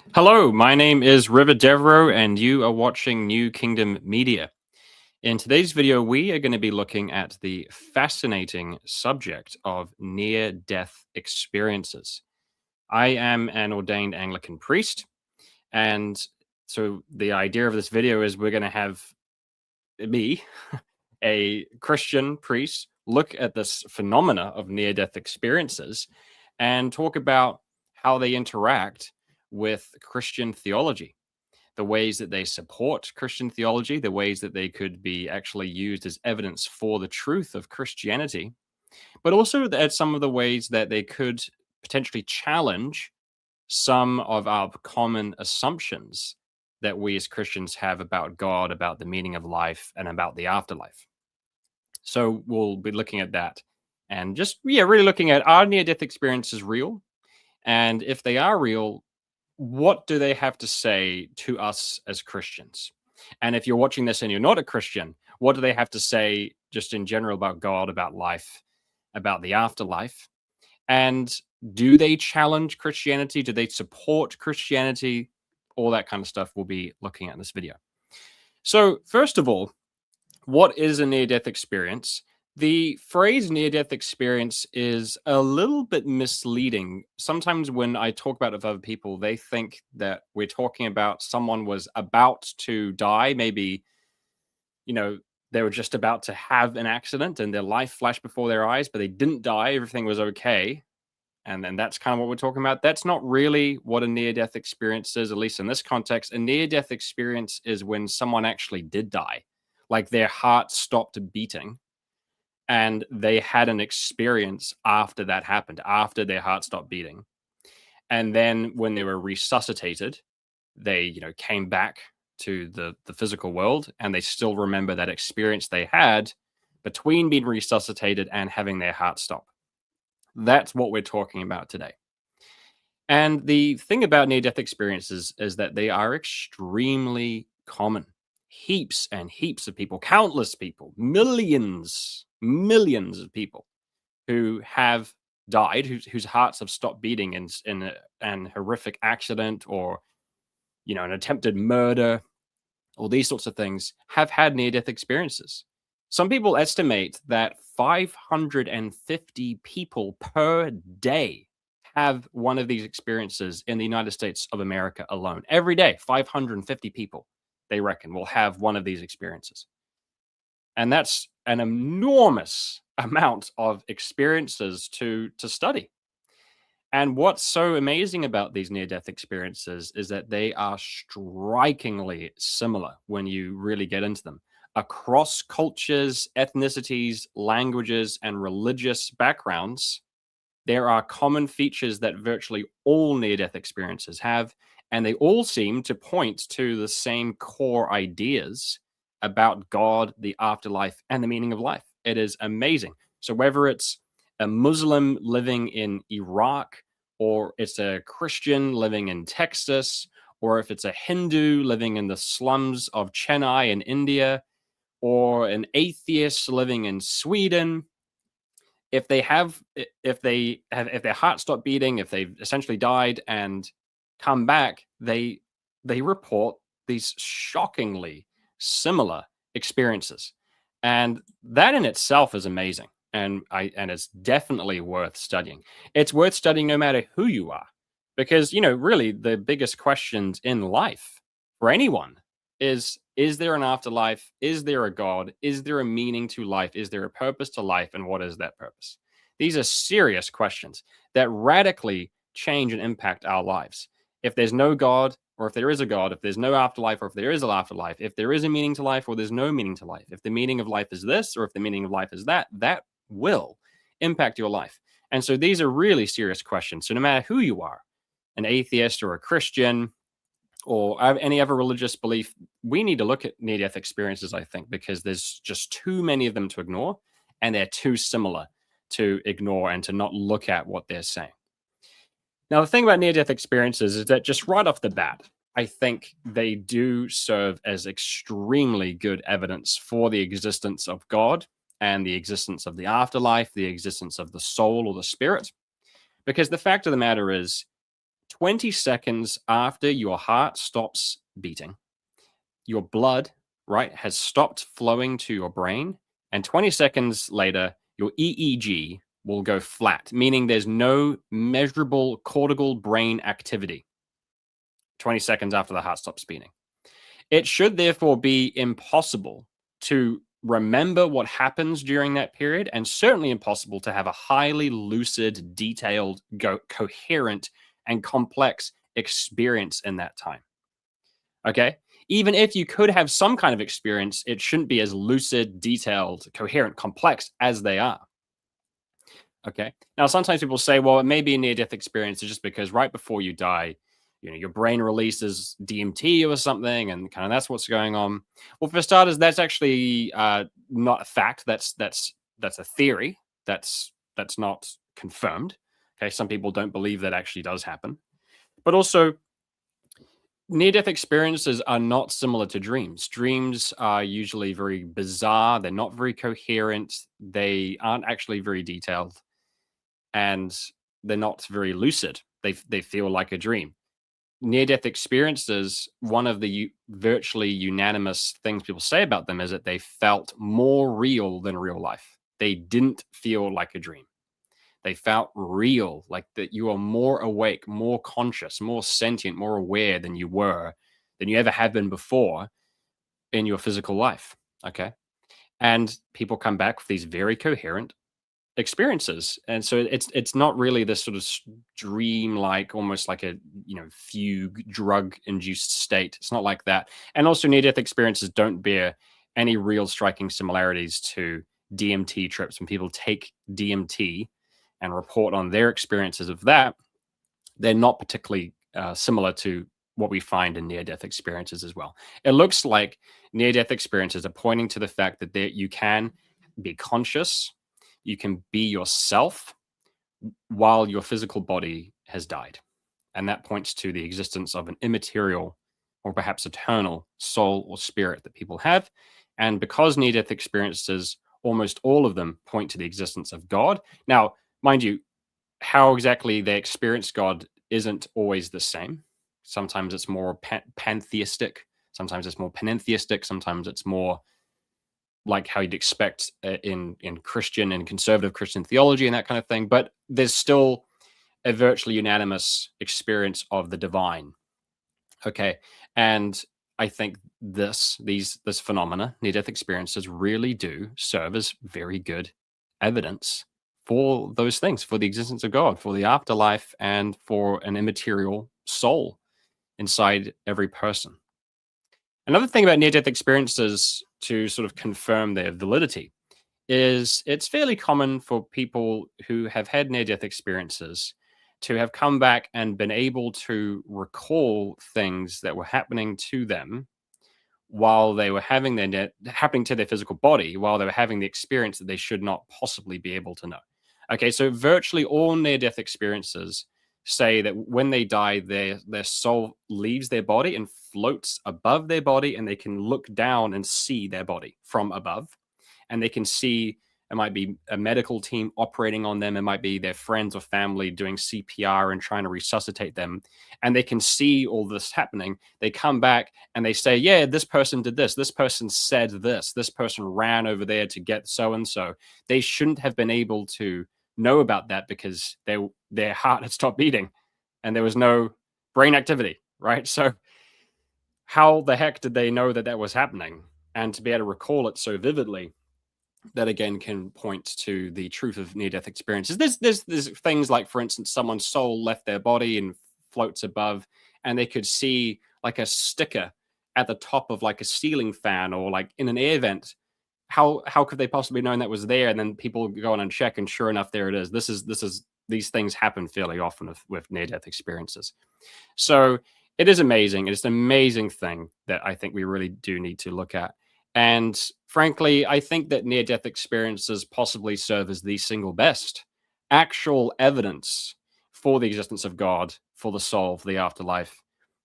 Hello, my name is River Devereaux, and you are watching New Kingdom Media. In today's video, we are going to be looking at the fascinating subject of near death experiences. I am an ordained Anglican priest, and so the idea of this video is we're going to have me, a Christian priest, look at this phenomena of near death experiences and talk about how they interact with Christian theology, the ways that they support Christian theology, the ways that they could be actually used as evidence for the truth of Christianity, but also at some of the ways that they could potentially challenge some of our common assumptions that we as Christians have about God, about the meaning of life, and about the afterlife. So we'll be looking at that and just, really looking at, are near death experiences real? And if they are real, what do they have to say to us as Christians? And if you're watching this and you're not a Christian, what do they have to say just in general about God, about life, about the afterlife? And do they challenge Christianity? Do they support Christianity? All that kind of stuff we'll be looking at in this video. So, first of all, what is a near death experience? The phrase near death experience is a little bit misleading. Sometimes when I talk about it with other people, they think that we're talking about someone was about to die. Maybe, they were just about to have an accident and their life flashed before their eyes, but they didn't die. Everything was okay. And then that's kind of what we're talking about. That's not really what a near death experience is, at least in this context. A near death experience is when someone actually did die, like their heart stopped beating and they had an experience after that happened, after their heart stopped beating. And then when they were resuscitated, they, came back to the physical world and they still remember that experience they had between being resuscitated and having their heart stop. That's what we're talking about today. And the thing about near death experiences is that they are extremely common. Heaps and heaps of people, countless people, millions of people who have died, whose hearts have stopped beating in an horrific accident or, an attempted murder, all these sorts of things, have had near death experiences. Some people estimate that 550 people per day have one of these experiences in the United States of America alone. Every day, 550 people, they reckon, will have one of these experiences. And that's an enormous amount of experiences to study. And what's so amazing about these near-death experiences is that they are strikingly similar when you really get into them. Across cultures, ethnicities, languages, and religious backgrounds, there are common features that virtually all near-death experiences have, and they all seem to point to the same core ideas about God, the afterlife, and the meaning of life. It is amazing. So whether it's a Muslim living in Iraq, or it's a Christian living in Texas, or if it's a Hindu living in the slums of Chennai in India, or an atheist living in Sweden, if their heart stopped beating, if they've essentially died and come back, they report these shockingly similar experiences. And that in itself is amazing. And it's definitely worth studying. It's worth studying no matter who you are. Because, really the biggest questions in life for anyone is there an afterlife? Is there a God? Is there a meaning to life? Is there a purpose to life? And what is that purpose? These are serious questions that radically change and impact our lives. If there's no God, or if there is a God, if there's no afterlife, or if there is an afterlife, if there is a meaning to life, or there's no meaning to life, if the meaning of life is this, or if the meaning of life is that, that will impact your life. And so these are really serious questions. So no matter who you are, an atheist or a Christian, or any other religious belief, we need to look at near death experiences, I think, because there's just too many of them to ignore, and they're too similar to ignore and to not look at what they're saying. Now, the thing about near death experiences is that just right off the bat, I think they do serve as extremely good evidence for the existence of God and the existence of the afterlife, the existence of the soul or the spirit. Because the fact of the matter is, 20 seconds after your heart stops beating, your blood, right, has stopped flowing to your brain. And 20 seconds later, your EEG will go flat, meaning there's no measurable cortical brain activity 20 seconds after the heart stops beating. It should therefore be impossible to remember what happens during that period, and certainly impossible to have a highly lucid, detailed, coherent, and complex experience in that time. Okay. Even if you could have some kind of experience, it shouldn't be as lucid, detailed, coherent, complex as they are. Okay. Now, sometimes people say, well, it may be a near death experience just because right before you die, your brain releases DMT or something, and kind of that's what's going on. Well, for starters, that's actually not a fact. That's a theory. That's not confirmed. Okay. Some people don't believe that actually does happen. But also, near death experiences are not similar to dreams. Dreams are usually very bizarre. They're not very coherent. They aren't actually very detailed, and they're not very lucid. They feel like a dream. Near death experiences, one of the virtually unanimous things people say about them is that they felt more real than real life. They didn't feel like a dream. They felt real, like that you are more awake, more conscious, more sentient, more aware than you ever have been before in your physical life. Okay. And people come back with these very coherent experiences. And so it's not really this sort of dream like, almost like a fugue drug induced state. It's not like that. And also, near death experiences don't bear any real striking similarities to DMT trips. When people take DMT and report on their experiences of that, they're not particularly similar to what we find in near death experiences as well. It looks like near death experiences are pointing to the fact that you can be conscious, you can be yourself while your physical body has died. And that points to the existence of an immaterial or perhaps eternal soul or spirit that people have. And because near death experiences, almost all of them point to the existence of God. Now, mind you, how exactly they experience God isn't always the same. Sometimes it's more pantheistic, sometimes it's more panentheistic, sometimes it's more like how you'd expect in Christian and conservative Christian theology and that kind of thing. But there's still a virtually unanimous experience of the divine. Okay, and I think this phenomena, near death experiences, really do serve as very good evidence for those things, for the existence of God, for the afterlife, and for an immaterial soul inside every person. Another thing about near death experiences, to sort of confirm their validity, is it's fairly common for people who have had near death experiences to have come back and been able to recall things that were happening to them while they were having happening to their physical body, while they were having the experience that they should not possibly be able to know. Okay, so virtually all near death experiences say that when they die, their soul leaves their body and floats above their body, and they can look down and see their body from above. And they can see, it might be a medical team operating on them, it might be their friends or family doing CPR and trying to resuscitate them, and they can see all this happening. They come back and they say, yeah, this person did this person said this person ran over there to get so and so. They shouldn't have been able to know about that because their heart had stopped beating and there was no brain activity, right? So how the heck did they know that was happening? And to be able to recall it so vividly, that again can point to the truth of near-death experiences. There's things like, for instance, someone's soul left their body and floats above, and they could see like a sticker at the top of like a ceiling fan or like in an air vent. How could they possibly know that was there? And then people go on and check, and sure enough, there it is. These things happen fairly often with near-death experiences. So it is amazing. It's an amazing thing that I think we really do need to look at. And frankly, I think that near death experiences possibly serve as the single best actual evidence for the existence of God, for the soul, for the afterlife.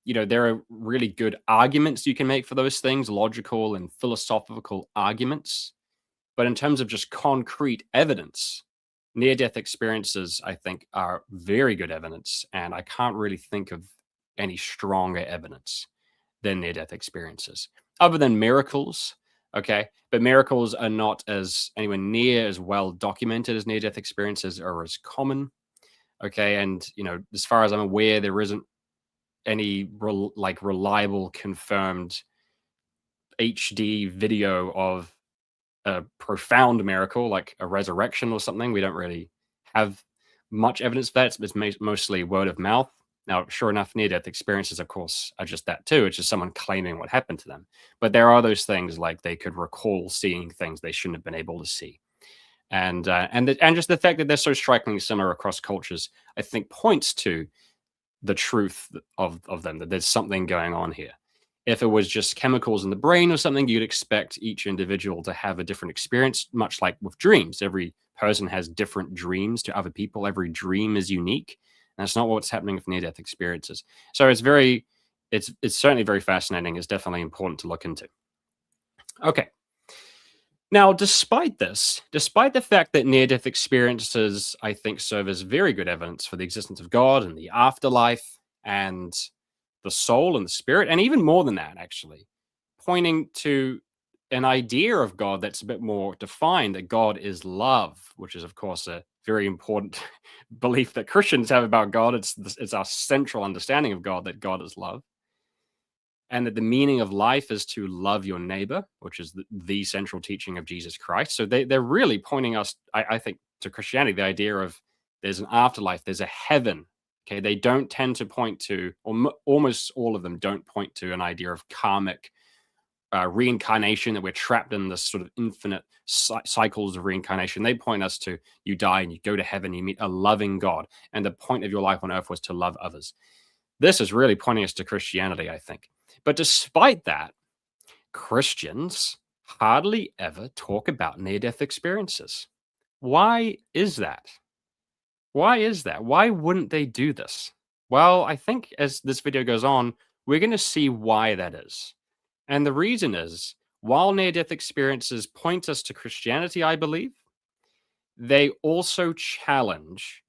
There are really good arguments you can make for those things, logical and philosophical arguments. But in terms of just concrete evidence, near death experiences, I think, are very good evidence. And I can't really think of any stronger evidence than near death experiences, other than miracles. Okay. But miracles are not as anywhere near as well documented as near death experiences or as common. Okay. And, as far as I'm aware, there isn't any reliable, confirmed HD video of a profound miracle like a resurrection or something. We don't really have much evidence for that. It's mostly word of mouth. Now, sure enough, near death experiences, of course, are just that too. It's just someone claiming what happened to them. But there are those things like they could recall seeing things they shouldn't have been able to see. And just the fact that they're so strikingly similar across cultures, I think points to the truth of them, that there's something going on here. If it was just chemicals in the brain or something, you'd expect each individual to have a different experience, much like with dreams. Every person has different dreams to other people. Every dream is unique. And that's not what's happening with near-death experiences. So it's certainly very fascinating. It's definitely important to look into. Okay. Now, despite this, despite the fact that near death experiences, I think, serve as very good evidence for the existence of God and the afterlife and the soul and the spirit, and even more than that, actually, pointing to an idea of God that's a bit more defined, that God is love, which is, of course, a very important belief that Christians have about God. It's our central understanding of God, that God is love, and that the meaning of life is to love your neighbor, which is the central teaching of Jesus Christ. So they're really pointing us, I think, to Christianity, the idea of there's an afterlife, there's a heaven. Okay, they don't tend to point to, or almost all of them don't point to an idea of karmic reincarnation, that we're trapped in this sort of infinite cycles of reincarnation. They point us to, you die and you go to heaven, you meet a loving God, and the point of your life on earth was to love others. This is really pointing us to Christianity, I think. But despite that, Christians hardly ever talk about near death experiences. Why is that? Why is that? Why wouldn't they do this? Well, I think as this video goes on, we're going to see why that is. And the reason is, while near death experiences point us to Christianity, I believe, they also challenge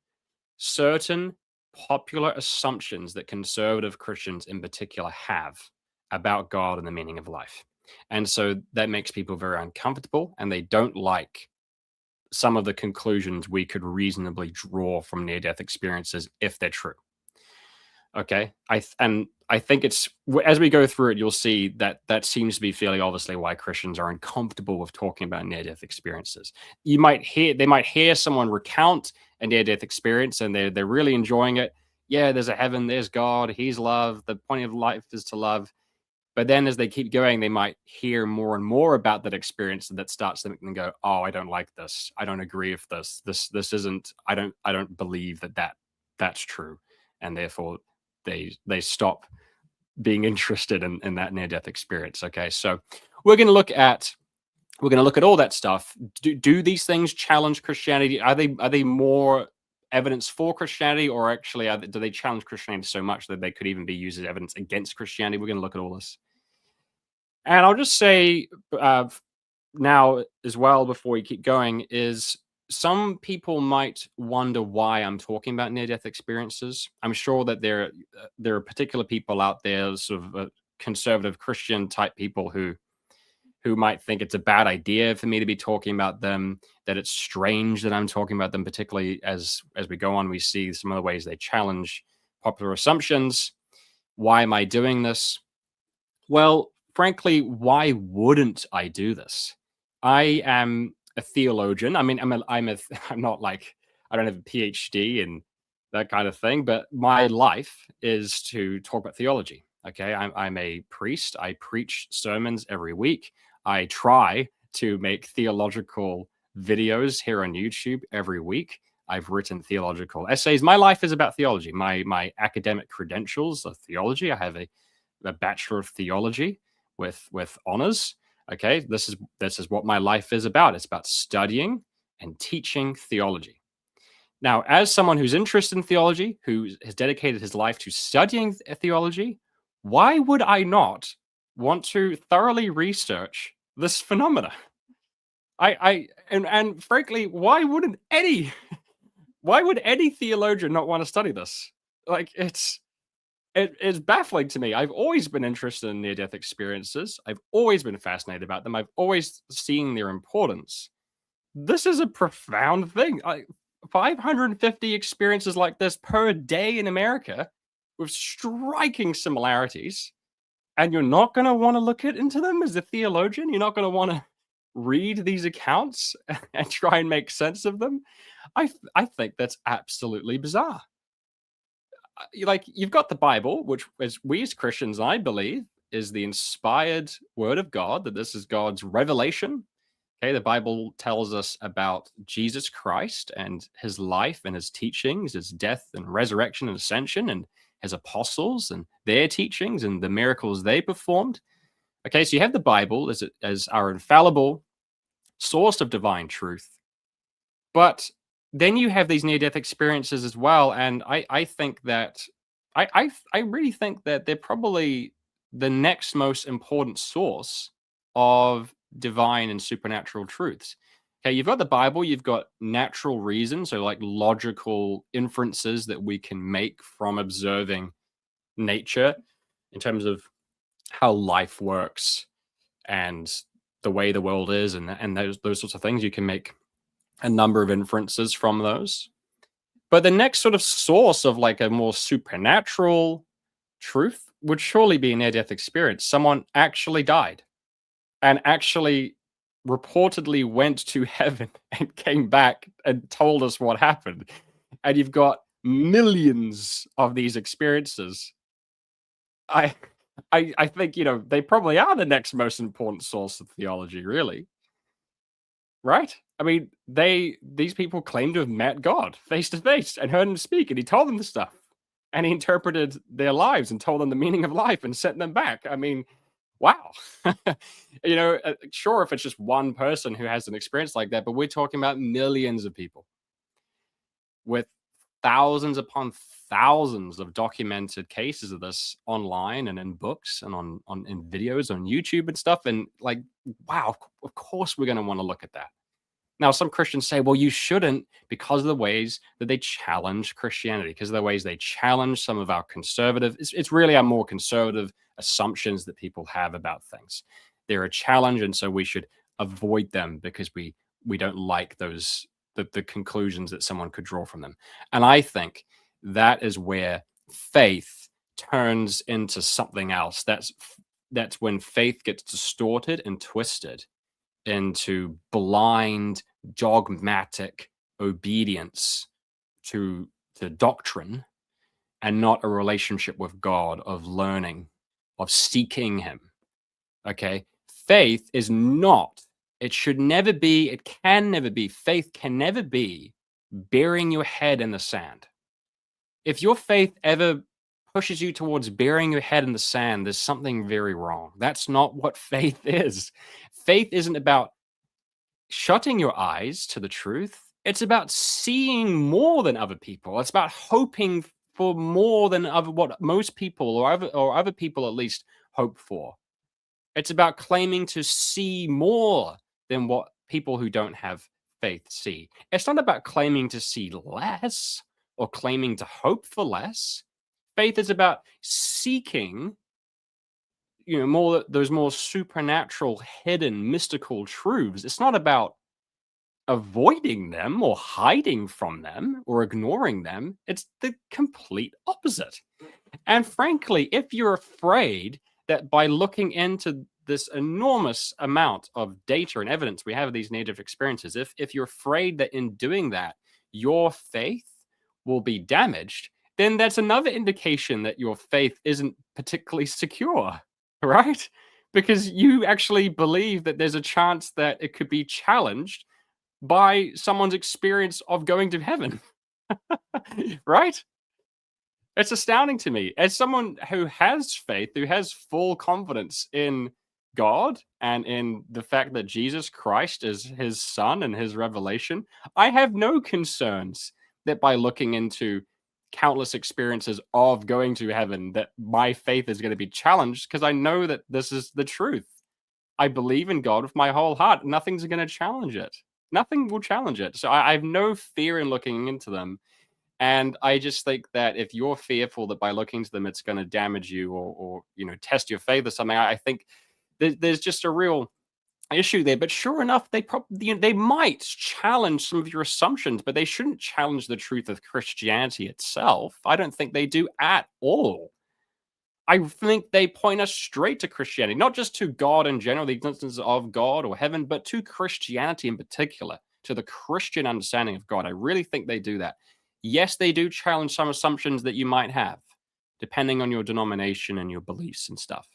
certain popular assumptions that conservative Christians in particular have about God and the meaning of life. And so that makes people very uncomfortable, and they don't like some of the conclusions we could reasonably draw from near death experiences if they're true. Okay. I think as we go through it, you'll see that that seems to be fairly obviously why Christians are uncomfortable with talking about near death experiences. They might hear someone recount a near death experience and they're really enjoying it. Yeah, there's a heaven, there's God, he's love. The point of life is to love. But then as they keep going, they might hear more and more about that experience, and that starts to make them go, "Oh, I don't like this. I don't agree with this. This isn't. I don't believe that's true," and therefore they stop being interested in that near death experience. Okay, so we're going to look at all that stuff. Do these things challenge Christianity? Are they more evidence for Christianity, or actually do they challenge Christianity so much that they could even be used as evidence against Christianity? We're going to look at all this. And I'll just say now as well, before we keep going, is some people might wonder why I'm talking about near-death experiences. I'm sure that there are particular people out there, sort of conservative Christian type people who might think it's a bad idea for me to be talking about them, that it's strange that I'm talking about them, particularly as we go on, we see some of the ways they challenge popular assumptions. Why am I doing this? Well, frankly, why wouldn't I do this? I am a theologian. I mean, I'm not like, I don't have a PhD and that kind of thing, but my life is to talk about theology. Okay, I'm a priest. I preach sermons every week. I try to make theological videos here on YouTube every week. I've written theological essays. My life is about theology. My academic credentials are theology. I have a Bachelor of Theology with honors. Okay, this is what my life is about. It's about studying and teaching theology. Now, as someone who's interested in theology, who has dedicated his life to studying theology, why would I not want to thoroughly research this phenomena? And frankly, why would any theologian not want to study this? Like it is baffling to me. I've always been interested in near death experiences. I've always been fascinated about them. I've always seen their importance. This is a profound thing. 550 experiences like this per day in America with striking similarities, and you're not going to want to look into them as a theologian. You're not going to want to read these accounts and try and make sense of them. I think that's absolutely bizarre. Like, you've got the Bible, which as we as Christians, I believe, is the inspired word of God, that this is God's revelation. Okay, the Bible tells us about Jesus Christ and his life and his teachings, his death and resurrection and ascension, and his apostles and their teachings and the miracles they performed. Okay, so you have the Bible as our infallible source of divine truth. But then you have these near death experiences as well, and I think that I really think that they're probably the next most important source of divine and supernatural truths. Okay, you've got the Bible, you've got natural reason, so like logical inferences that we can make from observing nature in terms of how life works and the way the world is, and those sorts of things. You can make a number of inferences from those. But the next sort of source of like a more supernatural truth would surely be a near death experience. Someone actually died and actually reportedly went to heaven and came back and told us what happened. And you've got millions of these experiences. I I think, they probably are the next most important source of theology, really. Right? I mean, these people claim to have met God face to face and heard him speak, and he told them the stuff. And he interpreted their lives and told them the meaning of life and sent them back. I mean, wow. Sure, if it's just one person who has an experience like that, but we're talking about millions of people with thousands upon thousands of documented cases of this online and in books and on in videos on YouTube and stuff. And like, wow, of course we're going to want to look at that. Now, some Christians say, well, you shouldn't because of the ways that they challenge Christianity, because of the ways they challenge some of our conservative, it's really our more conservative assumptions that people have about things. They're a challenge, and so we should avoid them because we don't like the conclusions that someone could draw from them. And I think that is where faith turns into something else. That's when faith gets distorted and twisted into blind, dogmatic obedience to doctrine, and not a relationship with God of learning, of seeking Him. Okay. Faith is not, it should never be, it can never be, faith can never be burying your head in the sand. If your faith ever pushes you towards burying your head in the sand, there's something very wrong. That's not what faith is. Faith isn't about shutting your eyes to the truth. It's about seeing more than other people. It's about hoping for more than what most people or other people at least hope for. It's about claiming to see more than what people who don't have faith see. It's not about claiming to see less or claiming to hope for less. Faith is about seeking, more those more supernatural, hidden, mystical truths. It's not about avoiding them or hiding from them or ignoring them. It's the complete opposite. And frankly, if you're afraid that by looking into this enormous amount of data and evidence we have of these native experiences, if you're afraid that in doing that, your faith will be damaged, then that's another indication that your faith isn't particularly secure, right? Because you actually believe that there's a chance that it could be challenged by someone's experience of going to heaven, right? It's astounding to me. As someone who has faith, who has full confidence in God and in the fact that Jesus Christ is his son and his revelation, I have no concerns that by looking into countless experiences of going to heaven, that my faith is going to be challenged, because I know that this is the truth. I believe in God with my whole heart. Nothing's going to challenge it. Nothing will challenge it. So I have no fear in looking into them. And I just think that if you're fearful that by looking to them, it's going to damage you or test your faith or something, I think there's just a real issue there. But sure enough, they probably they might challenge some of your assumptions, but they shouldn't challenge the truth of Christianity itself. I don't think they do at all. I think they point us straight to Christianity, not just to God in general, the existence of God or heaven, but to Christianity in particular, to the Christian understanding of God. I really think they do that. Yes, they do challenge some assumptions that you might have, depending on your denomination and your beliefs and stuff.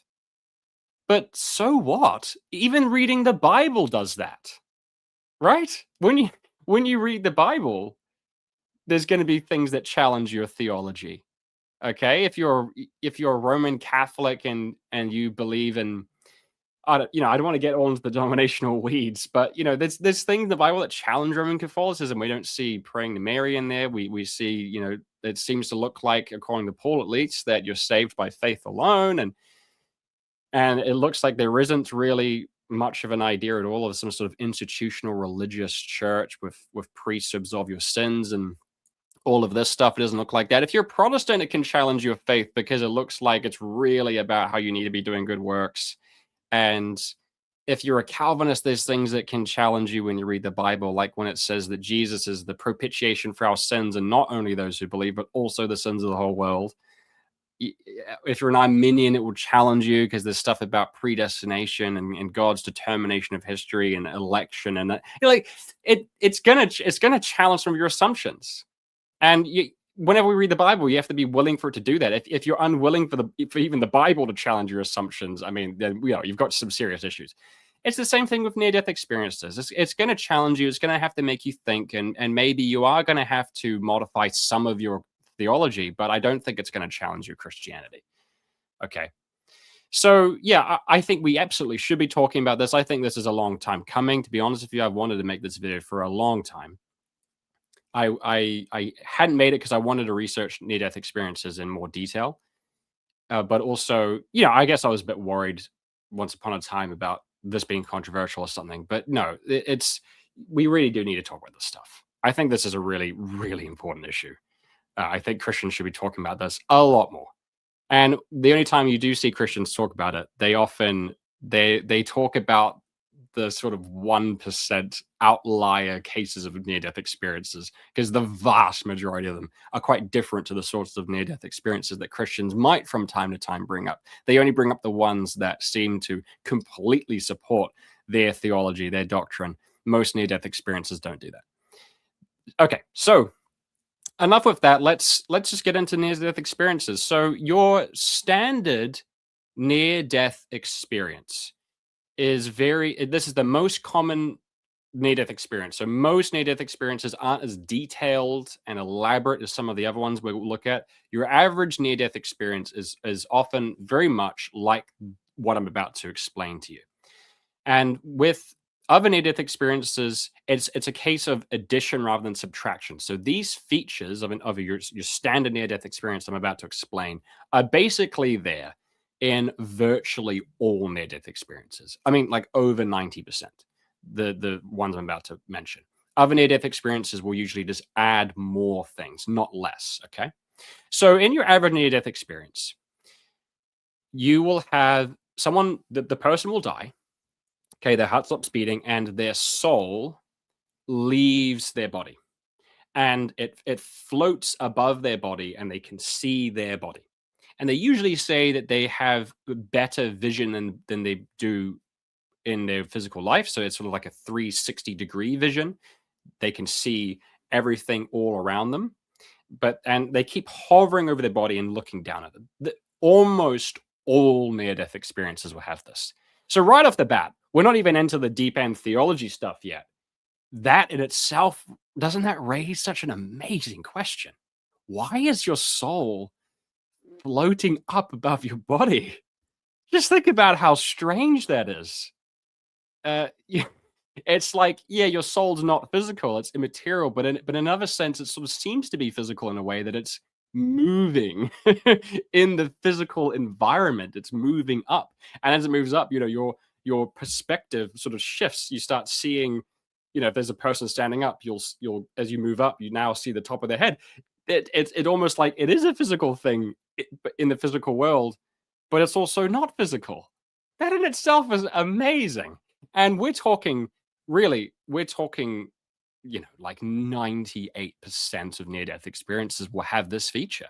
But so what? Even reading the Bible does that, right? When you read the Bible, there's going to be things that challenge your theology. Okay, if you're a Roman Catholic and you believe in I don't want to get all into the denominational weeds, but there's things in the Bible that challenge Roman Catholicism. We don't see praying to Mary in there. We see it seems to look like, according to Paul at least, that you're saved by faith alone, and it looks like there isn't really much of an idea at all of some sort of institutional religious church with priests who absolve your sins and all of this stuff. It doesn't look like that. If you're Protestant, it can challenge your faith because it looks like it's really about how you need to be doing good works. And if you're a Calvinist, there's things that can challenge you when you read the Bible, like when it says that Jesus is the propitiation for our sins, and not only those who believe, but also the sins of the whole world. If you're an Arminian, it will challenge you because there's stuff about predestination and God's determination of history and election, and it's gonna challenge some of your assumptions. And whenever we read the Bible, you have to be willing for it to do that. If you're unwilling for even the Bible to challenge your assumptions, I mean, then you've got some serious issues. It's the same thing with near-death experiences. It's going to challenge you. It's going to have to make you think, and maybe you are going to have to modify some of your theology. But I don't think it's going to challenge your Christianity. Okay. So yeah, I think we absolutely should be talking about this. I think this is a long time coming. To be honest with you, I've wanted to make this video for a long time. I hadn't made it because I wanted to research near-death experiences in more detail, but also, I guess I was a bit worried once upon a time about this being controversial or something. But no, we really do need to talk about this stuff. I think this is a really, really important issue. I think Christians should be talking about this a lot more. And the only time you do see Christians talk about it, they often they talk about the sort of 1% outlier cases of near-death experiences, because the vast majority of them are quite different to the sorts of near-death experiences that Christians might from time to time bring up. They only bring up the ones that seem to completely support their theology, their doctrine. Most near-death experiences don't do that. Okay, so enough with that. Let's just get into near-death experiences. So your standard near-death experience this is the most common near-death experience. So most near-death experiences aren't as detailed and elaborate as some of the other ones we'll look at. Your average near-death experience is often very much like what I'm about to explain to you. And with other near-death experiences, it's a case of addition rather than subtraction. So these features of your standard near-death experience I'm about to explain are basically there in virtually all near-death experiences. I mean, like over 90%, the ones I'm about to mention. Other near-death experiences will usually just add more things, not less, okay? So in your average near-death experience, you will have the person will die, okay, their heart stops beating, and their soul leaves their body. And it floats above their body, and they can see their body. And they usually say that they have better vision than they do in their physical life. So it's sort of like a 360-degree vision. They can see everything all around them, and they keep hovering over their body and looking down at them. Almost all near-death experiences will have this. So right off the bat, we're not even into the deep end theology stuff yet. That in itself, doesn't that raise such an amazing question? Why is your soul floating up above your body? Just think about how strange that is. Yeah, it's like, yeah, your soul's not physical; it's immaterial. But in another sense, it sort of seems to be physical in a way that it's moving in the physical environment. It's moving up, and as it moves up, your perspective sort of shifts. You start seeing, you know, if there's a person standing up, you'll as you move up, you now see the top of their head. It almost like it is a physical thing but in the physical world, but it's also not physical. That in itself is amazing. And we're talking, you know, like 98% of near death experiences will have this feature.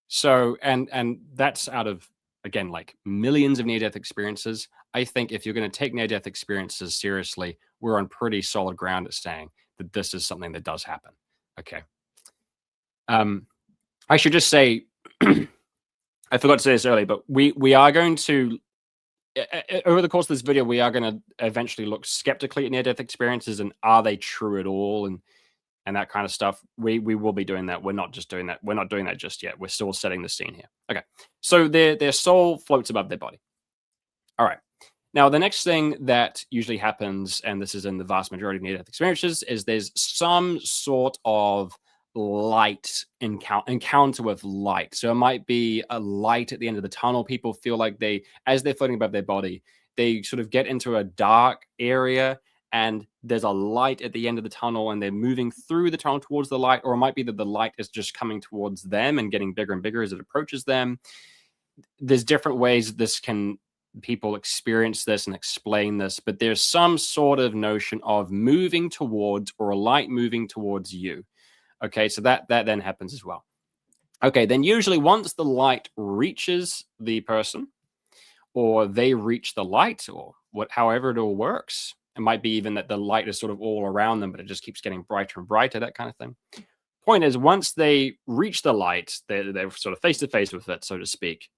So, and that's out of, again, like millions of near death experiences. I think if you're going to take near death experiences seriously, we're on pretty solid ground at saying that this is something that does happen. Okay. Um, I should just say, I forgot to say this earlier, but we are going to over the course of this video, we are going to eventually look skeptically at near death experiences and are they true at all, and that kind of stuff. We will be doing that. We're not just doing that. We're not doing that just yet. We're still setting the scene here. Okay. So their soul floats above their body. All right. Now, the next thing that usually happens, and this is in the vast majority of near-death experiences, is there's some sort of light encounter with light. So it might be a light at the end of the tunnel. People feel like as they're floating above their body, they sort of get into a dark area and there's a light at the end of the tunnel and they're moving through the tunnel towards the light, or it might be that the light is just coming towards them and getting bigger and bigger as it approaches them. There's different ways people experience this and explain this, but there's some sort of notion of moving towards, or a light moving towards you. Okay, so that then happens as well. Okay, then usually once the light reaches the person, or they reach the light, or however it all works, it might be even that the light is sort of all around them, but it just keeps getting brighter and brighter, that kind of thing. Point is, once they reach the light, they're sort of face to face with it, so to speak.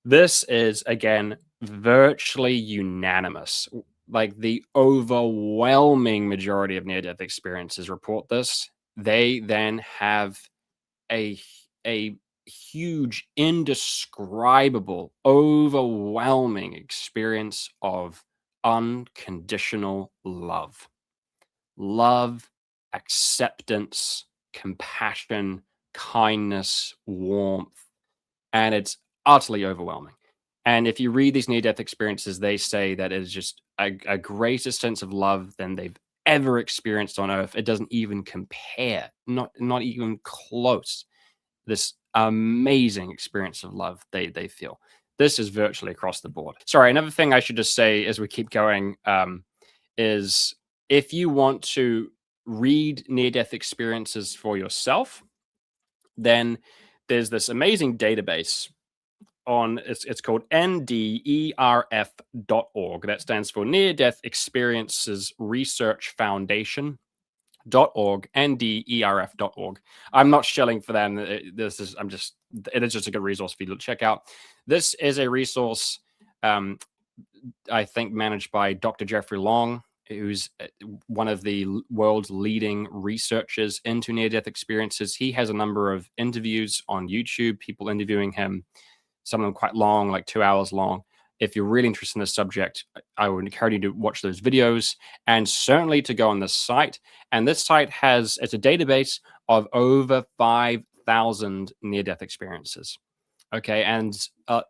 This is, again, virtually unanimous. Like the overwhelming majority of near death experiences report this. They then have a huge, indescribable, overwhelming experience of unconditional love. Love, acceptance, compassion, kindness, warmth, and it's utterly overwhelming. And if you read these near death experiences, they say that it is just a greater sense of love than they've ever experienced on earth. It doesn't even compare, not even close. This amazing experience of love they feel. This is virtually across the board. Sorry, another thing I should just say as we keep going is if you want to read near death experiences for yourself, then there's this amazing database it's called NDERF.org. That stands for Near Death Experiences Research Foundation.org, NDERF.org. I'm not shilling for them. It is just a good resource for you to check out. This is a resource, I think, managed by Dr. Jeffrey Long, who's one of the world's leading researchers into near-death experiences. He has a number of interviews on YouTube, people interviewing him, some of them quite long, like 2 hours long. If you're really interested in this subject, I would encourage you to watch those videos and certainly to go on this site. And this site it's a database of over 5,000 near-death experiences. Okay, and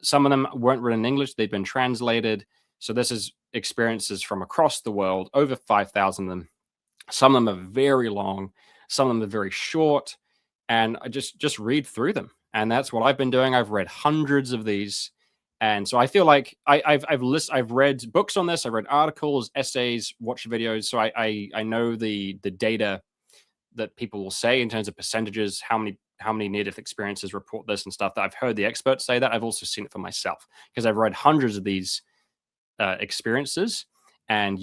some of them weren't written in English. They've been translated. So this is experiences from across the world, over 5,000 of them. Some of them are very long. Some of them are very short. And I just read through them. And that's what I've been doing. I've read hundreds of these. And so I feel like I've read books on this. I've read articles, essays, watched videos. So I know the data that people will say in terms of percentages, how many near-death experiences report this and stuff. That I've heard the experts say that. I've also seen it for myself because I've read hundreds of these experiences, and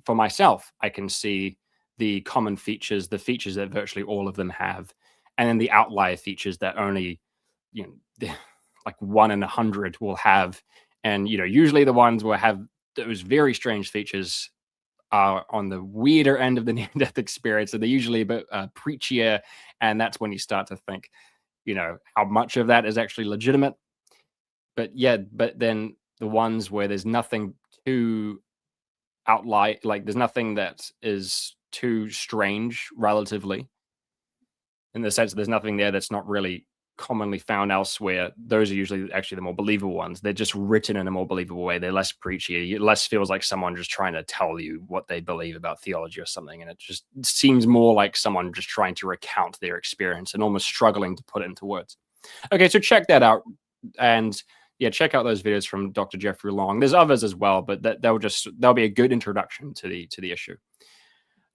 for myself, I can see the common features, the features that virtually all of them have, and then the outlier features that only, like 1 in 100 will have. And usually the ones will have those very strange features are on the weirder end of the near-death experience, and they're usually a bit preachier, and that's when you start to think, how much of that is actually legitimate. But then the ones where there's nothing too like there's nothing that is too strange relatively, in the sense that there's nothing there that's not really commonly found elsewhere, those are usually actually the more believable ones. They're just written in a more believable way. They're less preachy. It less feels like someone just trying to tell you what they believe about theology or something. And it just seems more like someone just trying to recount their experience and almost struggling to put it into words. Okay, so check that out. And yeah, check out those videos from Dr. Jeffrey Long. There's others as well, but they'll be a good introduction to the issue.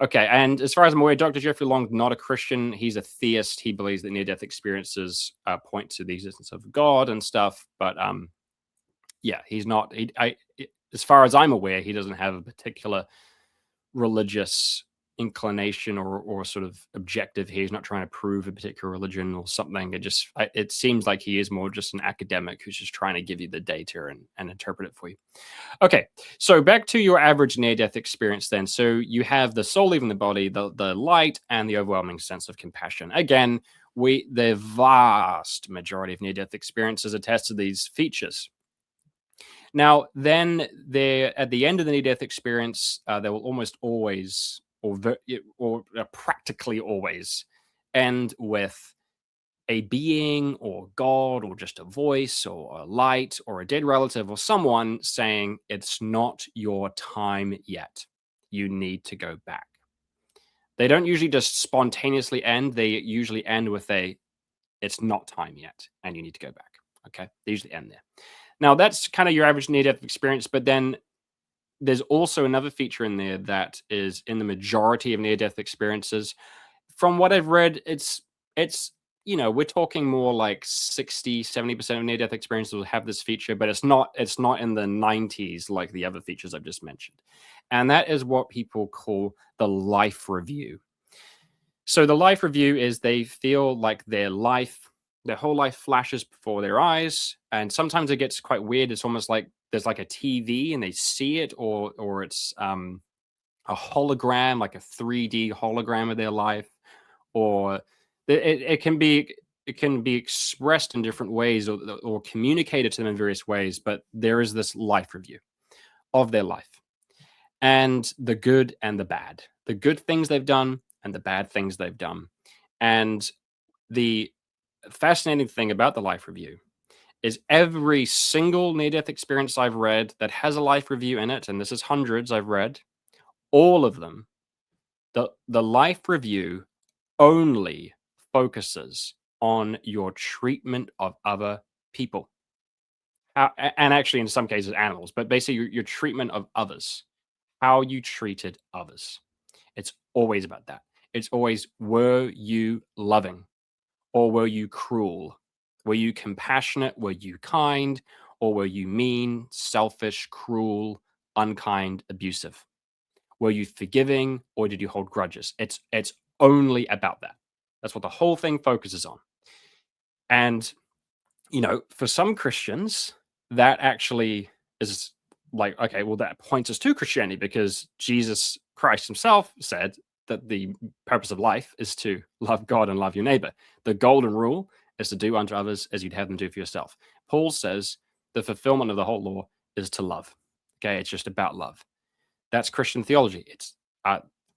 Okay, and as far as I'm aware, Dr. Jeffrey Long, not a Christian. He's a theist. He believes that near-death experiences point to the existence of God and stuff. But yeah, he's not. As far as I'm aware, he doesn't have a particular religious inclination or sort of objective here. He's not trying to prove a particular religion or something. It seems like he is more just an academic who's just trying to give you the data and interpret it for you. Okay, so back to your average near-death experience then. So you have the soul leaving the body, the light, and the overwhelming sense of compassion. Again, the vast majority of near-death experiences attest to these features. Now, then at the end of the near-death experience, there will almost always, or practically always, end with a being or God or just a voice or a light or a dead relative or someone saying, it's not your time yet. You need to go back. They don't usually just spontaneously end. They usually end with it's not time yet and you need to go back. Okay. They usually end there. Now that's kind of your average near-death experience, but then there's also another feature in there that is in the majority of near-death experiences. From what I've read, it's we're talking more like 60-70% of near-death experiences will have this feature, but it's not in the 90s like the other features I've just mentioned. And that is what people call the life review. So the life review is they feel like their whole life flashes before their eyes, and sometimes it gets quite weird. It's almost like there's like a TV and they see it, or it's a hologram, like a 3D hologram of their life, or it can be expressed in different ways or communicated to them in various ways. But there is this life review of their life and the good and the bad, the good things they've done and the bad things they've done. And the fascinating thing about the life review is every single near-death experience I've read that has a life review in it, and this is hundreds I've read, all of them, the life review only focuses on your treatment of other people. And actually, in some cases, animals, but basically your treatment of others, how you treated others. It's always about that. It's always, were you loving or were you cruel? Were you compassionate? Were you kind? Or were you mean, selfish, cruel, unkind, abusive? Were you forgiving or did you hold grudges? It's only about that. That's what the whole thing focuses on. And, for some Christians, that actually is like, okay, well, that points us to Christianity because Jesus Christ himself said that the purpose of life is to love God and love your neighbor. The golden rule is to do unto others as you'd have them do for yourself. Paul says the fulfillment of the whole law is to love. Okay, it's just about love. That's Christian theology. It's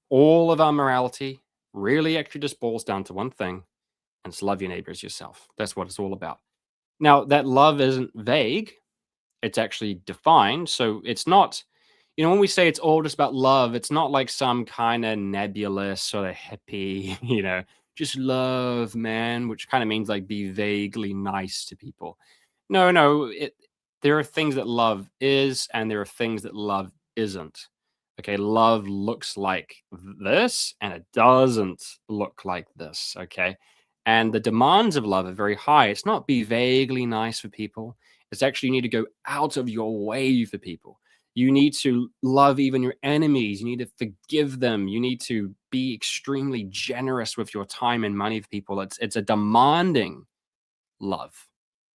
all of our morality really actually just boils down to one thing, and it's love your neighbor as yourself. That's what it's all about. Now, that love isn't vague. It's actually defined. So it's not, when we say it's all just about love, it's not like some kind of nebulous sort of hippie, just love, man, which kind of means like be vaguely nice to people. No, there are things that love is, and there are things that love isn't. Okay, love looks like this, and it doesn't look like this. Okay, and the demands of love are very high. It's not be vaguely nice for people. It's actually you need to go out of your way for people. You need to love even your enemies. You need to forgive them. You need to be extremely generous with your time and money for people. It's a demanding love,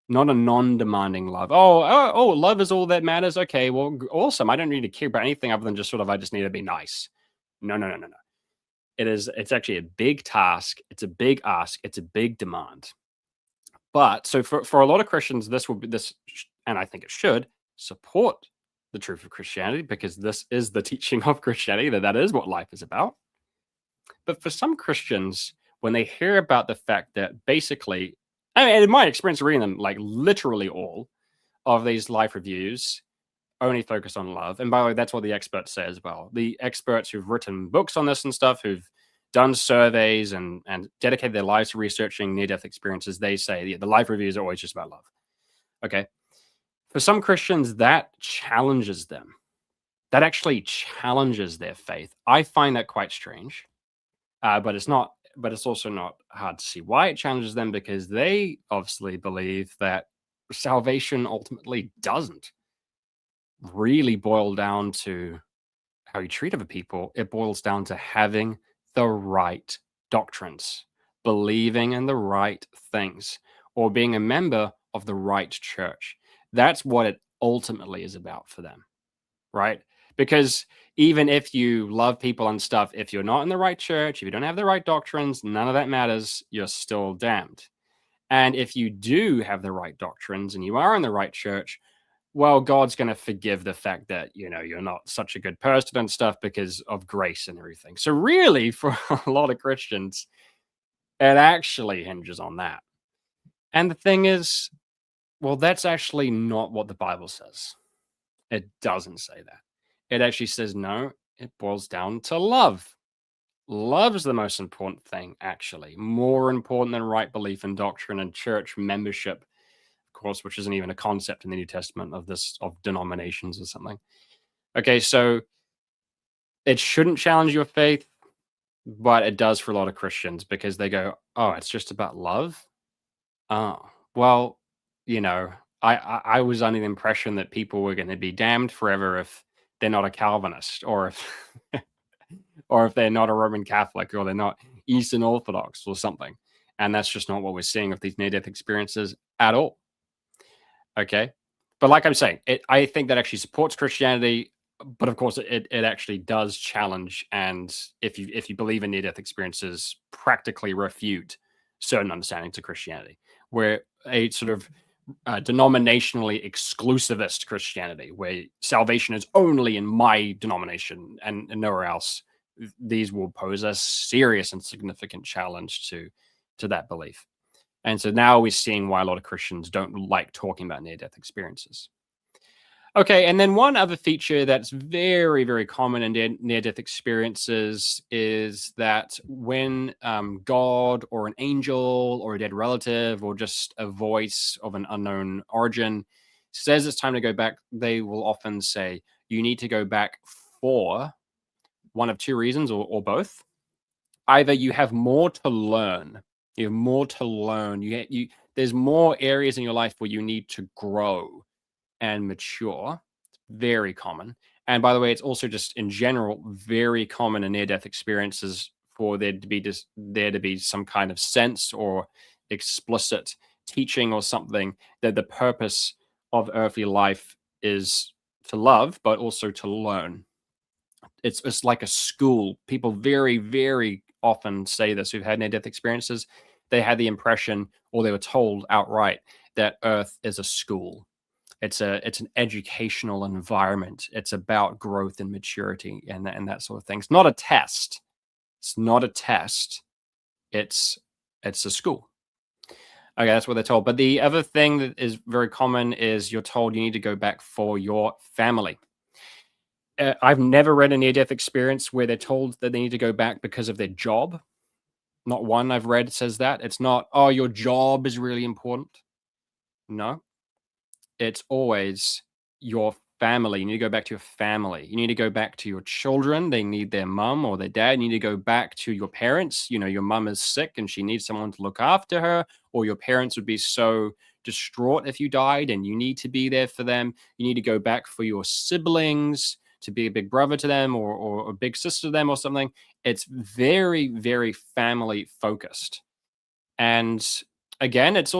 not a non-demanding love. Oh, love is all that matters. Okay, well, awesome. I don't need to care about anything other than just sort of, I just need to be nice. No. It's actually a big task. It's a big ask. It's a big demand. But so for a lot of Christians, and I think it should support the truth of Christianity because this is the teaching of Christianity, that is what life is about. But for some Christians, when they hear about the fact that basically I mean, in my experience reading them, like literally all of these life reviews only focus on love. And by the way, that's what the expert says as well. The experts who've written books on this and stuff, who've done surveys and dedicated their lives to researching near-death experiences, they say the life reviews are always just about love. Okay. For some Christians, that challenges them. That actually challenges their faith. I find that quite strange. But it's not. But it's also not hard to see why it challenges them, because they obviously believe that salvation ultimately doesn't really boil down to how you treat other people. It boils down to having the right doctrines, believing in the right things, or being a member of the right church. That's what it ultimately is about for them, right? Because even if you love people and stuff, if you're not in the right church, if you don't have the right doctrines, none of that matters. You're still damned. And if you do have the right doctrines and you are in the right church, well, God's going to forgive the fact that, you're not such a good person and stuff because of grace and everything. So, really, for a lot of Christians, it actually hinges on that. And the thing is, well, that's actually not what the Bible says. It doesn't say that. It actually says, no, it boils down to love. Love is the most important thing, actually, more important than right belief and doctrine and church membership, of course, which isn't even a concept in the New Testament of denominations or something. Okay, so it shouldn't challenge your faith, but it does for a lot of Christians, because they go, "Oh, it's just about love." Oh, well, you know, I was under the impression that people were going to be damned forever if they're not a Calvinist, or if or if they're not a Roman Catholic, or they're not Eastern Orthodox or something. And that's just not what we're seeing with these near-death experiences at all. Okay. But like I'm saying, I think that actually supports Christianity, but of course it actually does challenge, and if you believe in near-death experiences, practically refute certain understandings of Christianity, where a sort of denominationally exclusivist Christianity, where salvation is only in my denomination and nowhere else, these will pose a serious and significant challenge to that belief. And so now we're seeing why a lot of Christians don't like talking about near death experiences. Okay, and then one other feature that's very, very common in near-death experiences is that when God or an angel or a dead relative or just a voice of an unknown origin says it's time to go back, they will often say, you need to go back for one of two reasons, or both. Either you have more to learn, you have more to learn, there's more areas in your life where you need to grow and mature. Very common. And by the way, it's also just in general very common in near-death experiences for there to be some kind of sense or explicit teaching or something that the purpose of earthly life is to love, but also to learn. It's like a school. People very, very often say this, who've had near-death experiences. They had the impression, or they were told outright, that Earth is a school. It's an educational environment. It's about growth and maturity and that sort of thing. It's not a test. It's not a test. It's it's a school. Okay, that's what they're told. But the other thing that is very common is you're told you need to go back for your family. I've never read a near-death experience where they're told that they need to go back because of their job. Not one I've read says that. It's not, oh, your job is really important. No, it's always your family. You need to go back to your family. You need to go back to your children. They need their mum or their dad. You need to go back to your parents. Your mum is sick and she needs someone to look after her, or your parents would be so distraught if you died and you need to be there for them. You need to go back for your siblings, to be a big brother to them, or a big sister to them or something. It's very, very family focused. And again, it's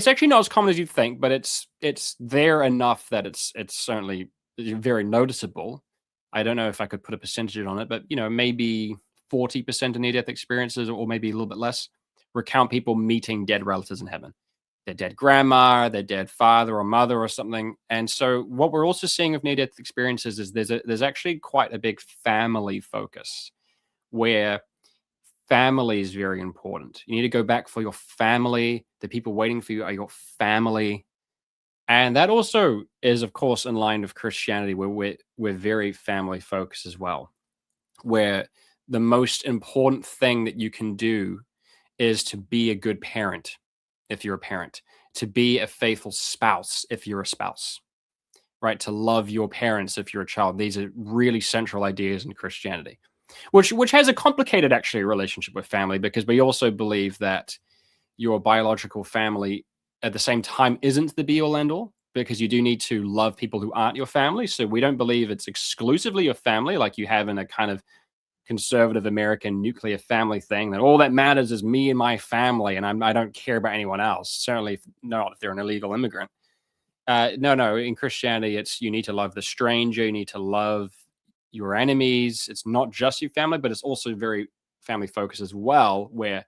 actually not as common as you'd think, but it's there enough that it's certainly very noticeable. I don't know if I could put a percentage on it, but maybe 40% of near-death experiences, or maybe a little bit less, recount people meeting dead relatives in heaven. Their dead grandma, their dead father or mother or something. And so what we're also seeing with near-death experiences is there's actually quite a big family focus, where family is very important. You need to go back for your family. The people waiting for you are your family. And that also is, of course, in line with Christianity, where we're very family focused as well, where the most important thing that you can do is to be a good parent if you're a parent, to be a faithful spouse if you're a spouse, right? To love your parents if you're a child. These are really central ideas in Christianity, which has a complicated actually relationship with family, because we also believe that your biological family at the same time isn't the be all end all, because you do need to love people who aren't your family. So we don't believe it's exclusively your family like you have in a kind of conservative American nuclear family thing, that all that matters is me and my family, and I don't care about anyone else. Certainly not if they're an illegal immigrant. No, no. In Christianity, it's you need to love the stranger. You need to love your enemies. It's not just your family, but it's also very family focused as well, where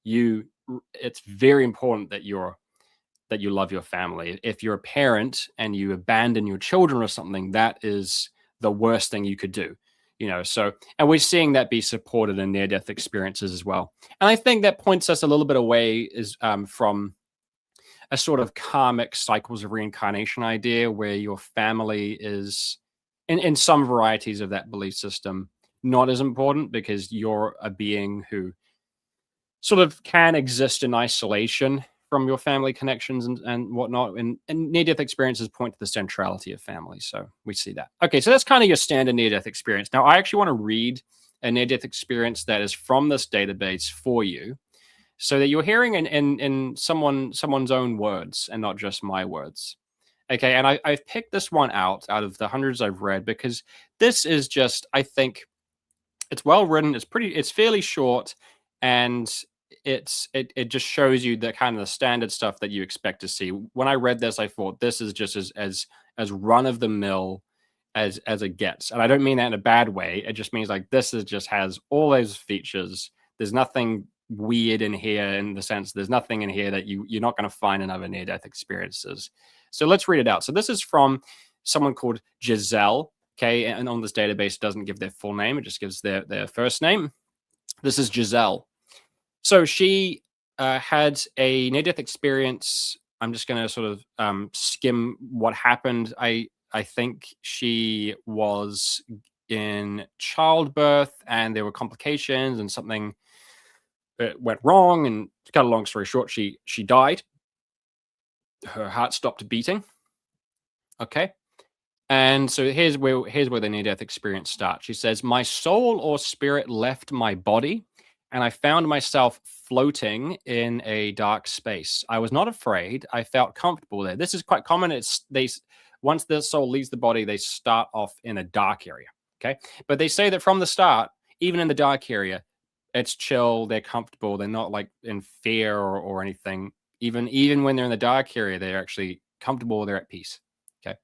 you it's very important that you love your family. If you're a parent and you abandon your children or something, that is the worst thing you could do. So, and we're seeing that be supported in near death experiences as well. And I think that points us a little bit away from a sort of karmic cycles of reincarnation idea, where your family is, in some varieties of that belief system, not as important, because you're a being who sort of can exist in isolation from your family connections and whatnot. And near death experiences point to the centrality of family. So we see that. Okay, so that's kind of your standard near death experience. Now, I actually want to read a near death experience that is from this database for you, so that you're hearing in someone's own words and not just my words. Okay, and I've picked this one out of the hundreds I've read, because this is just, I think, it's well written. It's fairly short, and it just shows you the kind of the standard stuff that you expect to see. When I read this, I thought this is just as run of the mill as it gets, and I don't mean that in a bad way. It just means like this is just has all those features. There's nothing weird in here, in the sense there's nothing in here that you're not going to find in other near death experiences. So let's read it out. So this is from someone called Giselle. Okay, and on this database, it doesn't give their full name; it just gives their first name. This is Giselle. So she had a near-death experience. I'm just going to sort of skim what happened. I think she was in childbirth, and there were complications, and something went wrong. And to cut a long story short, she died. Her heart stopped beating. Okay. And so here's where the near-death experience starts. She says, "My soul or spirit left my body, and I found myself floating in a dark space. I was not afraid. I felt comfortable there." This is quite common. Once the soul leaves the body, they start off in a dark area. Okay, but they say that from the start, even in the dark area, it's chill. They're comfortable. They're not like in fear or anything. Even when they're in the dark area, they're actually comfortable. They're at peace. Okay.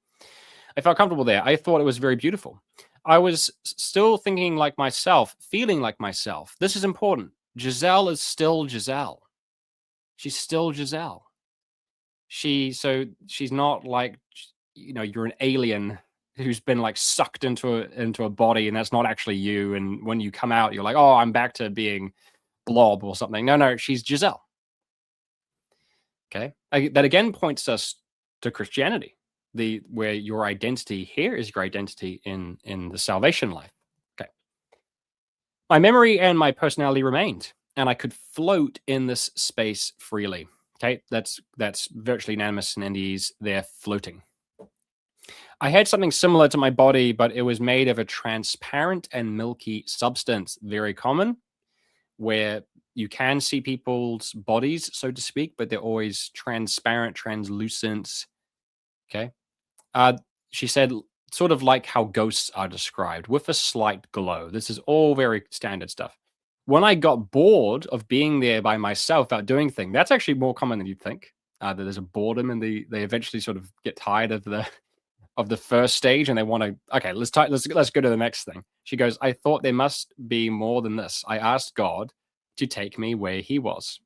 I felt comfortable there. I thought it was very beautiful. I was still thinking like myself, feeling like myself. This is important. Giselle is still Giselle. She's still Giselle. She's not like, you're an alien who's been like sucked into a body, and that's not actually you. And when you come out, you're like, oh, I'm back to being Blob or something. No, she's Giselle. Okay, that again points us to Christianity, where your identity here is your identity in the salvation life. Okay, my memory and my personality remained, and I could float in this space freely. Okay, that's virtually unanimous in NDEs. They're floating. I had something similar to my body, but it was made of a transparent and milky substance. Very common, where you can see people's bodies, so to speak, but they're always transparent, translucent. Okay. Uh, she said, sort of like how ghosts are described, with a slight glow. This is all very standard stuff. When I got bored of being there by myself out doing things, that's actually more common than you'd think. That there's a boredom, and they eventually sort of get tired of the first stage, and they want to, okay, let's go to the next thing. She goes, I thought there must be more than this. I asked God to take me where he was.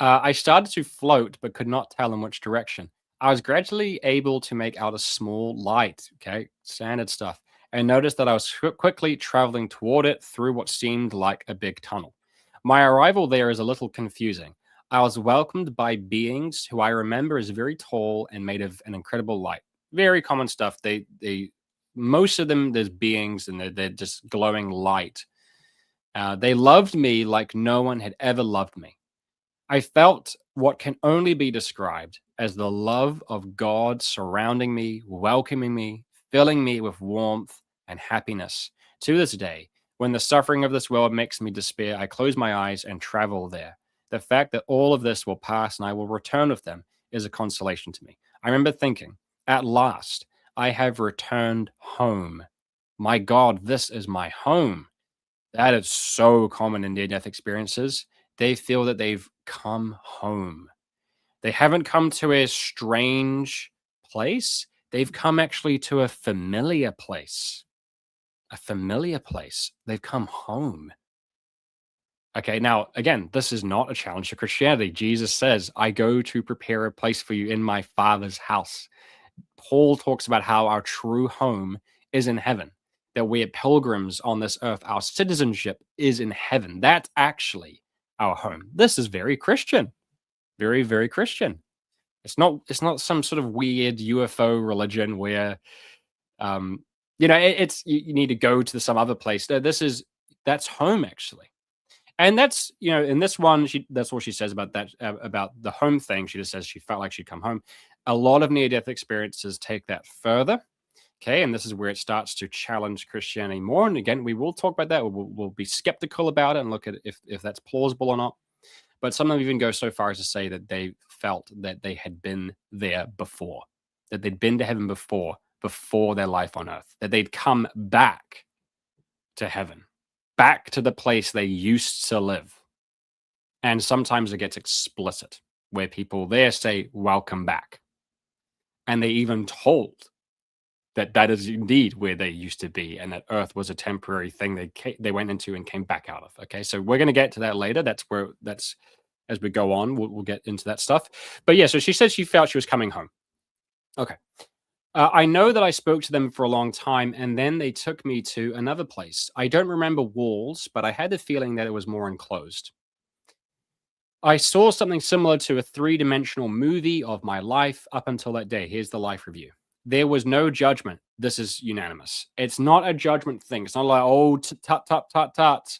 I started to float, but could not tell in which direction. I was gradually able to make out a small light, okay, standard stuff, and noticed that I was quickly traveling toward it through what seemed like a big tunnel. My arrival there is a little confusing. I was welcomed by beings who I remember as very tall and made of an incredible light. Very common stuff. They most of them, there's beings and they're just glowing light. They loved me like no one had ever loved me. I felt what can only be described as the love of God surrounding me, welcoming me, filling me with warmth and happiness. To this day, when the suffering of this world makes me despair, I close my eyes and travel there. The fact that all of this will pass and I will return with them is a consolation to me. I remember thinking, at last, I have returned home. My God, this is my home. That is so common in near death experiences. They feel that they've come home. They haven't come to a strange place. They've come actually to a familiar place. A familiar place. They've come home. Okay, now, again, this is not a challenge to Christianity. Jesus says, I go to prepare a place for you in my Father's house. Paul talks about how our true home is in heaven, that we are pilgrims on this earth. Our citizenship is in heaven. That's actually our home. This is very Christian, very, very Christian. It's not some sort of weird UFO religion where, um, it's you need to go to some other place. No, that's home actually. And that's, in this one, that's what she says about that, about the home thing. She just says she felt like she'd come home. A lot of near death experiences take that further. Okay. And this is where it starts to challenge Christianity more. And again, we will talk about that. We'll be skeptical about it and look at if that's plausible or not. But some of them even go so far as to say that they felt that they had been there before, that they'd been to heaven before their life on earth, that they'd come back to heaven, back to the place they used to live. And sometimes it gets explicit where people there say, welcome back. And they even told that that is indeed where they used to be and that earth was a temporary thing they went into and came back out of. Okay, so we're going to get to that later. That's as we go on, we'll get into that stuff. But yeah, so she said she felt she was coming home. Okay. I know that I spoke to them for a long time, and then they took me to another place. I don't remember walls, but I had the feeling that it was more enclosed. I saw something similar to a three-dimensional movie of my life up until that day. Here's the life review. There was no judgment. This is unanimous. It's not a judgment thing. It's not like, oh, tut, tut, tut, tut.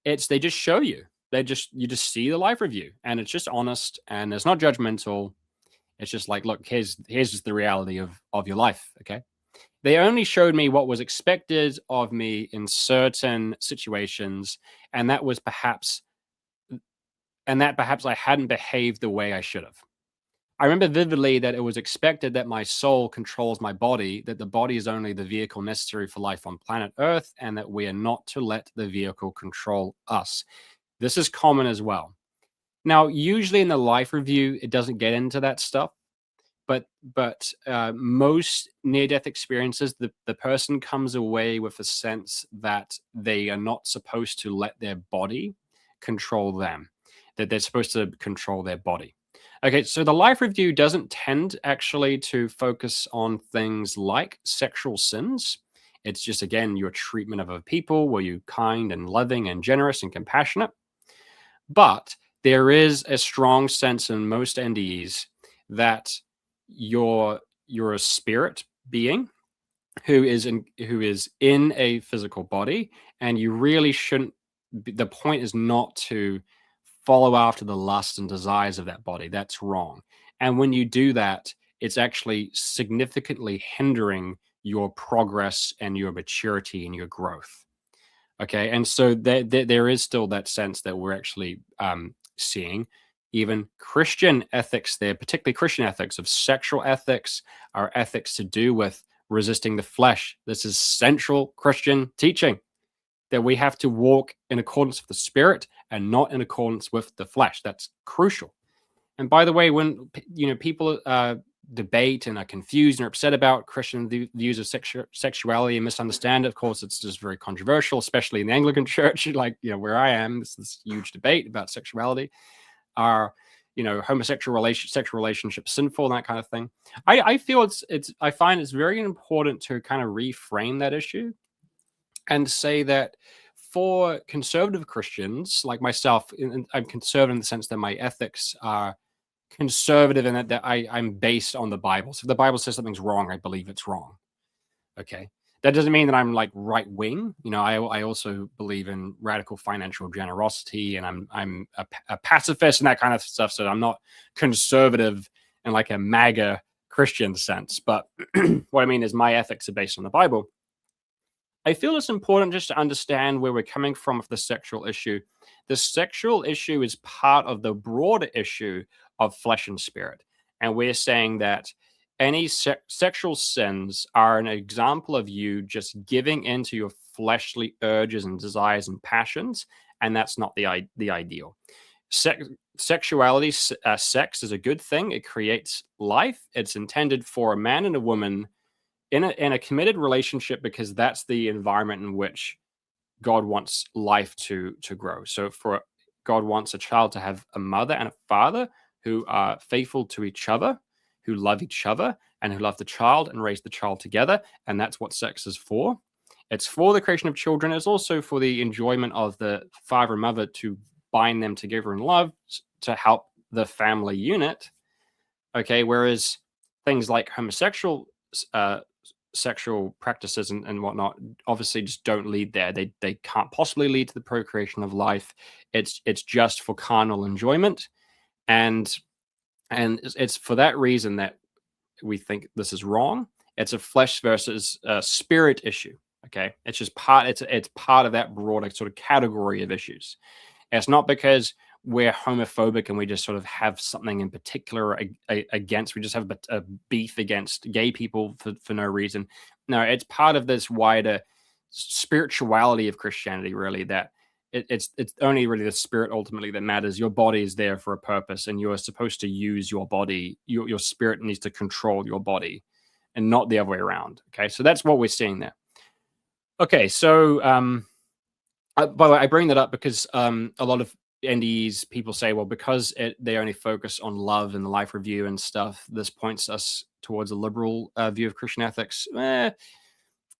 They just show you. You just see the life review, and it's just honest, and it's not judgmental. It's just like, look, here's just the reality of your life. Okay. They only showed me what was expected of me in certain situations, and that perhaps I hadn't behaved the way I should have. I remember vividly that it was expected that my soul controls my body, that the body is only the vehicle necessary for life on planet Earth, and that we are not to let the vehicle control us. This is common as well. Now, usually in the life review, it doesn't get into that stuff, but most near-death experiences, the person comes away with a sense that they are not supposed to let their body control them, that they're supposed to control their body. Okay, so the life review doesn't tend actually to focus on things like sexual sins. It's just, again, your treatment of other people. Were you kind and loving and generous and compassionate? But there is a strong sense in most NDEs that you're a spirit being who is in a physical body, and you really shouldn't. The point is not to follow after the lusts and desires of that body. That's wrong. And when you do that, it's actually significantly hindering your progress and your maturity and your growth. Okay, and so there is still that sense that we're actually seeing even Christian ethics there, particularly Christian ethics of sexual ethics, our ethics to do with resisting the flesh. This is central Christian teaching, that we have to walk in accordance with the spirit and not in accordance with the flesh. That's crucial. And by the way, when people debate and are confused and are upset about Christian views of sexuality and misunderstand it, of course, it's just very controversial, especially in the Anglican Church, like where I am. This huge debate about sexuality. sexual relationships sinful and that kind of thing. I feel I find it's very important to kind of reframe that issue and say that for conservative Christians like myself, and I'm conservative in the sense that my ethics are conservative in that I'm based on the Bible. So if the Bible says something's wrong, I believe it's wrong. Okay. That doesn't mean that I'm like right wing. I also believe in radical financial generosity, and I'm a pacifist and that kind of stuff. So I'm not conservative in like a MAGA Christian sense. But what I mean is my ethics are based on the Bible. I feel it's important just to understand where we're coming from with the sexual issue. The sexual issue is part of the broader issue of flesh and spirit. And we're saying that any sexual sins are an example of you just giving into your fleshly urges and desires and passions. And that's not the ideal. Sex, sex is a good thing. It creates life. It's intended for a man and a woman in a committed relationship because that's the environment in which God wants life to grow. So for God wants a child to have a mother and a father who are faithful to each other, who love each other, and who love the child and raise the child together. And that's what sex is for. It's for the creation of children. It's also for the enjoyment of the father and mother to bind them together in love to help the family unit. Okay, whereas things like homosexual uh, sexual practices and whatnot obviously just don't lead there. They can't possibly lead to the procreation of life. It's just for carnal enjoyment, and it's for that reason that we think this is wrong. It's a flesh versus spirit issue. Okay, it's just it's part of that broader sort of category of issues. It's not because we're homophobic and we just sort of have something in particular against, we just have a beef against gay people for no reason. No, it's part of this wider spirituality of Christianity, really, that it's only really the spirit ultimately that matters. Your body is there for a purpose and you're supposed to use your body. Your spirit needs to control your body and not the other way around. Okay, so that's what we're seeing there. Okay, so by the way, I bring that up because a lot of NDEs people say, well, because they only focus on love in the life review and stuff, this points us towards a liberal view of Christian ethics.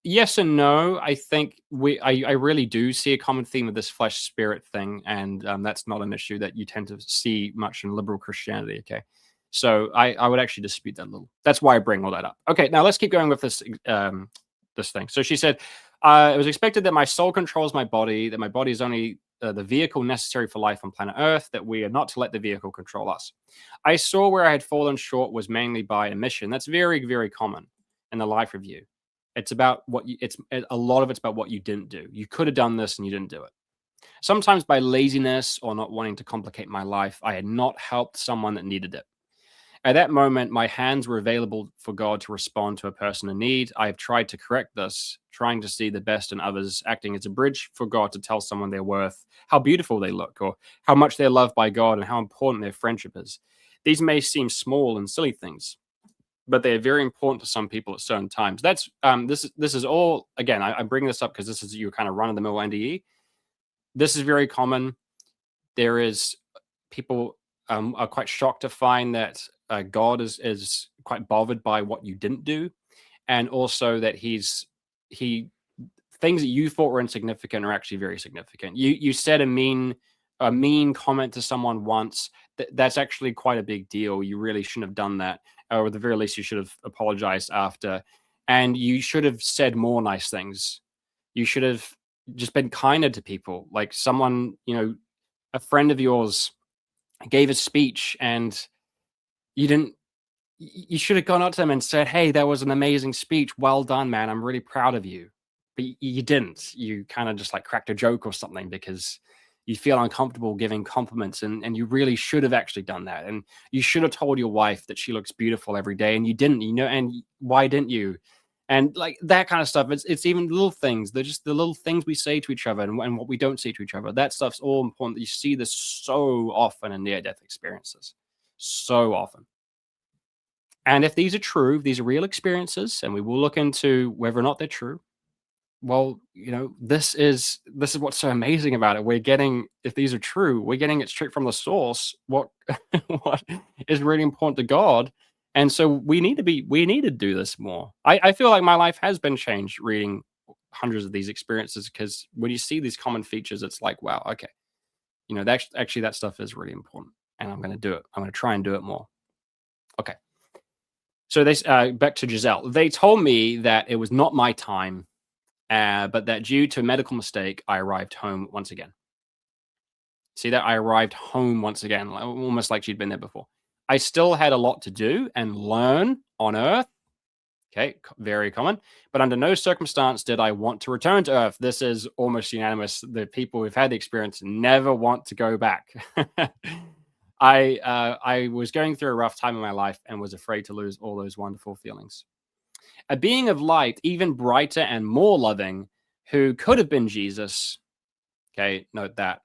Yes and no. I think I really do see a common theme of this flesh spirit thing, and that's not an issue that you tend to see much in liberal Christianity. Okay, so I would actually dispute that a little. That's why I bring all that up. Okay, now let's keep going with this thing. So she said, it was expected that my soul controls my body, that my body is only the vehicle necessary for life on planet Earth, that we are not to let the vehicle control us. I saw where I had fallen short was mainly by omission. That's very, very common in the life review. It's about a lot of it's about what you didn't do. You could have done this and you didn't do it. Sometimes by laziness or not wanting to complicate my life, I had not helped someone that needed it. At that moment, my hands were available for God to respond to a person in need. I have tried to correct this, trying to see the best in others, acting as a bridge for God to tell someone their worth, how beautiful they look, or how much they're loved by God, and how important their friendship is. These may seem small and silly things, but they are very important to some people at certain times. That's this is all again. I'm bringing this up because this is your kind of run of the mill NDE. This is very common. There is people are quite shocked to find that God is quite bothered by what you didn't do, and also that he things that you thought were insignificant are actually very significant. You said a mean comment to someone once. That's actually quite a big deal. You really shouldn't have done that, or at the very least, you should have apologized after, and you should have said more nice things. You should have just been kinder to people. Like someone, a friend of yours gave a speech and you didn't you should have gone up to them and said, "Hey, that was an amazing speech. Well done, man. I'm really proud of you." But you didn't. You kind of just like cracked a joke or something because you feel uncomfortable giving compliments, and you really should have actually done that. And you should have told your wife that she looks beautiful every day, and you didn't, and why didn't you? And like that kind of stuff. It's even little things. They're just the little things we say to each other and what we don't say to each other. That stuff's all important. You see this so often in near-death experiences. So often. And if these are true, these are real experiences, and we will look into whether or not they're true. well, this is what's so amazing about it. We're getting, if these are true, we're getting it straight from the source. What what is really important to God, and so we need to do this more. I feel like my life has been changed reading hundreds of these experiences, because when you see these common features, it's like, wow, okay, that actually that stuff is really important, and I'm going to do it. I'm going to try and do it more. Okay, so they back to Giselle. They told me that it was not my time, but that due to a medical mistake, I arrived home once again. See that? I arrived home once again, almost like she'd been there before. I still had a lot to do and learn on Earth. Okay, very common. But under no circumstance did I want to return to Earth. This is almost unanimous. The people who've had the experience never want to go back. I was going through a rough time in my life and was afraid to lose all those wonderful feelings. A being of light, even brighter and more loving, who could have been Jesus. Okay, note that.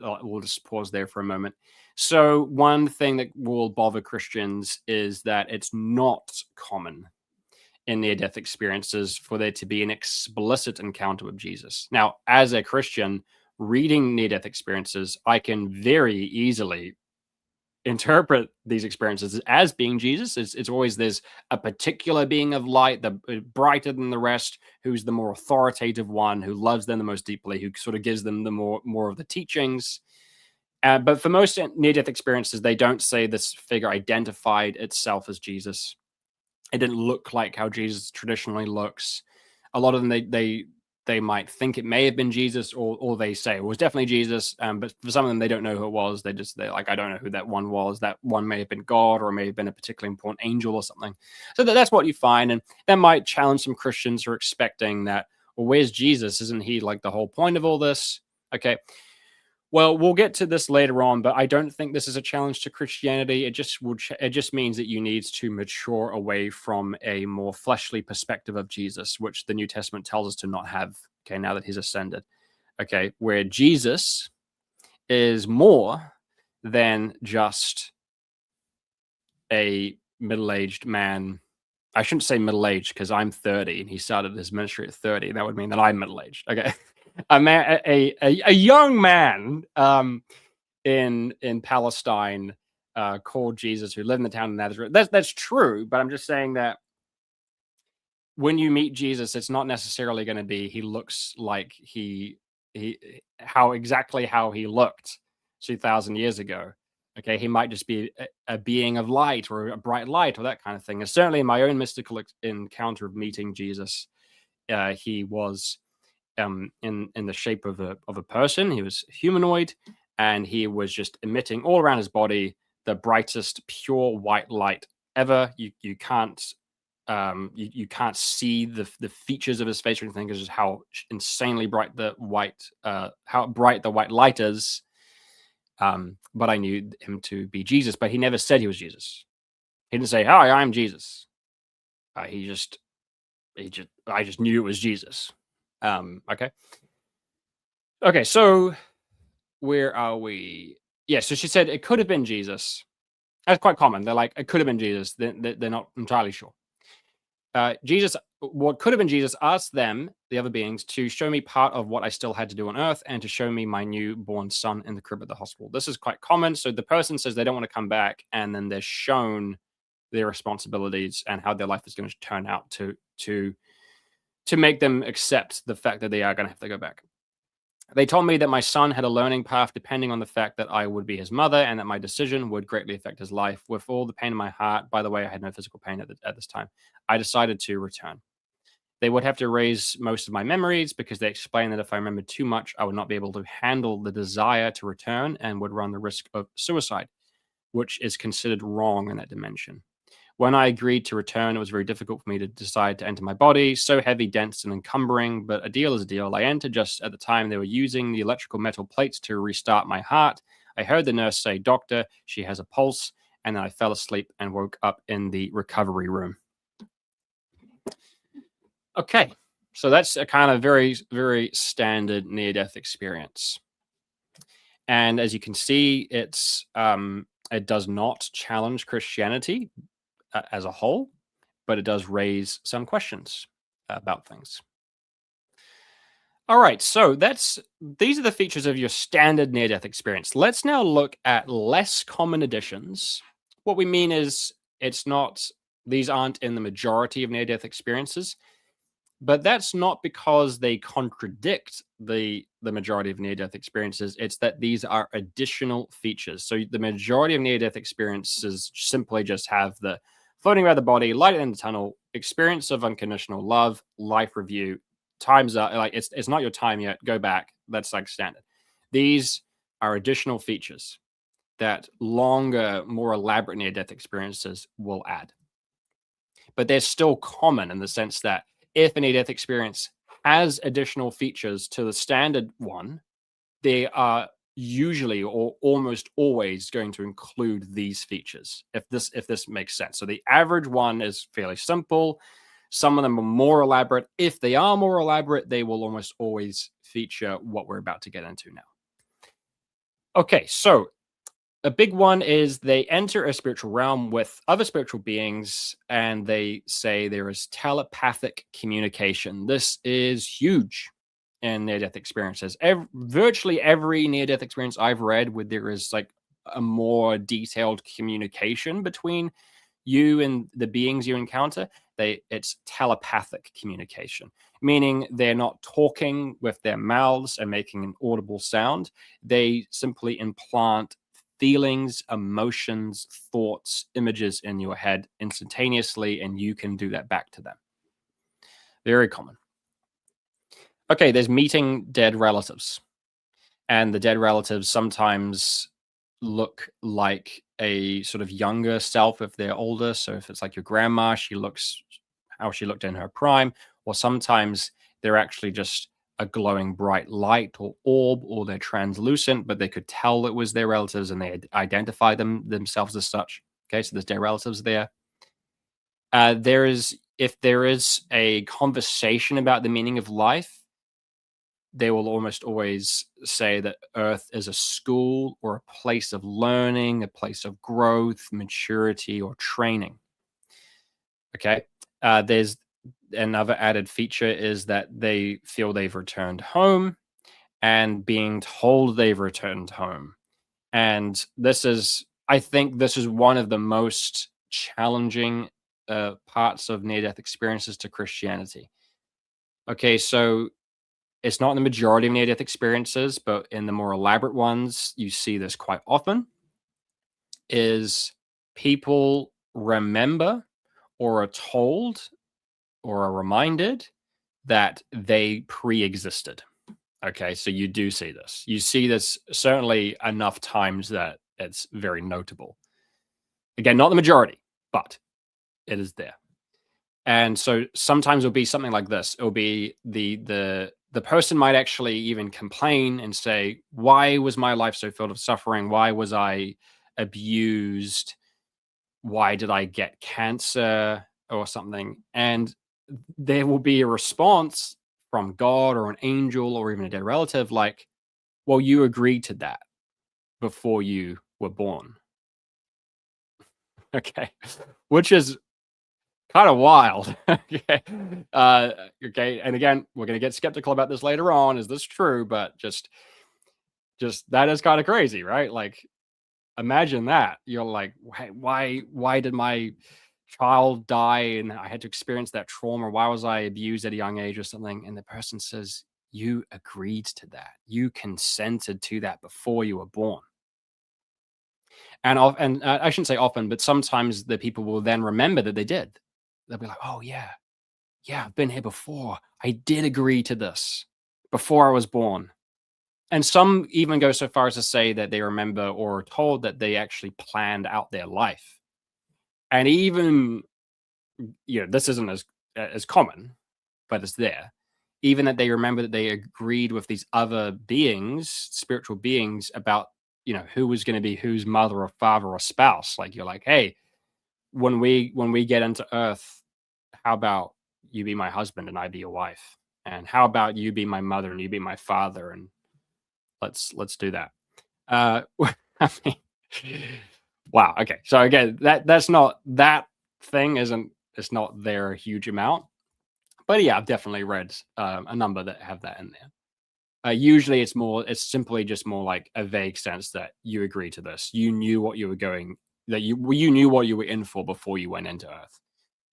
We'll just pause there for a moment. So, one thing that will bother Christians is that it's not common in near death experiences for there to be an explicit encounter with Jesus. Now, as a Christian, reading near death experiences, I can very easily interpret these experiences as being Jesus. It's always there's a particular being of light, the brighter than the rest, who's the more authoritative one, who loves them the most deeply, who sort of gives them the more of the teachings. But for most near-death experiences, they don't say this figure identified itself as Jesus. It didn't look like how Jesus traditionally looks. A lot of them they might think it may have been Jesus, or they say it was definitely Jesus. But for some of them, they don't know who it was. They're like, I don't know who that one was. That one may have been God, or may have been a particularly important angel or something. So that's what you find, and that might challenge some Christians who are expecting that. Well, where's Jesus? Isn't he like the whole point of all this? Okay. Well, we'll get to this later on, but I don't think this is a challenge to Christianity. It just means that you need to mature away from a more fleshly perspective of Jesus, which the New Testament tells us to not have. Okay, now that he's ascended. Okay, where Jesus is more than just a middle-aged man. I shouldn't say middle-aged because I'm 30 and he started his ministry at 30. That would mean that I'm middle-aged. Okay. A man, a young man in Palestine called Jesus, who lived in the town of Nazareth. That's true, but I'm just saying that when you meet Jesus, it's not necessarily going to be he looks like he how exactly how he looked 2,000 years ago. Okay, he might just be a being of light, or a bright light, or that kind of thing. And certainly, in my own mystical encounter of meeting Jesus, he was in the shape of a person. He was humanoid, and he was just emitting all around his body the brightest pure white light ever. You can't you can't see the features of his face or anything. It's just how insanely bright the white how bright the white light is. But I knew him to be Jesus, but he never said he was Jesus. He didn't say, "Hi, I'm Jesus." He just I just knew it was Jesus. Okay. Okay, so where are we? Yeah, so she said it could have been Jesus. That's quite common. They're like, it could have been Jesus. They're not entirely sure. Jesus, what could have been Jesus, asked them, the other beings, to show me part of what I still had to do on Earth, and to show me my newborn son in the crib at the hospital. This is quite common. So the person says they don't want to come back, and then they're shown their responsibilities and how their life is going to turn out to make them accept the fact that they are going to have to go back. They told me that my son had a learning path depending on the fact that I would be his mother, and that my decision would greatly affect his life. With all the pain in my heart, by the way, I had no physical pain at this time, I decided to return. They would have to erase most of my memories, because they explained that if I remembered too much, I would not be able to handle the desire to return and would run the risk of suicide, which is considered wrong in that dimension. When I agreed to return, it was very difficult for me to decide to enter my body, so heavy, dense, and encumbering, but a deal is a deal. I entered just at the time they were using the electrical metal plates to restart my heart. I heard the nurse say, "Doctor, she has a pulse," and then I fell asleep and woke up in the recovery room. Okay, so that's a kind of very, very standard near-death experience. And as you can see, it does not challenge Christianity as a whole, but it does raise some questions about things. All right, so these are the features of your standard near-death experience. Let's now look at less common additions. What we mean is it's not these aren't in the majority of near-death experiences, but that's not because they contradict the majority of near-death experiences. It's that these are additional features. So the majority of near-death experiences simply just have the floating around the body, light in the tunnel, experience of unconditional love, life review, time's up. Like it's not your time yet. Go back. That's like standard. These are additional features that longer, more elaborate near-death experiences will add, but they're still common in the sense that if an near-death experience has additional features to the standard one, they are usually or almost always going to include these features. If this makes sense. So the average one is fairly simple. Some of them are more elaborate. If they are more elaborate, they will almost always feature what we're about to get into now. Okay, so a big one is they enter a spiritual realm with other spiritual beings and they say there is telepathic communication. This is huge in near death experiences. Virtually every near death experience I've read where there is like a more detailed communication between you and the beings you encounter, it's telepathic communication, meaning they're not talking with their mouths and making an audible sound. They simply implant feelings, emotions, thoughts, images in your head instantaneously, and you can do that back to them. Very common. Okay, there's meeting dead relatives, and the dead relatives sometimes look like a sort of younger self if they're older. So if it's like your grandma, she looks how she looked in her prime, or sometimes they're actually just a glowing bright light or orb, or they're translucent, but they could tell it was their relatives and they identify themselves as such. Okay, so there's dead relatives there. If there is a conversation about the meaning of life, they will almost always say that Earth is a school or a place of learning, a place of growth, maturity, or training. Okay. There's another added feature is that they feel they've returned home and being told they've returned home. And I think this is one of the most challenging parts of near death experiences to Christianity. Okay. So it's not in the majority of near-death experiences, but in the more elaborate ones, you see this quite often, is people remember or are told or are reminded that they pre-existed. Okay, so you do see this. You see this certainly enough times that it's very notable. Again, not the majority, but it is there. And so sometimes it'll be something like this. It'll be the person might actually even complain and say, "Why was my life so filled with suffering? Why was I abused? Why did I get cancer or something?" And there will be a response from God or an angel or even a dead relative like, "Well, you agreed to that before you were born." Okay. Which is kind of wild. Okay. Okay. And again, we're going to get skeptical about this later on. Is this true? But just that is kind of crazy, right? Like, imagine that. You're like, why did my child die and I had to experience that trauma? Why was I abused at a young age or something? And the person says, you agreed to that. You consented to that before you were born. And I shouldn't say often, but sometimes the people will then remember that they did. They'll be like, oh yeah, I've been here before. I did agree to this before I was born. And some even go so far as to say that they remember or are told that they actually planned out their life. And even, this isn't as common, but it's there. Even that they remember that they agreed with these other beings, spiritual beings, about, who was going to be whose mother or father or spouse. Like you're like, hey, when we get into Earth, how about you be my husband and I be your wife? And how about you be my mother and you be my father? And let's do that. I mean, wow. Okay. So again, that's not that thing isn't it's not there a huge amount, But yeah, I've definitely read a number that have that in there. Usually it's simply just more like a vague sense that you agree to this. You knew what you were going that you knew what you were in for before you went into Earth,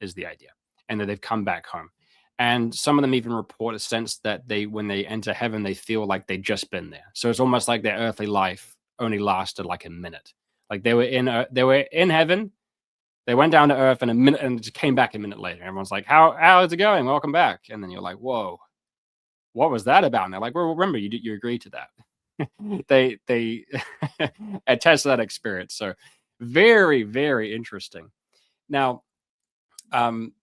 is the idea. And that they've come back home. And some of them even report a sense that they when they enter heaven, they feel like they've just been there. So it's almost like their earthly life only lasted like a minute. Like they were in heaven, they went down to Earth in a minute and just came back a minute later. Everyone's like, how is it going? Welcome back. And then you're like, whoa, what was that about? And they're like, well, remember, you agreed to that. They attest to that experience. So very, very interesting. Now, um,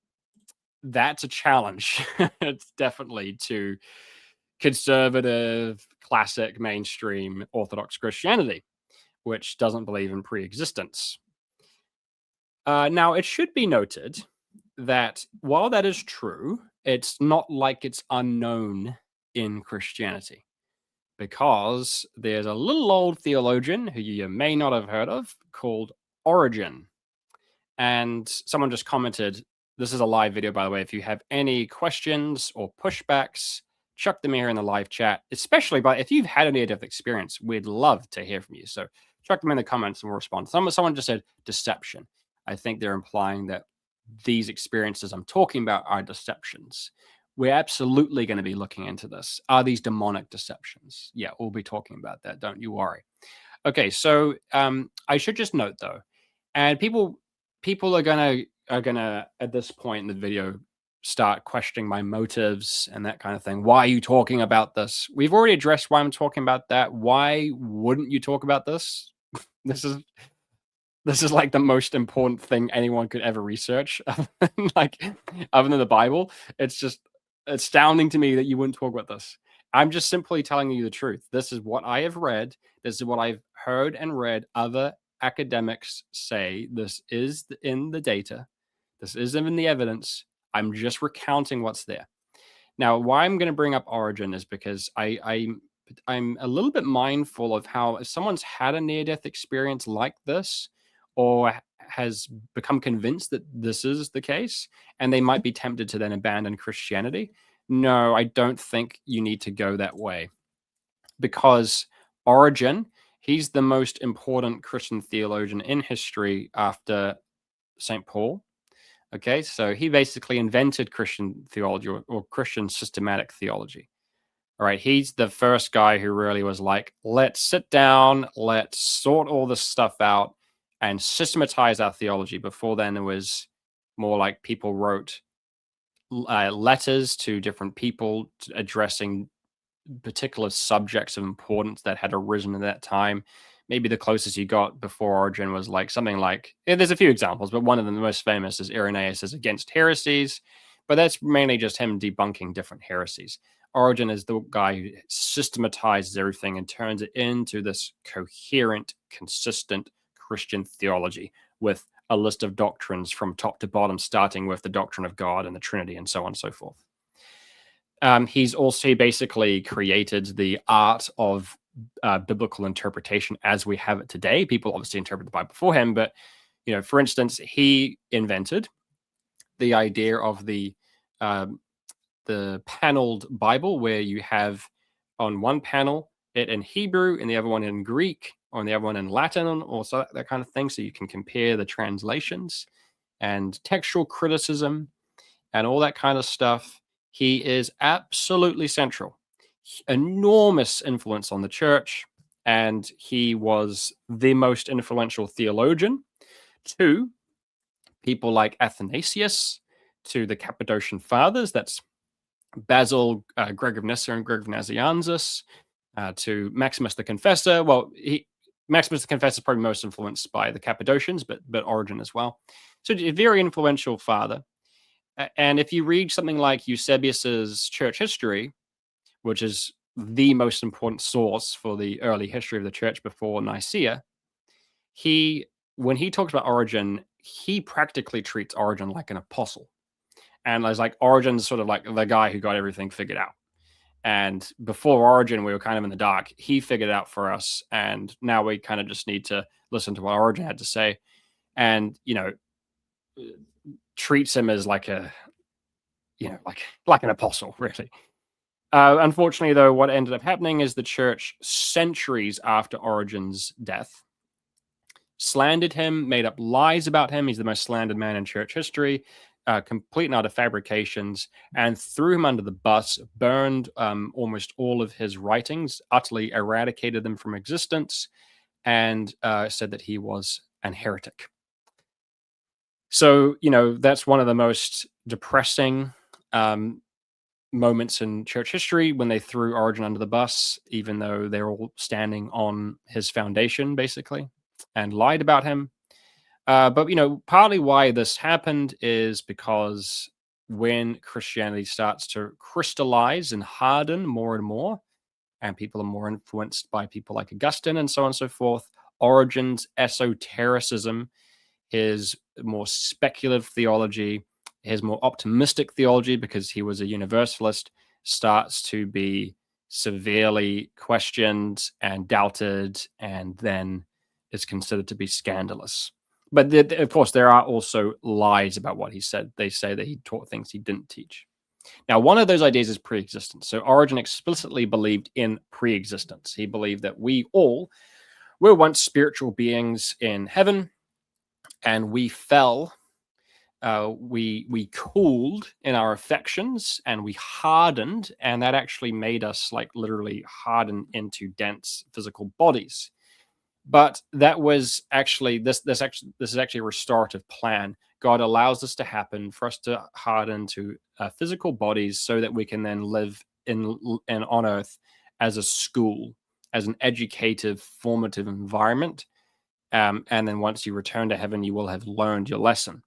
that's a challenge. It's definitely to conservative, classic, mainstream Orthodox Christianity, which doesn't believe in pre-existence. Now, it should be noted that while that is true, it's not like it's unknown in Christianity, because there's a little old theologian who you may not have heard of called Origen. And someone just commented, this is a live video, by the way. If you have any questions or pushbacks, chuck them here in the live chat, especially if you've had a near-death experience, we'd love to hear from you. So chuck them in the comments and we'll respond. Someone just said deception. I think they're implying that these experiences I'm talking about are deceptions. We're absolutely going to be looking into this. Are these demonic deceptions? Yeah, we'll be talking about that. Don't you worry. Okay, so I should just note though, and people are gonna at this point in the video start questioning my motives and that kind of thing. Why are you talking about this? We've already addressed why I'm talking about that. Why wouldn't you talk about this? This is like the most important thing anyone could ever research, like other than the Bible. It's just astounding to me that you wouldn't talk about this. I'm just simply telling you the truth. This is what I have read. This is what I've heard and read other academics say. This is in the data. This is in the evidence. I'm just recounting what's there. Now, why I'm going to bring up Origin is because I'm a little bit mindful of how if someone's had a near-death experience like this, or has become convinced that this is the case, and they might be tempted to then abandon Christianity. No, I don't think you need to go that way, because Origen, he's the most important Christian theologian in history after St. Paul. Okay, so he basically invented Christian theology, or Christian systematic theology. All right, he's the first guy who really was like, let's sit down, let's sort all this stuff out and systematize our theology. Before then, it was more like people wrote letters to different people addressing particular subjects of importance that had arisen at that time. Maybe the closest you got before Origin was like something like, there's a few examples, but one of them, the most famous, is Irenaeus is against heresies, but that's mainly just him debunking different heresies. Origin is the guy who systematizes everything and turns it into this coherent, consistent Christian theology with a list of doctrines from top to bottom, starting with the doctrine of God and the Trinity and so on and so forth. He's also basically created the art of biblical interpretation as we have it today. People obviously interpret the Bible before him, but for instance, he invented the idea of the paneled Bible, where you have on one panel it in Hebrew and the other one in Greek, or the other one in Latin, or so, that kind of thing, so you can compare the translations and textual criticism and all that kind of stuff. He is absolutely central, enormous influence on the church, and he was the most influential theologian to people like Athanasius, to the Cappadocian Fathers, that's Basil, Greg of Nyssa, and Greg of Nazianzus, to Maximus the Confessor. Well, Maximus the Confessor is probably most influenced by the Cappadocians, but Origen as well. So a very influential father. And if you read something like Eusebius's Church History, which is the most important source for the early history of the church before Nicaea, when he talks about Origen, he practically treats Origen like an apostle. And it's like Origen's sort of like the guy who got everything figured out. And before Origen, we were kind of in the dark. He figured it out for us. And now we kind of just need to listen to what Origen had to say. And, treats him as like like an apostle, really. Unfortunately, though, what ended up happening is the church, centuries after Origen's death, slandered him, made up lies about him. He's the most slandered man in church history, complete and utter fabrications, and threw him under the bus, burned almost all of his writings, utterly eradicated them from existence, and said that he was an heretic. So, that's one of the most depressing moments in church history when they threw Origen under the bus, even though they're all standing on his foundation, basically, and lied about him. But partly why this happened is because when Christianity starts to crystallize and harden more and more, and people are more influenced by people like Augustine and so on and so forth, Origen's esotericism, his more speculative theology, his more optimistic theology, because he was a universalist, starts to be severely questioned and doubted, and then is considered to be scandalous. But of course, there are also lies about what he said. They say that he taught things he didn't teach. Now, one of those ideas is pre-existence. So Origen explicitly believed in pre-existence. He believed that we all were once spiritual beings in heaven, and we fell. We cooled in our affections, and we hardened, and that actually made us like literally harden into dense physical bodies. But that was actually this is actually a restorative plan. God allows this to happen for us to harden to physical bodies, so that we can then live in on Earth as a school, as an educative, formative environment. And then once you return to heaven, you will have learned your lesson.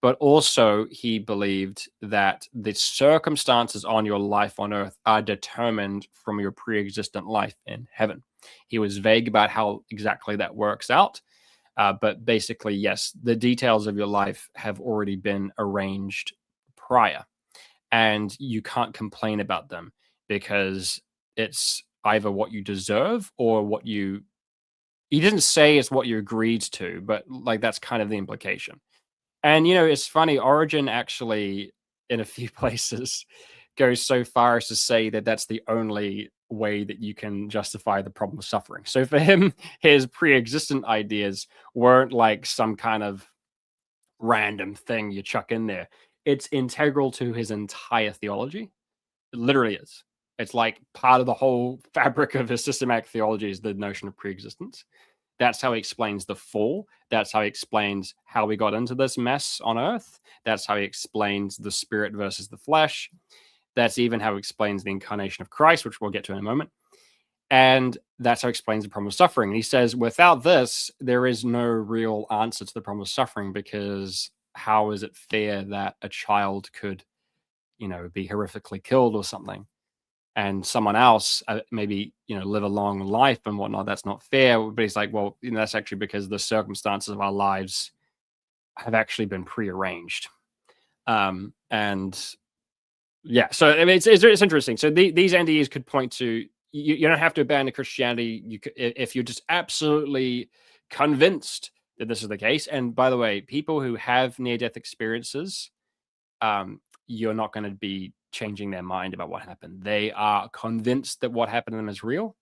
But also, he believed that the circumstances on your life on earth are determined from your pre-existent life in heaven. He was vague about how exactly that works out. But basically, yes, the details of your life have already been arranged prior, and you can't complain about them, because it's either what you deserve or what you. He didn't say it's what you agreed to, but like that's kind of the implication. And it's funny, Origin actually, in a few places, goes so far as to say that that's the only way that you can justify the problem of suffering. So for him, his pre-existent ideas weren't like some kind of random thing you chuck in there. It's integral to his entire theology. It literally is. It's like part of the whole fabric of his systematic theology is the notion of pre-existence. That's how he explains the fall. That's how he explains how we got into this mess on earth. That's how he explains the spirit versus the flesh. That's even how he explains the incarnation of Christ, which we'll get to in a moment. And that's how he explains the problem of suffering. And he says, without this, there is no real answer to the problem of suffering, because how is it fair that a child could, be horrifically killed or something, and someone else maybe live a long life and whatnot? That's not fair. But he's like, well, that's actually because the circumstances of our lives have actually been prearranged. And yeah, so I mean, it's interesting. So these NDEs could point to, you don't have to abandon Christianity. You could, if you're just absolutely convinced that this is the case. And by the way, people who have near-death experiences, you're not going to be changing their mind about what happened. They are convinced that what happened to them is real.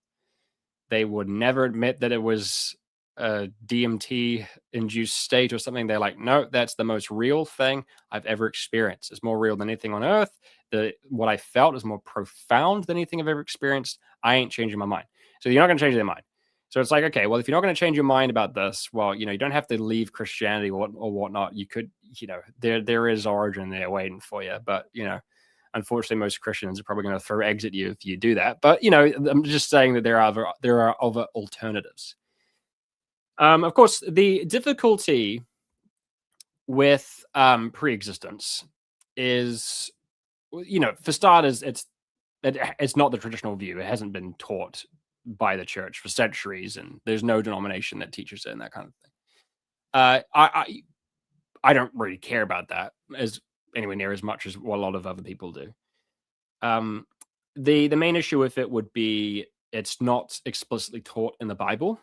They would never admit that it was a DMT induced state or something. They're like, no, that's the most real thing I've ever experienced. It's more real than anything on earth. What I felt is more profound than anything I've ever experienced. I ain't changing my mind. So you're not going to change their mind. So it's like, okay, well, if you're not going to change your mind about this, well, you don't have to leave Christianity or whatnot. You could, there is Origin there waiting for you. But, unfortunately, most Christians are probably going to throw eggs at you if you do that. But, I'm just saying that there are other alternatives. Of course, the difficulty with pre-existence is, for starters, it's not the traditional view. It hasn't been taught by the church for centuries, and there's no denomination that teaches it and that kind of thing. I don't really care about that as anywhere near as much as what a lot of other people do. The main issue with it would be it's not explicitly taught in the Bible,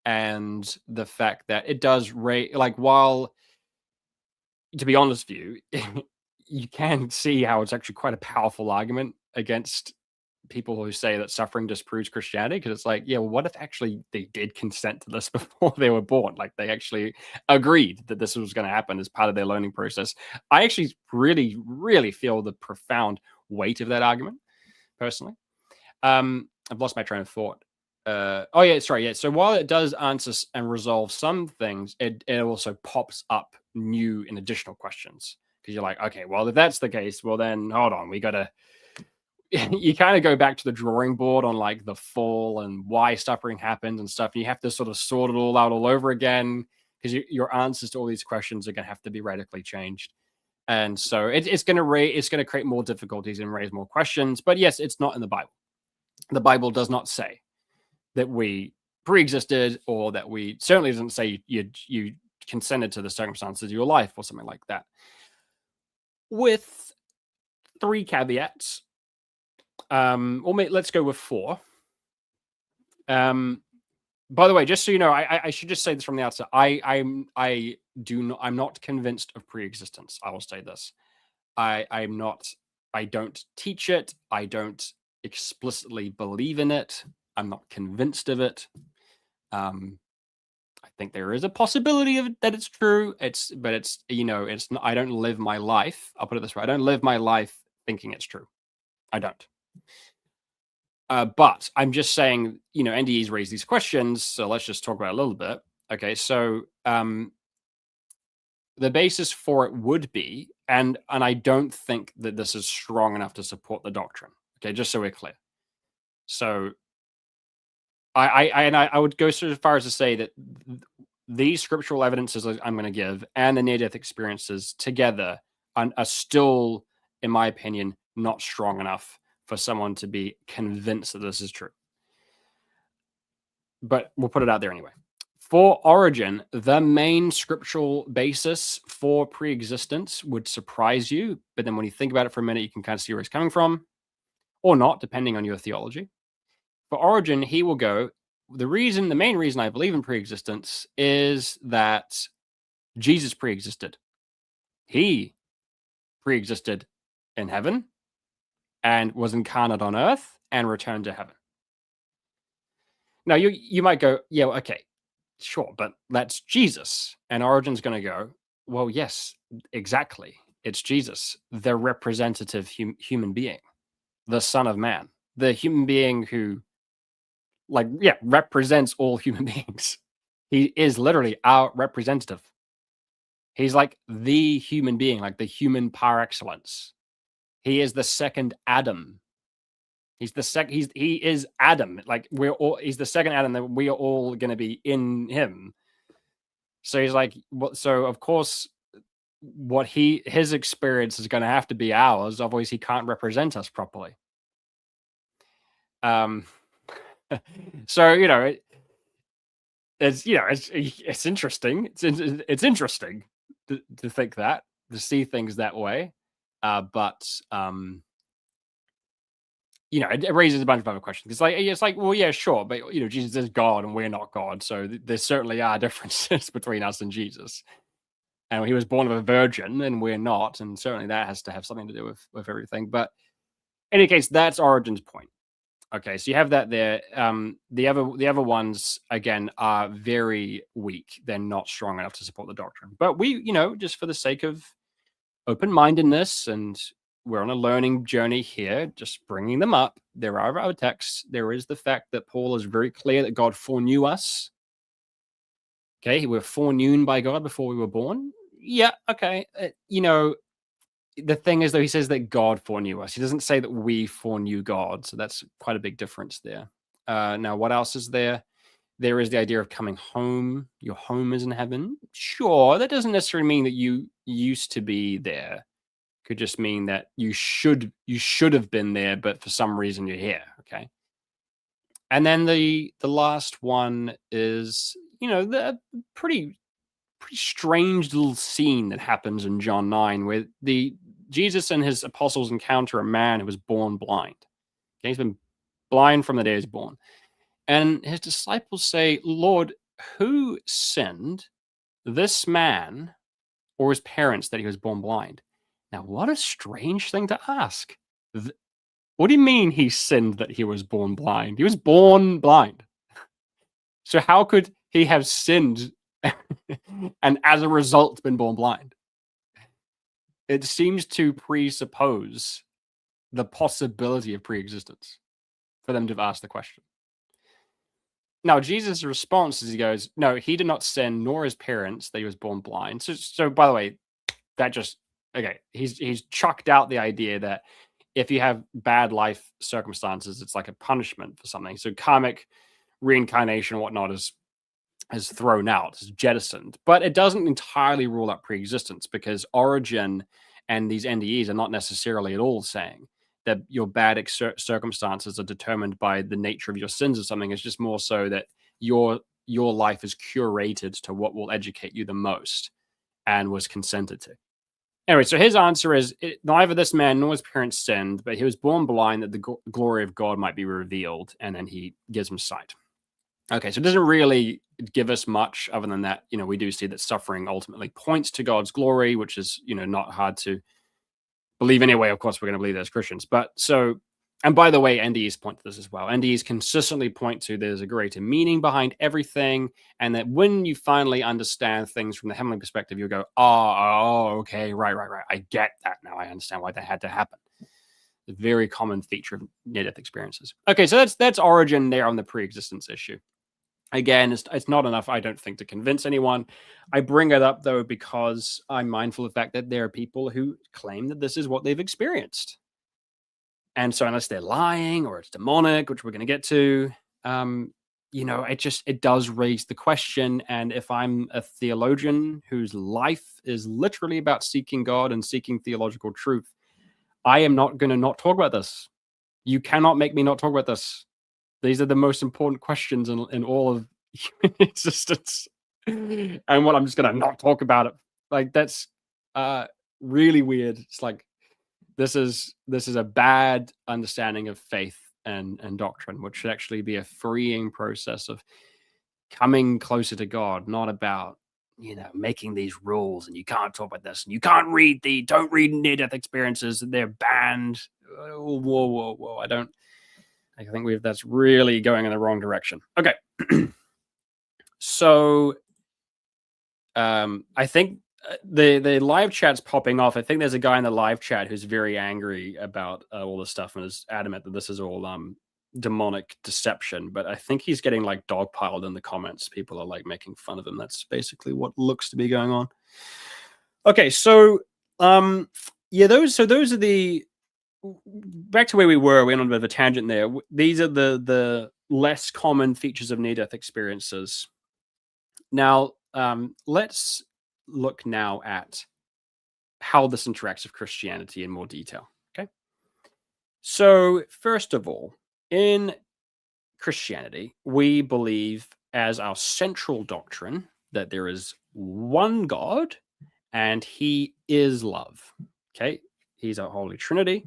and the fact that it does while, to be honest with you, you can see how it's actually quite a powerful argument against people who say that suffering disproves Christianity, because it's like, yeah, well, what if actually they did consent to this before they were born? Like they actually agreed that this was going to happen as part of their learning process. I actually really, really feel the profound weight of that argument personally. I've lost my train of thought. Oh yeah, sorry, yeah. So while it does answer and resolve some things, it also pops up new and additional questions, because you're like, okay, well, if that's the case, well then hold on, we gotta you kind of go back to the drawing board on like the fall and why suffering happens and stuff. And you have to sort of sort it all out all over again, because your answers to all these questions are going to have to be radically changed. And so it's going to it's going to create more difficulties and raise more questions. But yes, it's not in the Bible. The Bible does not say that we pre-existed, or that we certainly doesn't say you consented to the circumstances of your life or something like that. With three caveats, or let's go with four. By the way, just so you know, I should just say this from the outset. I'm not convinced of pre-existence. I will say this. I'm not. I don't teach it. I don't explicitly believe in it. I'm not convinced of it. I think there is a possibility of that it's true. But it's it's not. I don't live my life. I'll put it this way. I don't live my life thinking it's true. I don't. But I'm just saying, NDEs raise these questions, so let's just talk about it a little bit. Okay, so the basis for it would be, and I don't think that this is strong enough to support the doctrine. Okay, just so we're clear. So I would go so far as to say that these scriptural evidences I'm going to give and the near-death experiences together are still, in my opinion, not strong enough for someone to be convinced that this is true. But we'll put it out there anyway. For Origen, the main scriptural basis for pre-existence would surprise you, but then when you think about it for a minute, you can kind of see where it's coming from, or not, depending on your theology. For Origen, he will go, the main reason I believe in pre-existence is that Jesus pre-existed. He pre-existed in heaven and was incarnate on earth and returned to heaven. Now, you might go, yeah, okay, sure, but that's Jesus. And Origen's going to go, well, yes, exactly. It's Jesus, the representative human being, the Son of Man, the human being who, represents all human beings. He is literally our representative. He's like the human being, like the human par excellence. He is the second Adam. He is Adam. Like he's the second Adam that we are all going to be in him. So he's like, so of course, his experience is going to have to be ours. Otherwise, he can't represent us properly. So it's interesting. It's interesting to think that, to see things that way, but it raises a bunch of other questions. It's like, well, yeah, sure, but Jesus is God and we're not God, so there certainly are differences between us and Jesus. And he was born of a virgin, and we're not, and certainly that has to have something to do with everything. But in any case, that's Origen's point. Okay, so you have that there. The other ones again are very weak. They're not strong enough to support the doctrine. But we, just for the sake of open-mindedness, and we're on a learning journey here, just bringing them up. There are other texts. There is the fact that Paul is very clear that God foreknew us. Okay, we were foreknown by God before we were born. Yeah, okay. The thing is, though, he says that God foreknew us. He doesn't say that we foreknew God. So that's quite a big difference there. Now, what else is there? There is the idea of coming home. Your home is in heaven. Sure, that doesn't necessarily mean that you used to be there. Could just mean that you should have been there, but for some reason you're here. Okay. And then the last one is, the pretty strange little scene that happens in John 9, where Jesus and his apostles encounter a man who was born blind. Okay, he's been blind from the day he was born. And his disciples say, Lord, who sinned, this man or his parents, that he was born blind? Now, what a strange thing to ask. Th- What do you mean he sinned that he was born blind? He was born blind. So how could he have sinned and as a result been born blind? It seems to presuppose the possibility of pre-existence for them to have asked the question. Now, Jesus' response is he goes, no, he did not sin, nor his parents, that he was born blind. So by the way, that just okay. He's chucked out the idea that if you have bad life circumstances, it's like a punishment for something. So karmic reincarnation and whatnot is thrown out, is jettisoned. But it doesn't entirely rule out pre-existence because origin and these NDEs are not necessarily at all saying that your bad circumstances are determined by the nature of your sins or something. It's just more so that your life is curated to what will educate you the most and was consented to. Anyway, so his answer is neither this man nor his parents sinned, but he was born blind that the glory of God might be revealed. And then he gives him sight. Okay, so it doesn't really give us much other than that. We do see that suffering ultimately points to God's glory, which is, not hard to believe anyway. Of course, we're going to believe that as Christians. But so, and by the way, NDEs point to this as well. NDEs consistently point to there's a greater meaning behind everything. And that when you finally understand things from the heavenly perspective, you'll go, okay, right. I get that now. I understand why that had to happen. A very common feature of near-death experiences. Okay, so that's origin there on the pre-existence issue. Again, it's not enough, I don't think, to convince anyone. I bring it up, though, because I'm mindful of the fact that there are people who claim that this is what they've experienced. And so unless they're lying or it's demonic, which we're going to get to, it does raise the question. And if I'm a theologian whose life is literally about seeking God and seeking theological truth, I am not going to not talk about this. You cannot make me not talk about this. These are the most important questions in all of human existence. And what I'm just gonna not talk about it. Like that's really weird. It's like this is a bad understanding of faith and doctrine, which should actually be a freeing process of coming closer to God, not about making these rules and you can't talk about this and you can't don't read near-death experiences, they're banned. Whoa. I think that's really going in the wrong direction. Okay. So I think the live chat's popping off. I think there's a guy in the live chat who's very angry about all this stuff and is adamant that this is all demonic deception. But I think he's getting like dogpiled in the comments. People are like making fun of him. That's basically what looks to be going on. Okay, so those are the back to where we were. We went on a bit of a tangent there. These are the less common features of near-death experiences. Now, let's look now at how this interacts with Christianity in more detail. Okay. So, first of all, in Christianity, we believe as our central doctrine that there is one God and he is love. Okay. He's our Holy Trinity.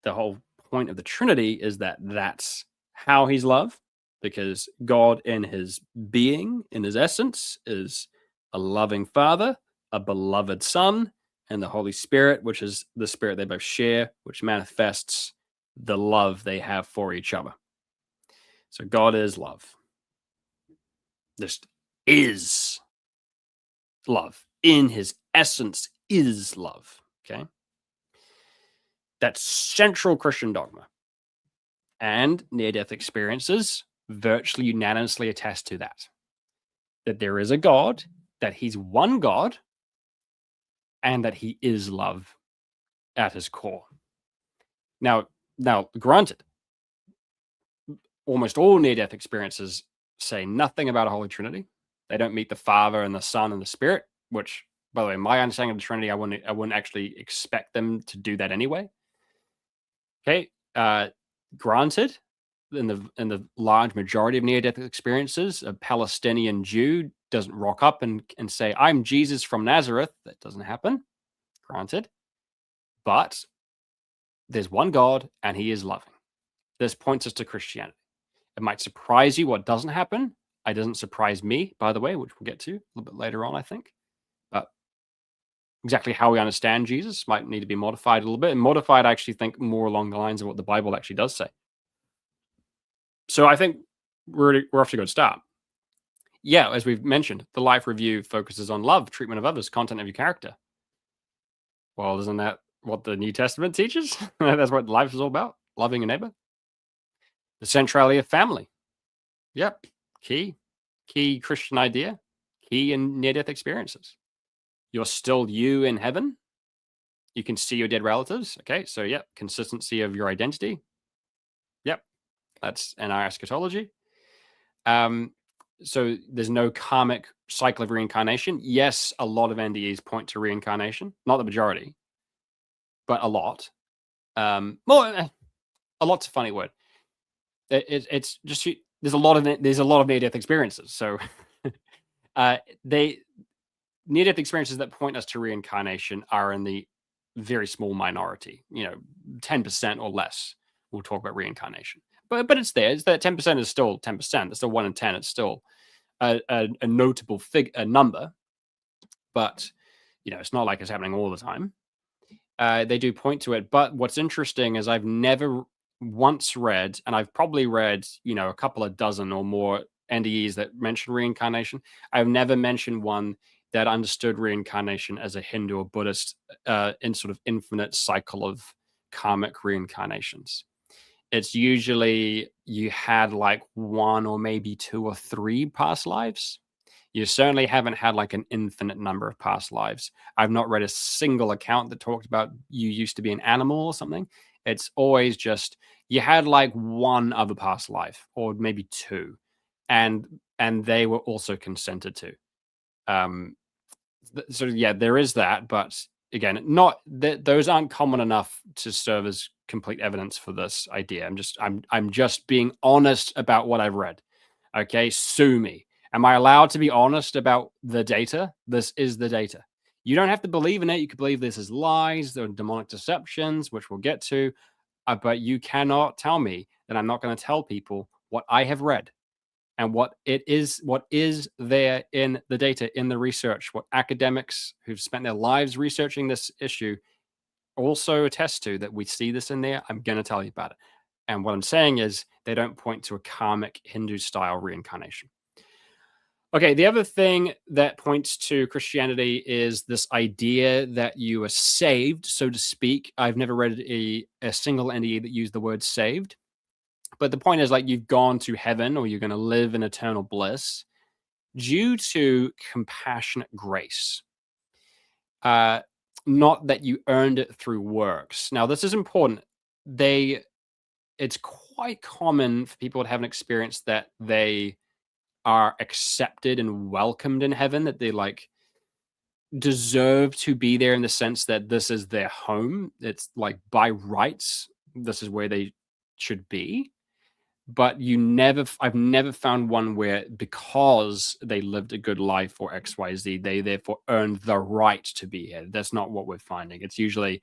The whole point of the Trinity is that that's how he's love, because God in his being, in his essence, is a loving Father, a beloved Son, and the Holy Spirit, which is the Spirit they both share, which manifests the love they have for each other. So God is love. Just is love. In his essence is love. Okay. That's central Christian dogma. And near-death experiences virtually unanimously attest to that. That there is a God, that he's one God, and that he is love at his core. Now, granted, almost all near-death experiences say nothing about a Holy Trinity. They don't meet the Father and the Son and the Spirit, which, by the way, my understanding of the Trinity, I wouldn't actually expect them to do that anyway. Okay, granted, in the large majority of near-death experiences, a Palestinian Jew doesn't rock up and say, "I'm Jesus from Nazareth." That doesn't happen. Granted, but there's one God and he is loving. This points us to Christianity. It might surprise you what doesn't happen. It doesn't surprise me, by the way, which we'll get to a little bit later on, I think. But Exactly how we understand Jesus might need to be modified a little bit. And modified, I actually think more along the lines of what the Bible actually does say. So I think we're off to a good start. Yeah, as we've mentioned, the life review focuses on love, treatment of others, content of your character. Well, isn't that what the New Testament teaches? That's what life is all about, loving a neighbor. The centrality of family. Yep. Key. Key Christian idea. Key in near death experiences. You're still you in heaven. You can see your dead relatives. Okay. So, yep. Consistency of your identity. Yep. That's in our eschatology. Um, so, there's no karmic cycle of reincarnation. Yes, a lot of NDEs point to reincarnation, not the majority, but a lot. More, a lot's a funny word. It's just there's a lot of near death experiences. So they near death experiences that point us to reincarnation are in the very small minority. 10% or less. We'll talk about reincarnation, but it's there. It's that 10% is still 10%. It's still 1 in 10. It's still a notable a number, but it's not like it's happening all the time. They do point to it. But what's interesting is I've never once read, and I've probably read, a couple of dozen or more NDEs that mention reincarnation. I've never mentioned one that understood reincarnation as a Hindu or Buddhist in sort of infinite cycle of karmic reincarnations. It's usually you had like one or maybe two or three past lives. You certainly haven't had like an infinite number of past lives. I've not read a single account that talked about you used to be an animal or something. It's always just you had like one other past life or maybe two, and they were also consented to. Um, so yeah, there is that, but again, not that those aren't common enough to serve as complete evidence for this idea. I'm just being honest about what I've read. Okay, sue me. Am I allowed to be honest about the data? This is the data. You don't have to believe in it. You could believe this is lies or demonic deceptions, which we'll get to. But you cannot tell me that I'm not going to tell people what I have read and what is there in the data, in the research, what academics who've spent their lives researching this issue also attest to, that we see this in there. I'm going to tell you about it. And what I'm saying is they don't point to a karmic Hindu style reincarnation. Okay, the other thing that points to Christianity is this idea that you are saved, so to speak. I've never read a single NDE that used the word saved. But the point is, like, you've gone to heaven or you're going to live in eternal bliss due to compassionate grace. Not that you earned it through works. Now, this is important. It's quite common for people to have an experience that they are accepted and welcomed in heaven, that they like deserve to be there in the sense that this is their home. It's like by rights, this is where they should be. But I've never found one where because they lived a good life or XYZ, they therefore earned the right to be here. That's not what we're finding. It's usually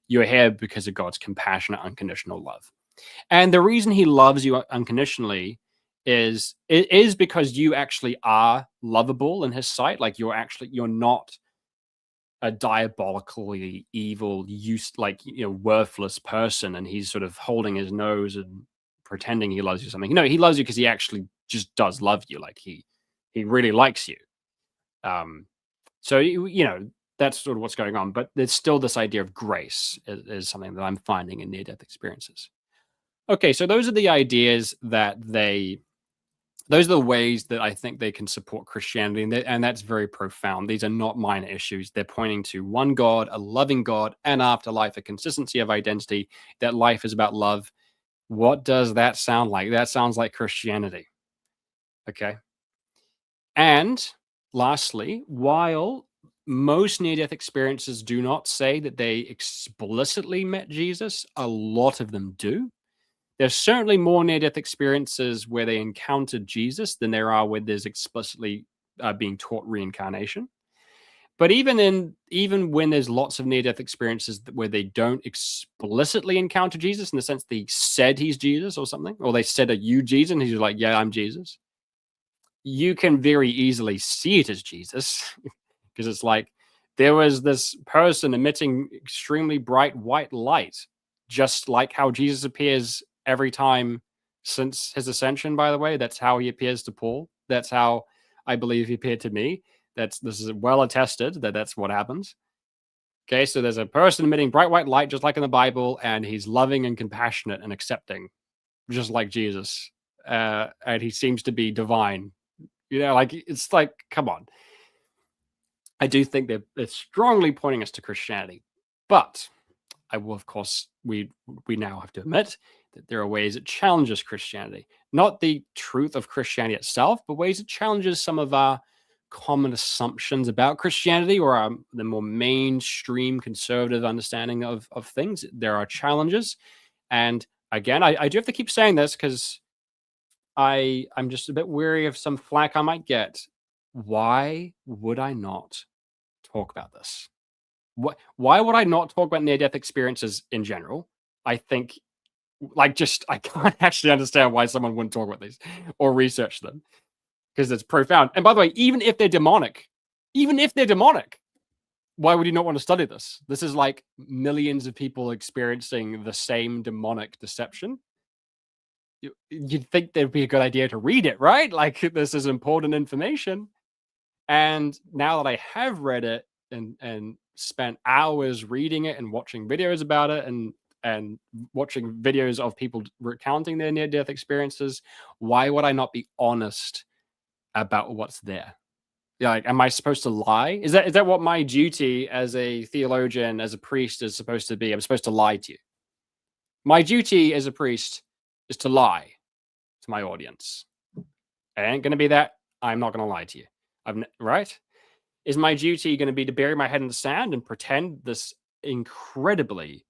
you're here because of God's compassionate, unconditional love. And the reason he loves you unconditionally is because you actually are lovable in his sight. Like you're not a diabolically evil, worthless person, and he's sort of holding his nose and pretending he loves you or something. No, he loves you because he actually just does love you. Like he really likes you. So that's sort of what's going on. But there's still this idea of grace is something that I'm finding in near-death experiences. Okay, so those are the ideas those are the ways that I think they can support Christianity, and that's very profound. These are not minor issues. They're pointing to one God, a loving God, an afterlife, a consistency of identity, that life is about love. What does that sound like? That sounds like Christianity. Okay. And lastly, while most near-death experiences do not say that they explicitly met Jesus, a lot of them do. There's certainly more near-death experiences where they encountered Jesus than there are where there's explicitly being taught reincarnation. But even when there's lots of near-death experiences where they don't explicitly encounter Jesus in the sense they said he's Jesus or something, or they said, "Are you Jesus?" and he's like, "Yeah, I'm Jesus." You can very easily see it as Jesus because it's like There was this person emitting extremely bright white light, just like how Jesus appears every time since his ascension, by the way. That's how he appears to Paul. That's how I believe he appeared to me. This is well attested that that's what happens. Okay, so there's a person emitting bright white light, just like in the Bible, and he's loving and compassionate and accepting, just like Jesus. And he seems to be divine. Like it's like, come on. I do think they're strongly pointing us to Christianity, but I will, of course, we now have to admit that there are ways it challenges Christianity, not the truth of Christianity itself, but ways it challenges some of our common assumptions about Christianity or the more mainstream conservative understanding of things. There are challenges, and again, I do have to keep saying this because I'm just a bit weary of some flack I might get. Why would I not talk about this? Why would I not talk about near death experiences in general? I think, just I can't actually understand why someone wouldn't talk about these or research them because it's profound. And by the way, even if they're demonic, why would you not want to study this? This is like millions of people experiencing the same demonic deception. You'd think there'd be a good idea to read it, right? Like this is important information. And now that I have read it and spent hours reading it and watching videos about it and watching videos of people recounting their near death experiences, why would I not be honest about what's there? Yeah, like, am I supposed to lie? Is that what my duty as a theologian, as a priest, is supposed to be? I'm supposed to lie to you. My duty as a priest is to lie to my audience. It ain't gonna be that. I'm not gonna lie to you. Right? Is my duty going to be to bury my head in the sand and pretend this incredibly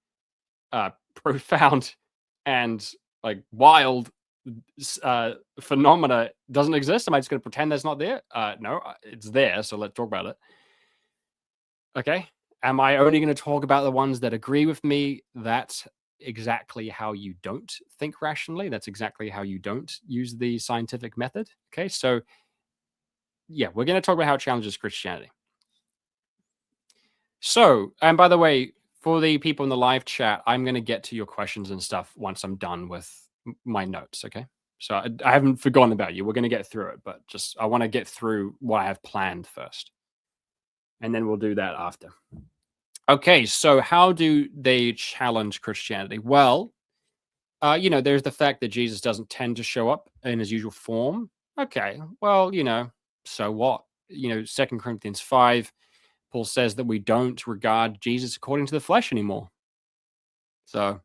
profound and like wild phenomena doesn't exist? Am I just going to pretend that's not there? No, it's there. So let's talk about it. Okay. Am I only going to talk about the ones that agree with me? That's exactly how you don't think rationally. That's exactly how you don't use the scientific method. Okay. So yeah, we're going to talk about how it challenges Christianity. So, and by the way, for the people in the live chat, I'm going to get to your questions and stuff once I'm done with my notes. Okay. So I haven't forgotten about you. We're going to get through it, but just I want to get through what I have planned first. And then we'll do that after. Okay. So, how do they challenge Christianity? Well, there's the fact that Jesus doesn't tend to show up in his usual form. Okay. Well, so what? 2 Corinthians 5. Paul says that we don't regard Jesus according to the flesh anymore. So,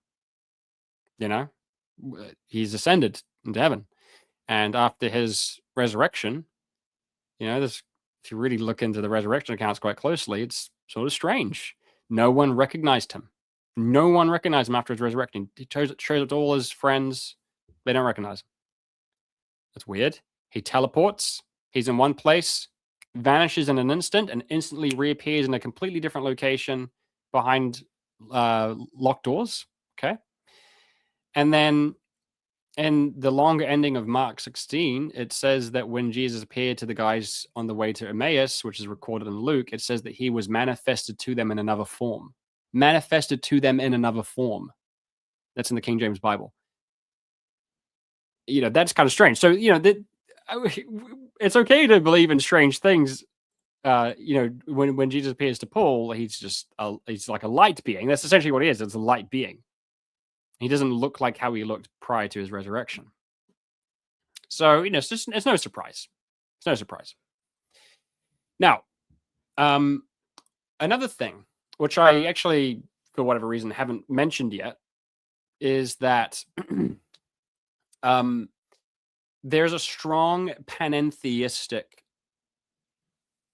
he's ascended into heaven. And after his resurrection, if you really look into the resurrection accounts quite closely, it's sort of strange. No one recognized him. No one recognized him after his resurrection. He shows it to all his friends. They don't recognize him. That's weird. He teleports. He's in one place, vanishes in an instant, and instantly reappears in a completely different location behind locked doors. Okay. And then in the longer ending of Mark 16, it says that when Jesus appeared to the guys on the way to Emmaus, which is recorded in Luke, it says that he was manifested to them in another form. Manifested to them in another form. That's in the King James Bible. That's kind of strange. So, it's okay to believe in strange things. When Jesus appears to Paul, he's like a light being. That's essentially what he is. It's a light being. He doesn't look like how he looked prior to his resurrection. So, it's no surprise. It's no surprise. Now, another thing, which I actually, for whatever reason, haven't mentioned yet, is that there's a strong panentheistic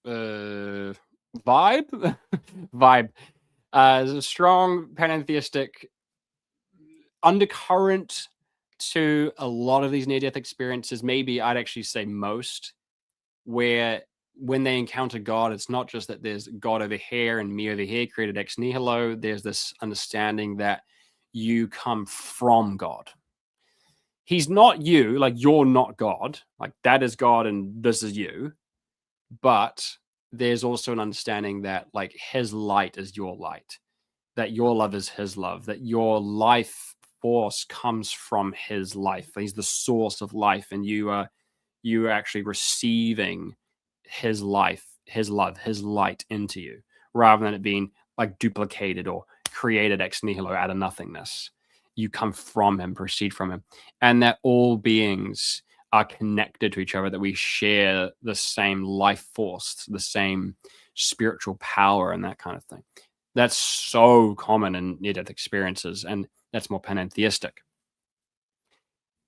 vibe. There's a strong panentheistic undercurrent to a lot of these near-death experiences. Maybe I'd actually say most, where when they encounter God, it's not just that there's God over here and me over here, created ex nihilo. There's this understanding that you come from God. He's not you, like you're not God. Like that is God and this is you. But there's also an understanding that like his light is your light, that your love is his love, that your life force comes from his life. He's the source of life, and you are actually receiving his life, his love, his light into you, rather than it being like duplicated or created ex nihilo out of nothingness. You come from him, proceed from him, and that all beings are connected to each other, that we share the same life force, the same spiritual power, and that kind of thing. That's so common in near death experiences, and that's more panentheistic.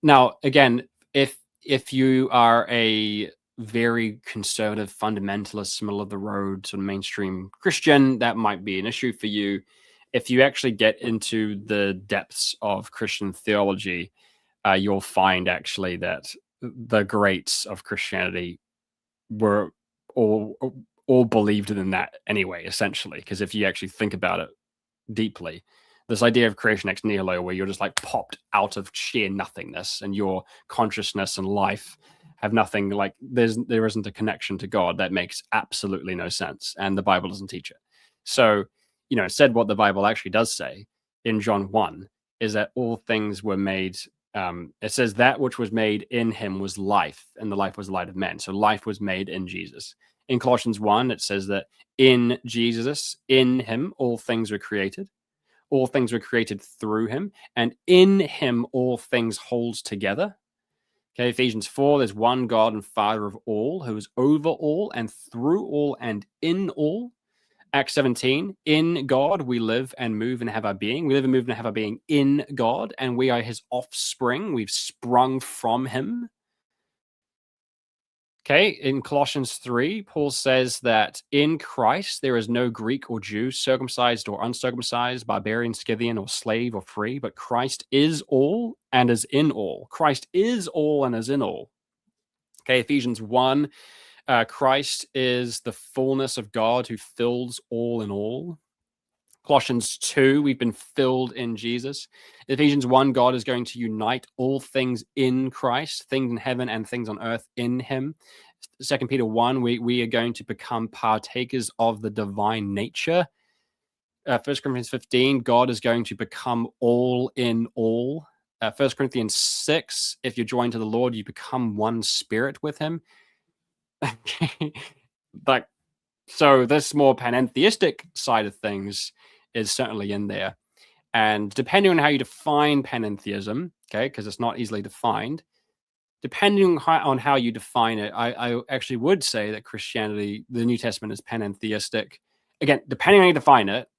Now, again, if you are a very conservative, fundamentalist, middle of the road, sort of mainstream Christian, that might be an issue for you. If you actually get into the depths of Christian theology, you'll find actually that the greats of Christianity were all all believed in that anyway, essentially. Because if you actually think about it deeply, this idea of creation ex nihilo, where you're just like popped out of sheer nothingness, and your consciousness and life have nothing, like there isn't a connection to God, that makes absolutely no sense, and the Bible doesn't teach it. So, said what the Bible actually does say in John 1 is that all things were made. It says that which was made in him was life, and the life was the light of men. So life was made in Jesus. In Colossians 1, it says that in Jesus, in him, all things were created. All things were created through him, and in him all things holds together. Okay, Ephesians 4, there's one God and Father of all, who is over all and through all and in all. Acts 17, in God we live and move and have our being. We live and move and have our being in God, and we are his offspring. We've sprung from him. Okay, in Colossians 3, Paul says that in Christ there is no Greek or Jew, circumcised or uncircumcised, barbarian, Scythian, or slave or free, but Christ is all and is in all. Christ is all and is in all. Okay, Ephesians 1, Christ is the fullness of God who fills all in all. Colossians 2, we've been filled in Jesus. Ephesians 1, God is going to unite all things in Christ, things in heaven and things on earth in him. 2 Peter 1, we are going to become partakers of the divine nature. 1 Corinthians 15, God is going to become all in all. 1 Corinthians 6, if you're joined to the Lord, you become one spirit with him. Like, so this more panentheistic side of things is certainly in there. And depending on how you define panentheism, okay, because it's not easily defined, depending on how you define it, I actually would say that Christianity, the New Testament, is panentheistic. Again, depending on how you define it,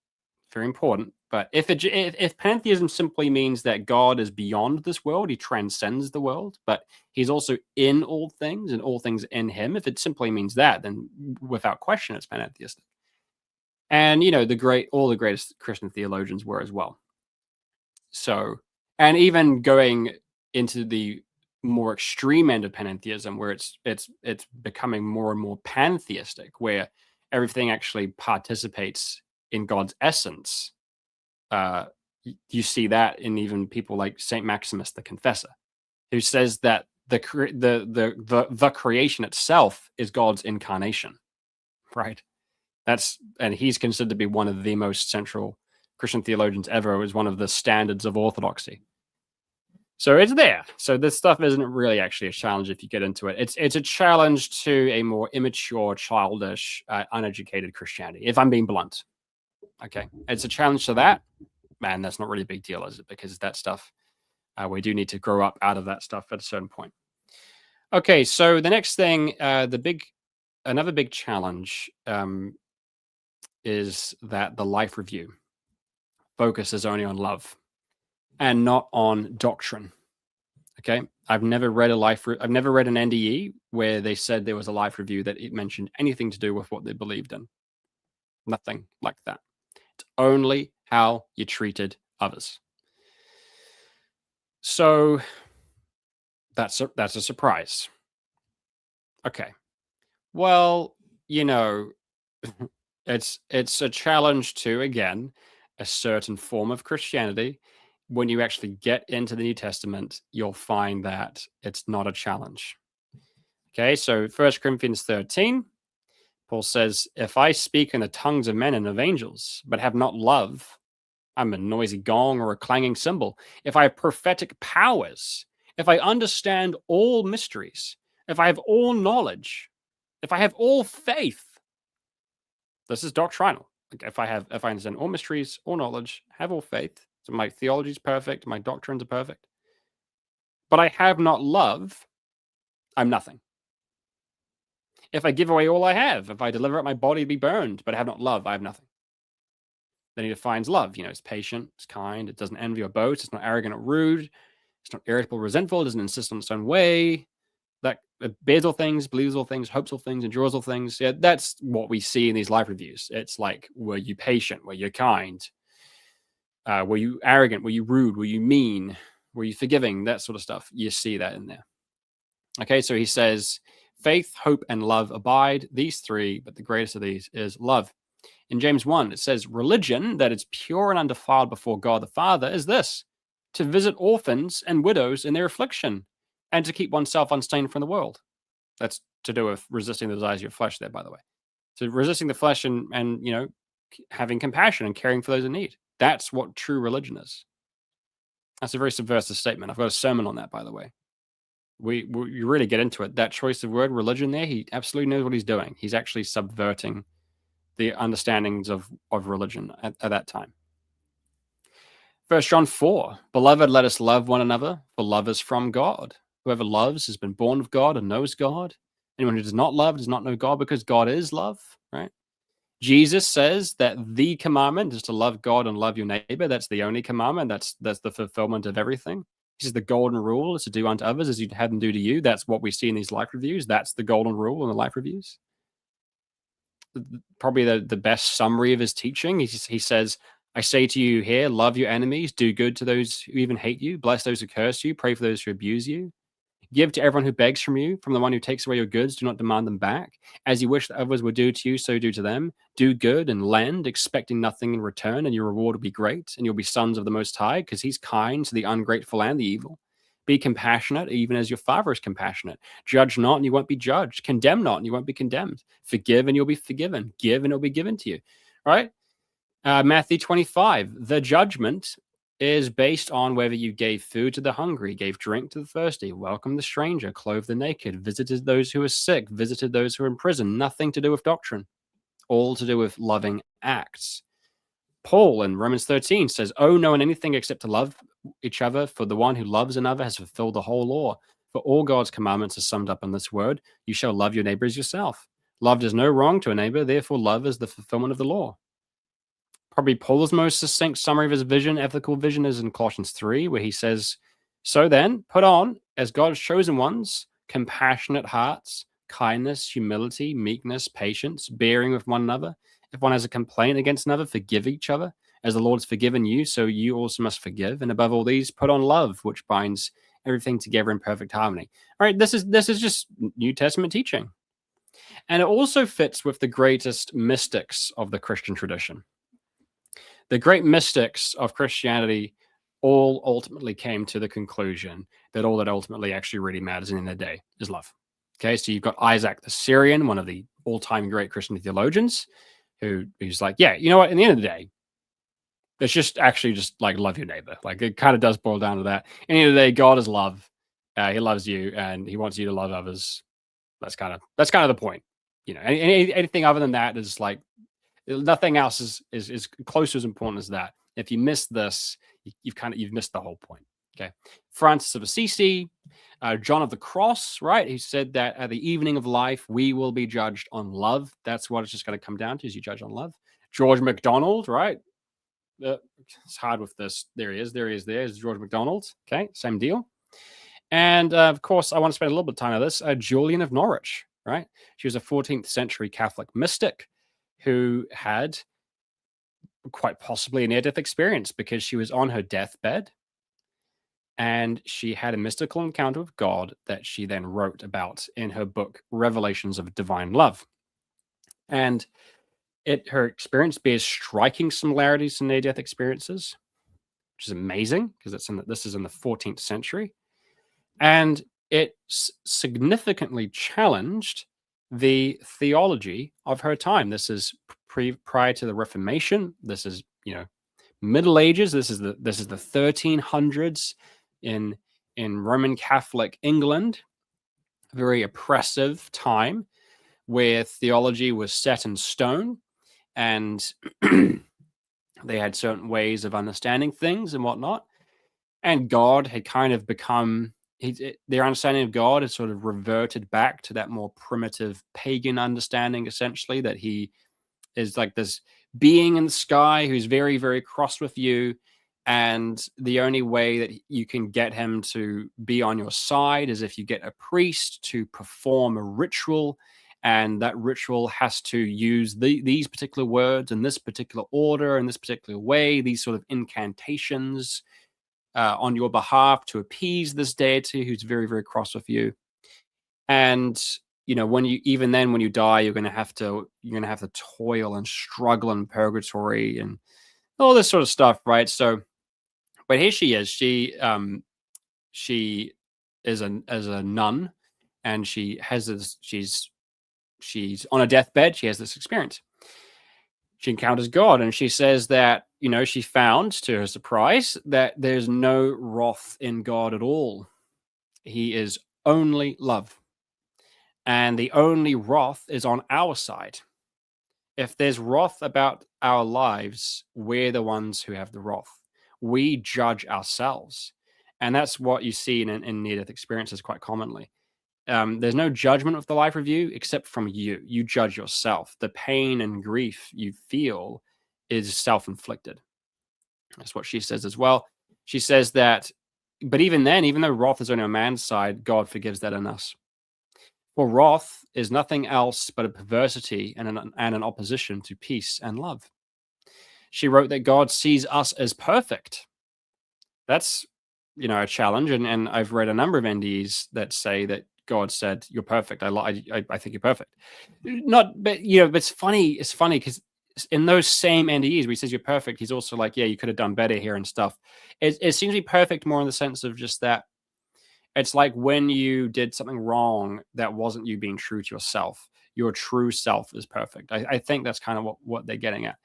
very important. But if pantheism simply means that God is beyond this world, he transcends the world, but he's also in all things and all things in him, if it simply means that, then without question, it's panentheistic. And all the greatest Christian theologians were as well. So, and even going into the more extreme end of panentheism, where it's becoming more and more pantheistic, where everything actually participates in God's essence. You see that in even people like Saint Maximus the Confessor, who says that the creation itself is God's incarnation, right? And he's considered to be one of the most central Christian theologians ever. It was one of the standards of orthodoxy. So it's there. So this stuff isn't really actually a challenge if you get into it. It's a challenge to a more immature, childish, uneducated Christianity, if I'm being blunt. Okay, it's a challenge to that. Man, that's not really a big deal, is it? Because that stuff, we do need to grow up out of that stuff at a certain point. Okay, so the next thing, another big challenge is that the life review focuses only on love and not on doctrine. Okay, I've never read I've never read an NDE where they said there was a life review that it mentioned anything to do with what they believed in. Nothing like that. It's only how you treated others. So that's a surprise. Okay. Well, it's a challenge to, again, a certain form of Christianity. When you actually get into the New Testament, you'll find that it's not a challenge. Okay, so 1 Corinthians 13, Paul says, if I speak in the tongues of men and of angels, but have not love, I'm a noisy gong or a clanging cymbal. If I have prophetic powers, if I understand all mysteries, if I have all knowledge, if I have all faith, this is doctrinal. Like if I understand all mysteries, all knowledge, have all faith, so my theology is perfect, my doctrines are perfect, but I have not love, I'm nothing. If I give away all I have, if I deliver up my body to be burned, but I have not love, I have nothing. Then he defines love. It's patient, it's kind, it doesn't envy or boast, it's not arrogant or rude, it's not irritable, resentful, it doesn't insist on its own way. That bears all things, believes all things, hopes all things, endures all things. Yeah, that's what we see in these life reviews. It's like, were you patient? Were you kind? Were you arrogant? Were you rude? Were you mean? Were you forgiving? That sort of stuff. You see that in there. Okay, so he says, faith, hope, and love abide, these three, but the greatest of these is love. In James 1, it says, religion that is pure and undefiled before God the Father is this, to visit orphans and widows in their affliction, and to keep oneself unstained from the world. That's to do with resisting the desires of your flesh there, by the way. So resisting the flesh and having compassion and caring for those in need. That's what true religion is. That's a very subversive statement. I've got a sermon on that, by the way. You really get into it. That choice of word, religion there, he absolutely knows what he's doing. He's actually subverting the understandings of religion at that time. 1 John 4, beloved, let us love one another, for love is from God. Whoever loves has been born of God and knows God. Anyone who does not love does not know God, because God is love, right? Jesus says that the commandment is to love God and love your neighbor. That's the only commandment. That's the fulfillment of everything. He says the golden rule is to do unto others as you'd have them do to you. That's what we see in these life reviews. That's the golden rule in the life reviews. Probably the best summary of his teaching. He says, I say to you here, love your enemies, do good to those who even hate you, bless those who curse you, pray for those who abuse you. Give to everyone who begs from you, from the one who takes away your goods, do not demand them back. As you wish that others would do to you, so do to them. Do good and lend, expecting nothing in return, and your reward will be great, and you'll be sons of the Most High, because he's kind to the ungrateful and the evil. Be compassionate, even as your Father is compassionate. Judge not, and you won't be judged. Condemn not, and you won't be condemned. Forgive, and you'll be forgiven. Give, and it'll be given to you. All right? Matthew 25, the judgment is based on whether you gave food to the hungry, gave drink to the thirsty, welcomed the stranger, clothed the naked, visited those who are sick, visited those who are in prison. Nothing to do with doctrine, all to do with loving acts. Paul in Romans 13 says, owe no one anything except to love each other, for the one who loves another has fulfilled the whole law. For all God's commandments are summed up in this word, you shall love your neighbor as yourself. Love does no wrong to a neighbor, therefore love is the fulfillment of the law. Probably Paul's most succinct summary of his vision, ethical vision, is in Colossians 3, where he says, so then, put on, as God's chosen ones, compassionate hearts, kindness, humility, meekness, patience, bearing with one another. If one has a complaint against another, forgive each other. As the Lord's forgiven you, so you also must forgive. And above all these, put on love, which binds everything together in perfect harmony. All right, this is just New Testament teaching. And it also fits with the greatest mystics of the Christian tradition. The great mystics of Christianity all ultimately came to the conclusion that all that ultimately actually really matters in the day is love. Okay, so you've got Isaac the Syrian, one of the all-time great Christian theologians, who's like, yeah, you know what? In the end of the day, it's just like love your neighbor. Like it kind of does boil down to that. In the end of the day, God is love. He loves you, and He wants you to love others. That's kind of the point. Anything other than that is like nothing else is close to as important as that. If you miss this, you've missed the whole point. Okay, Francis of Assisi, John of the Cross, right? He said that at the evening of life, we will be judged on love. That's what it's just going to come down to, is you judge on love. George MacDonald, right? It's hard with this. There he is. There's George MacDonald. Okay, same deal. And of course, I want to spend a little bit of time on this. Julian of Norwich, right? She was a 14th century Catholic mystic who had quite possibly a near-death experience because she was on her deathbed and she had a mystical encounter with God that she then wrote about in her book, Revelations of Divine Love. And her experience bears striking similarities to near-death experiences, which is amazing because this is in the 14th century. And it significantly challenged the theology of her time. This is prior to the Reformation. This is, Middle Ages. This is the 1300s in Roman Catholic England. Very oppressive time where theology was set in stone, and they had certain ways of understanding things and whatnot. And God had kind of become their understanding of God has sort of reverted back to that more primitive pagan understanding, essentially, that he is like this being in the sky who's very, very cross with you. And the only way that you can get him to be on your side is if you get a priest to perform a ritual. And that ritual has to use these particular words in this particular order, in this particular way, these sort of incantations on your behalf to appease this deity who's very, very cross with you. And when you die, you're gonna have to toil and struggle in purgatory and all this sort of stuff, right? So, but here she is. She is a nun, and she has this. She's on a deathbed. She has this experience. She encounters God, and she says that she found, to her surprise, that there's no wrath in God at all. He is only love. And the only wrath is on our side. If there's wrath about our lives, we're the ones who have the wrath. We judge ourselves. And that's what you see in near death experiences quite commonly. There's no judgment of the life review except from you. You judge yourself. The pain and grief you feel is self inflicted. That's what she says as well. She says that, but even then, even though wrath is on a man's side, God forgives that in us. For wrath is nothing else but a perversity and an opposition to peace and love. She wrote that God sees us as perfect. That's, a challenge. And I've read a number of NDEs that say that God said, "You're perfect. I think you're perfect." Not, but but it's funny. It's funny because in those same NDEs where he says you're perfect, he's also like, "Yeah, you could have done better here and stuff." It seems to be perfect more in the sense of just that. It's like when you did something wrong that wasn't you being true to yourself. Your true self is perfect. I think that's kind of what they're getting at.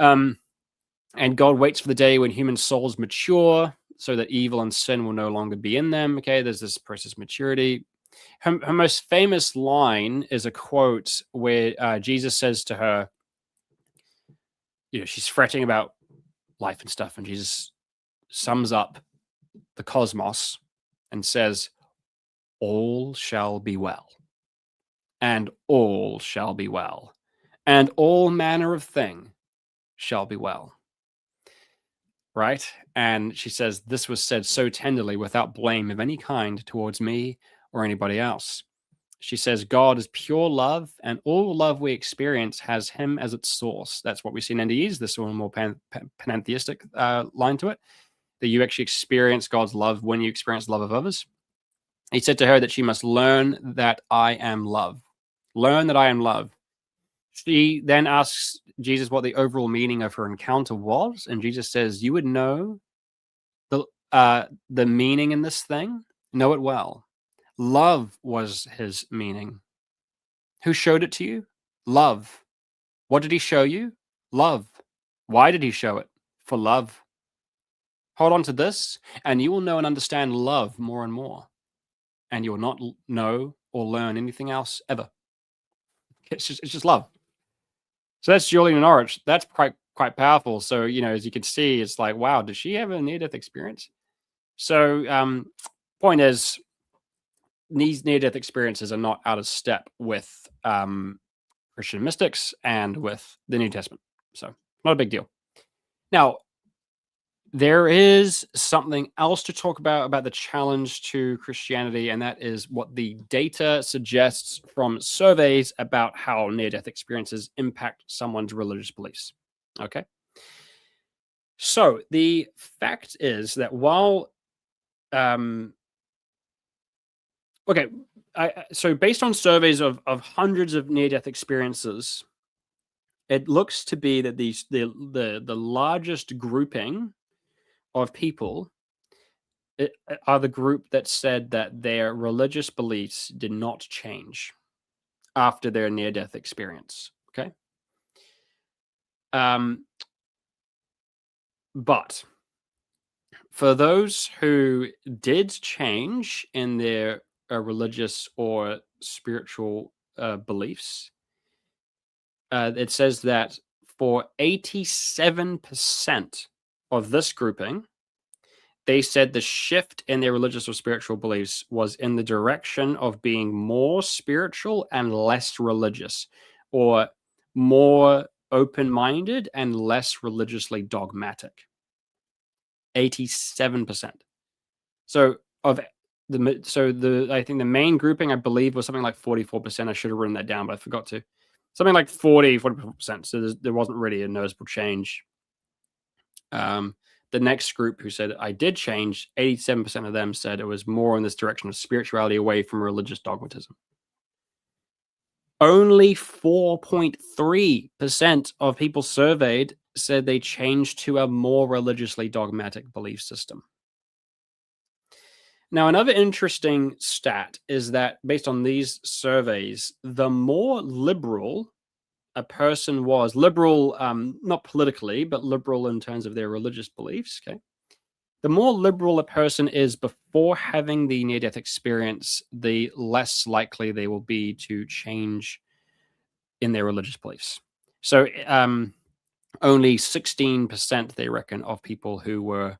And God waits for the day when human souls mature so that evil and sin will no longer be in them. Okay, there's this process of maturity. Her most famous line is a quote where Jesus says to her, she's fretting about life and stuff, and Jesus sums up the cosmos and says, "All shall be well, and all shall be well, and all manner of thing shall be well." Right? And she says, "This was said so tenderly without blame of any kind towards me or anybody else." She says, God is pure love, and all love we experience has him as its source. That's what we see in NDEs. This one more pantheistic line to it, that you actually experience God's love when you experience the love of others. He said to her that she must learn that I am love. Learn that I am love. She then asks Jesus what the overall meaning of her encounter was, and Jesus says, "You would know the meaning in this thing. Know it well. Love was his meaning. Who showed it to you? Love. What did he show you? Love. Why did he show it? For love. Hold on to this, and you will know and understand love more and more, and you will not know or learn anything else ever." It's just love. So that's Julian Norwich. That's quite powerful. So as you can see, it's like, wow, did she have a near death experience? So point is, these near death experiences are not out of step with Christian mystics and with the New Testament. So not a big deal. Now, there is something else to talk about the challenge to Christianity, and that is what the data suggests from surveys about how near-death experiences impact someone's religious beliefs. Okay? So the fact is that while so based on surveys of hundreds of near-death experiences, it looks to be that the largest grouping of people are the group that said that their religious beliefs did not change. after their near-death experience. Okay. Um, but for those who did change in their religious or spiritual beliefs, it says that for 87% of this grouping, they said the shift in their religious or spiritual beliefs was in the direction of being more spiritual and less religious, or more open minded and less religiously dogmatic. 87%. So, of I think the main grouping, I believe, was something like 44%. I should have written that down, but I forgot to. Something like 44%. So there wasn't really a noticeable change. The next group who said I did change, 87% of them said it was more in this direction of spirituality away from religious dogmatism. Only 4.3% of people surveyed said they changed to a more religiously dogmatic belief system. Now, another interesting stat is that based on these surveys, the more liberal a person was, liberal, not politically, but liberal in terms of their religious beliefs, okay? The more liberal a person is before having the near death experience, the less likely they will be to change in their religious beliefs. So, only 16%, they reckon, of people who were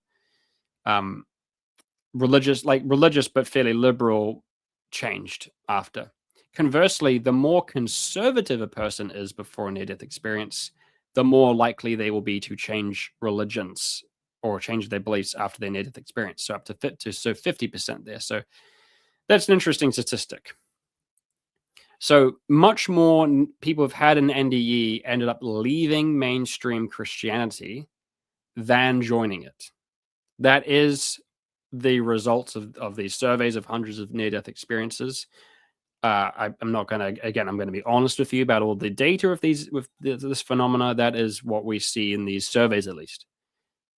um, religious but fairly liberal, changed after. Conversely, the more conservative a person is before a near death experience, the more likely they will be to change religions or change their beliefs after their near death experience. So up to 50% there. So that's an interesting statistic. So much more people who've had an NDE ended up leaving mainstream Christianity than joining it. That is the results of these surveys of hundreds of near-death experiences. I'm not going to, again, I'm going to be honest with you about all the data of this phenomena. That is what we see in these surveys, at least.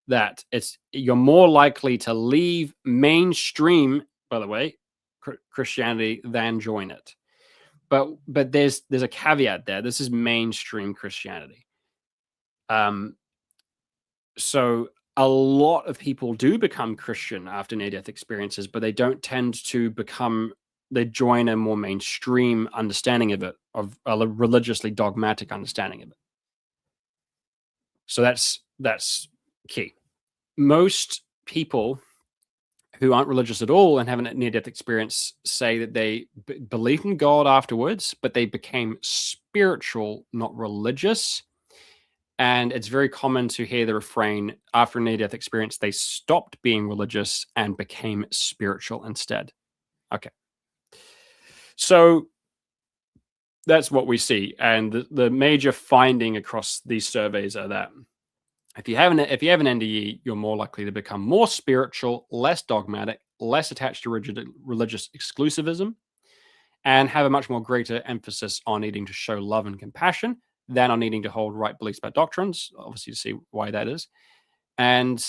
That you're more likely to leave mainstream, by the way, Christianity than join it. But there's a caveat there. This is mainstream Christianity. So a lot of people do become Christian after near-death experiences, but they don't tend to they join a more mainstream understanding of it, of a religiously dogmatic understanding of it. So that's key. Most people who aren't religious at all and have a near-death experience say that they believed in God afterwards, but they became spiritual, not religious. And it's very common to hear the refrain after a near death experience, they stopped being religious and became spiritual instead. Okay. So that's what we see. And the major finding across these surveys are that if you have an NDE, you're more likely to become more spiritual, less dogmatic, less attached to rigid religious exclusivism, and have a much more greater emphasis on needing to show love and compassion than on needing to hold right beliefs about doctrines. Obviously, to see why that is. And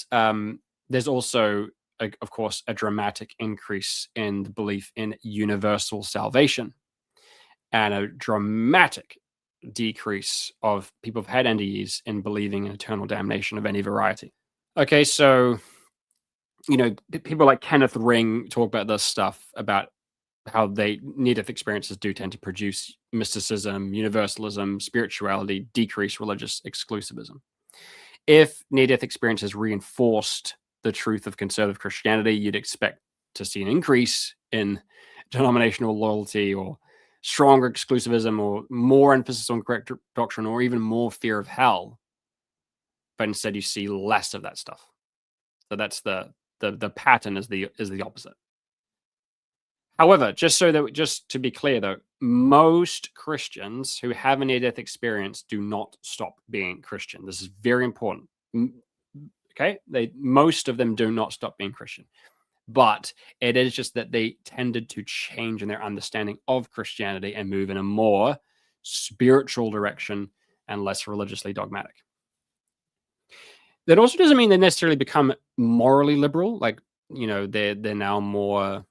there's also, of course, a dramatic increase in the belief in universal salvation and a dramatic decrease of people who've had NDEs in believing in eternal damnation of any variety. Okay, so, people like Kenneth Ring talk about this stuff, about how near-death experiences do tend to produce mysticism, universalism, spirituality, decrease religious exclusivism. If near-death experiences reinforced the truth of conservative Christianity, you'd expect to see an increase in denominational loyalty or stronger exclusivism or more emphasis on correct doctrine or even more fear of hell. But instead you see less of that stuff. So that's the pattern is the opposite. However, just to be clear though, most Christians who have a near-death experience do not stop being Christian. This is very important. Okay, most of them do not stop being Christian, but it is just that they tended to change in their understanding of Christianity and move in a more spiritual direction and less religiously dogmatic. That also doesn't mean they necessarily become morally liberal. Like, they're now more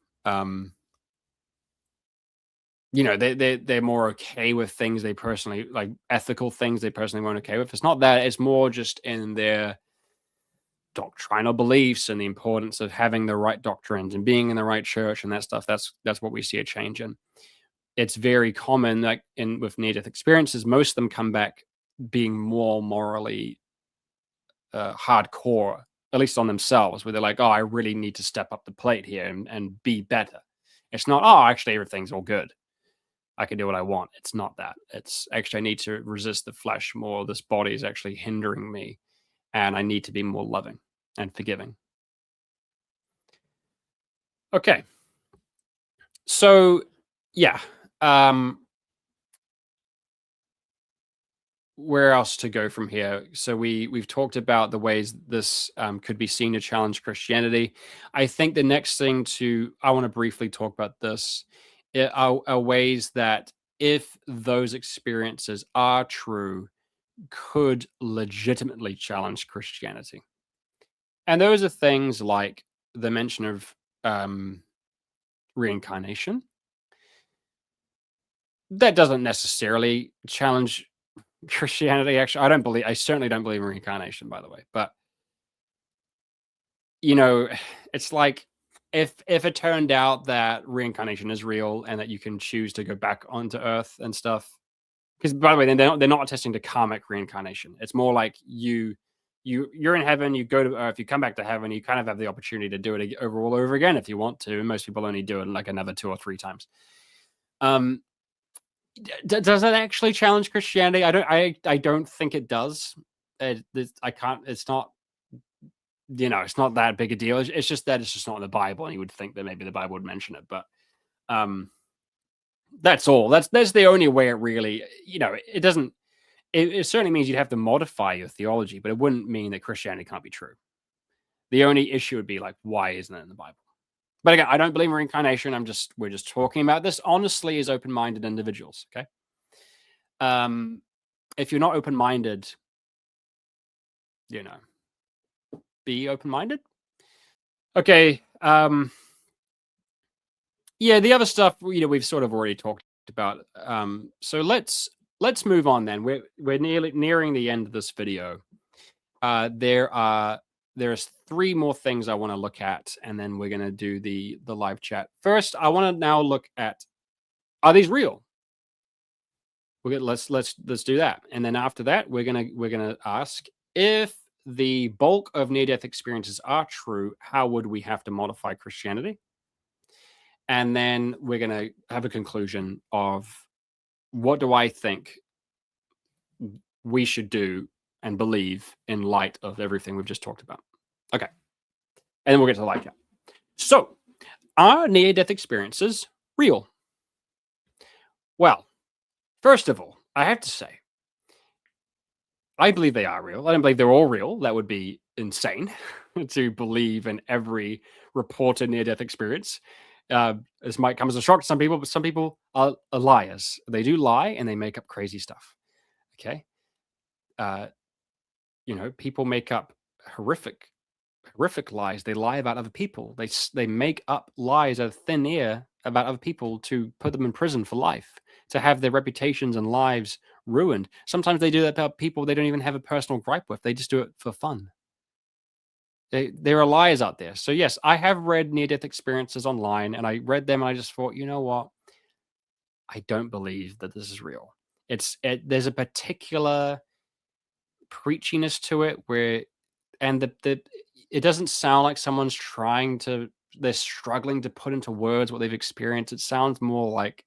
they're more okay with things they personally like, ethical things they personally weren't okay with. It's not that, it's more just in their doctrinal beliefs and the importance of having the right doctrines and being in the right church and that stuff. That's what we see a change in. It's very common, like in with near death experiences, most of them come back being more morally hardcore, at least on themselves, where they're like, "Oh, I really need to step up the plate here and be better." It's not, "Oh, actually, everything's all good. I can do what I want." It's not that. It's actually, I need to resist the flesh more. This body is actually hindering me, and I need to be more loving and forgiving. Okay, so yeah, um, where else to go from here? So we've talked about the ways this could be seen to challenge Christianity. I think the next thing to I want to briefly talk about this are ways that if those experiences are true, could legitimately challenge Christianity. And those are things like the mention of um, reincarnation. That doesn't necessarily challenge Christianity. Actually, I certainly don't believe in reincarnation, by the way. But you know, it's like if it turned out that reincarnation is real and that you can choose to go back onto Earth and stuff. Because by the way, they're not attesting to karmic reincarnation. It's more like you're in heaven, you go to Earth, you come back to heaven, you kind of have the opportunity to do it all over again if you want to. And most people only do it like another 2 or 3 times. Um, does that actually challenge Christianity? I don't think it does. I can't. It's not. It's not that big a deal. It's just that it's just not in the Bible, and you would think that maybe the Bible would mention it, but um, that's all. That's the only way it really. It doesn't. It certainly means you'd have to modify your theology, but it wouldn't mean that Christianity can't be true. The only issue would be like, why isn't it in the Bible? But again, I don't believe in reincarnation. We're just talking about this honestly as open-minded individuals. Okay. Um, if you're not open-minded, you know, be open-minded. Okay. Yeah, the other stuff, we've sort of already talked about. So let's move on then. We're nearly nearing the end of this video. There's 3 more things I want to look at, and then we're gonna do the live chat. First, I want to now look at, are these real? Let's do that, and then after that, we're gonna ask, if the bulk of near death experiences are true, how would we have to modify Christianity? And then we're going to have a conclusion of, what do I think we should do and believe in light of everything we've just talked about. Okay. And then we'll get to the light chat. So, are near death experiences real? Well, first of all, I have to say, I believe they are real. I don't believe they're all real. That would be insane to believe in every reported near death experience. This might come as a shock to some people, but some people are liars. They do lie and they make up crazy stuff. Okay. Uh, people make up horrific, horrific lies. They lie about other people. They make up lies out of thin air about other people to put them in prison for life, to have their reputations and lives ruined. Sometimes they do that about people they don't even have a personal gripe with. They just do it for fun. There are liars out there. So yes, I have read near death experiences online, and I read them and I just thought, you know what? I don't believe that this is real. There's a particular preachiness to it where, and the it doesn't sound like someone's trying to they're struggling to put into words what they've experienced. It sounds more like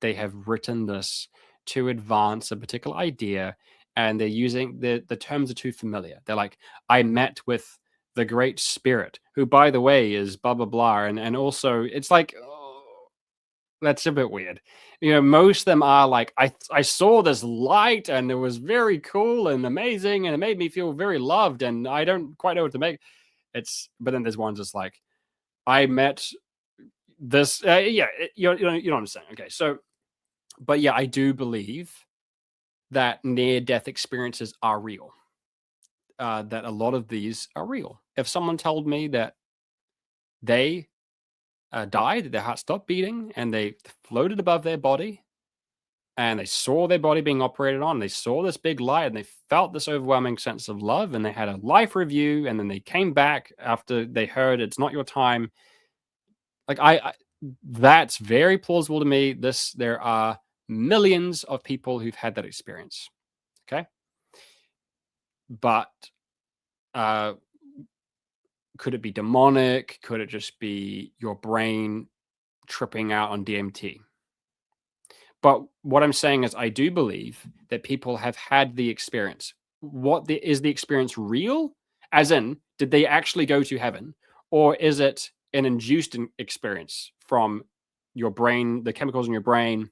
they have written this to advance a particular idea, and they're using the terms are too familiar. They're like, I met with the great spirit, who by the way is blah blah blah, and also it's like, oh, that's a bit weird. Most of them are like, I saw this light and it was very cool and amazing and it made me feel very loved, and I don't quite know what to make. But then there's ones that's like, I met this. Yeah, you know what I'm saying. Okay, so, but yeah, I do believe that near death experiences are real. That a lot of these are real. If someone told me that they died, their heart stopped beating, and they floated above their body, and they saw their body being operated on. They saw this big light, and they felt this overwhelming sense of love, and they had a life review, and then they came back after they heard it's not your time. Like that's very plausible to me. There are millions of people who've had that experience. Okay, but uh, could it be demonic? Could it just be your brain tripping out on DMT? But what I'm saying is, I do believe that people have had the experience. Is the experience real? As in, did they actually go to heaven, or is it an induced experience from your brain, the chemicals in your brain,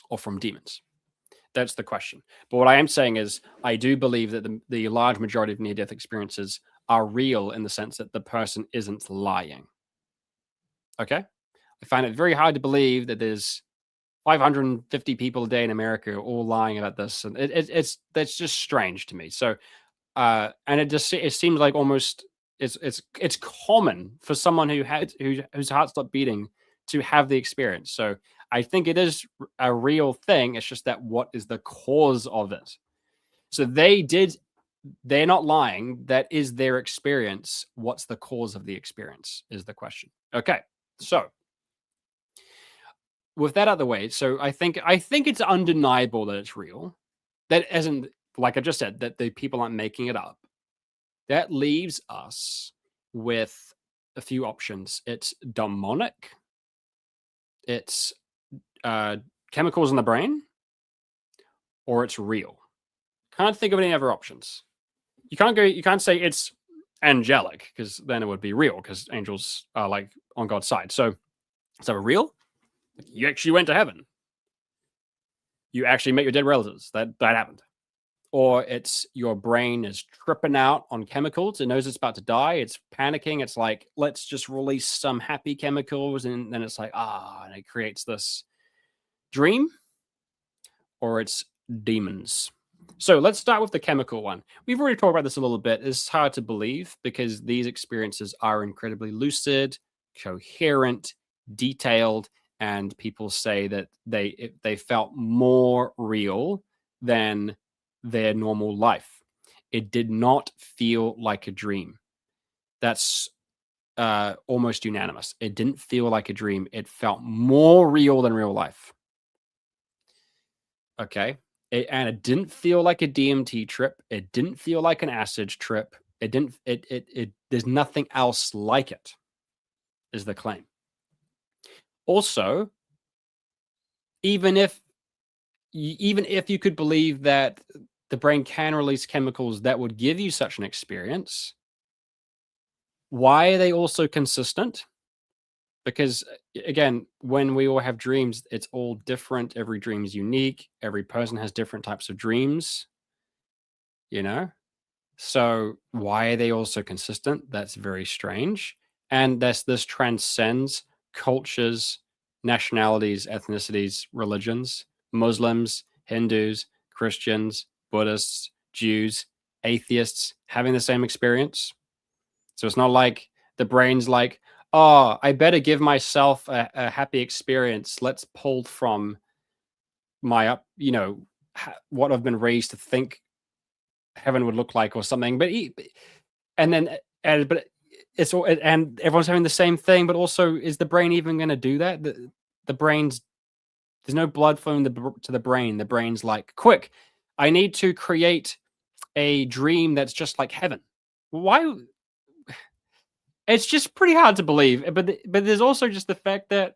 or from demons? That's the question. But what I am saying is, I do believe that the large majority of near-death experiences are real in the sense that the person isn't lying. Okay, I find it very hard to believe that there's 550 people a day in America all lying about this, and it's that's just strange to me. So, and it seems like almost it's common for someone whose heart stopped beating to have the experience. So I think it is a real thing. It's just that what is the cause of it? So they're not lying. That is their experience. What's the cause of the experience is the question. Okay, so with that out of the way, so I think it's undeniable that it's real. That isn't, like I just said, that the people aren't making it up. That leaves us with a few options. It's demonic. It's chemicals in the brain, or it's real. Can't think of any other options. You can't say it's angelic, because then it would be real, because angels are like on God's side. So is that real? You actually went to heaven. You actually met your dead relatives. That happened. Or it's your brain is tripping out on chemicals. It knows it's about to die. It's panicking. It's like, let's just release some happy chemicals. And then it's like, and it creates this dream. Or it's demons. So let's start with the chemical one. We've already talked about this a little bit. It's hard to believe because these experiences are incredibly lucid, coherent, detailed, and people say that they felt more real than their normal life. It did not feel like a dream. That's almost unanimous. It didn't feel like a dream. It felt more real than real life. Okay. And it didn't feel like a DMT trip. It didn't feel like an acid trip. It didn't, there's nothing else like it, is the claim. Also, even if you could believe that the brain can release chemicals that would give you such an experience, why are they also consistent? Because again, when we all have dreams, it's all different. Every dream is unique. Every person has different types of dreams, you know? So why are they all so consistent? That's very strange. And this transcends cultures, nationalities, ethnicities, religions, Muslims, Hindus, Christians, Buddhists, Jews, atheists having the same experience. So it's not like the brain's like, oh, I better give myself a happy experience. Let's pull from my what I've been raised to think heaven would look like or something. But it's all, and everyone's having the same thing. But also, is the brain even going to do that? The brain's There's no blood flowing to the brain. The brain's like, quick, I need to create a dream that's just like heaven. Why? It's just pretty hard to believe. But there's also just the fact that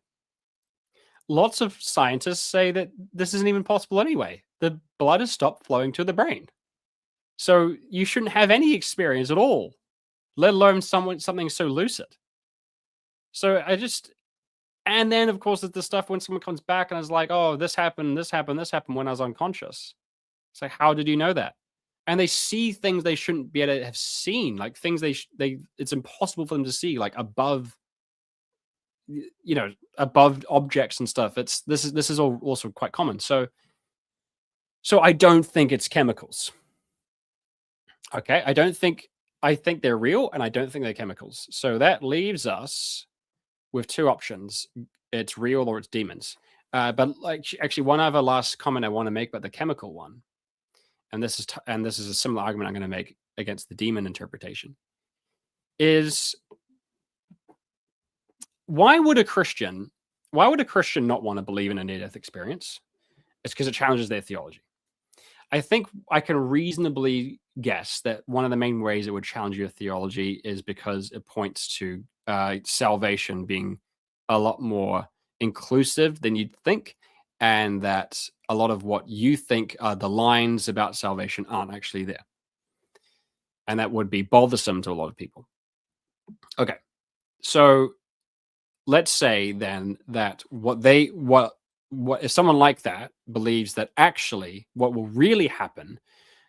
lots of scientists say that this isn't even possible anyway. The blood has stopped flowing to the brain. So you shouldn't have any experience at all, let alone something so lucid. So and then of course there's the stuff when someone comes back and is like, oh, this happened, this happened, this happened when I was unconscious. It's like, how did you know that? And they see things they shouldn't be able to have seen, like things it's impossible for them to see, like above above objects and stuff. This is all also quite common. So I don't think it's chemicals. Okay, I think they're real, and I don't think they're chemicals. So that leaves us with two options: it's real or it's demons. But like actually, one other last comment I want to make about the chemical one, and this is a similar argument I'm going to make against the demon interpretation, is why would a Christian not want to believe in a near death experience? It's because it challenges their theology. I think I can reasonably guess that one of the main ways it would challenge your theology is because it points to salvation being a lot more inclusive than you'd think, and that a lot of what you think are the lines about salvation aren't actually there. And that would be bothersome to a lot of people. Okay. So let's say then that what if someone like that believes that actually what will really happen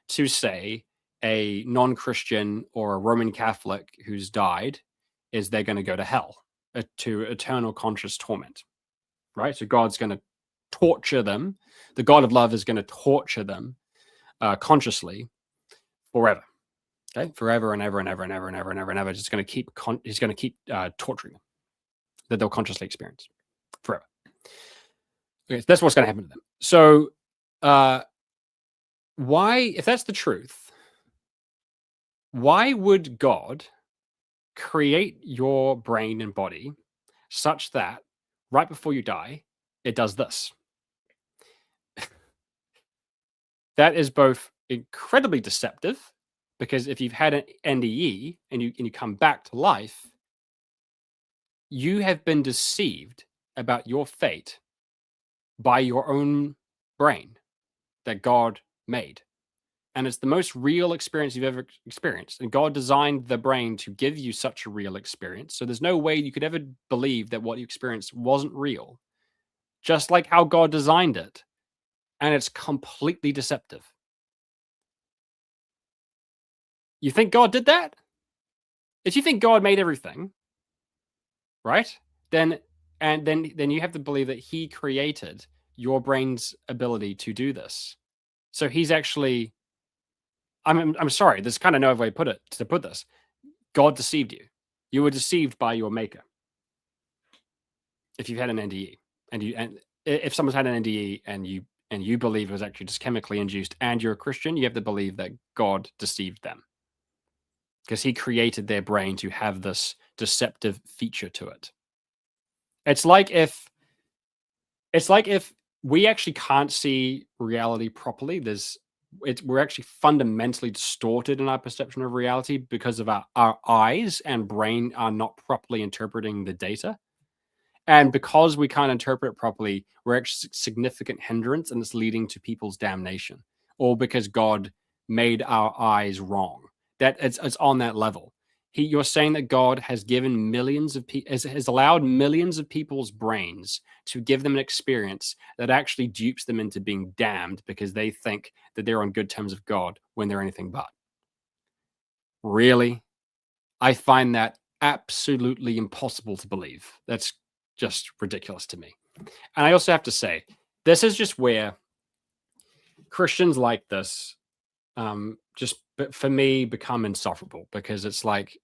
to, say, a non-Christian or a Roman Catholic who's died is they're going to go to hell, to eternal conscious torment, right? So God's going to torture them. The God of love is going to torture them consciously forever, okay, forever and ever and ever and ever and ever and ever and ever. He's going to keep torturing them, that they'll consciously experience forever. Okay, so that's what's going to happen to them. So why, if that's the truth, why would God create your brain and body such that right before you die, it does this? That is both incredibly deceptive, because if you've had an NDE and you come back to life, you have been deceived about your fate by your own brain that God made. And it's the most real experience you've ever experienced. And God designed the brain to give you such a real experience. So there's no way you could ever believe that what you experienced wasn't real, just like how God designed it. And it's completely deceptive. You think God did that? If you think God made everything, right? Then you have to believe that he created your brain's ability to do this. So he's actually, I'm sorry, there's kind of no way to put this. God deceived you. You were deceived by your maker. If you've had an NDE and if someone's had an NDE and you believe it was actually just chemically induced and you're a Christian, you have to believe that God deceived them, because he created their brain to have this deceptive feature to it. It's like if we actually can't see reality properly. We're actually fundamentally distorted in our perception of reality because of our eyes and brain are not properly interpreting the data. And because we can't interpret it properly, we're actually a significant hindrance, and it's leading to people's damnation, all because God made our eyes wrong. That it's on that level. You're saying that God has given has allowed millions of people's brains to give them an experience that actually dupes them into being damned because they think that they're on good terms with God when they're anything but. Really? I find that absolutely impossible to believe. That's just ridiculous to me. And I also have to say, this is just where Christians like this just for me become insufferable, because it's like,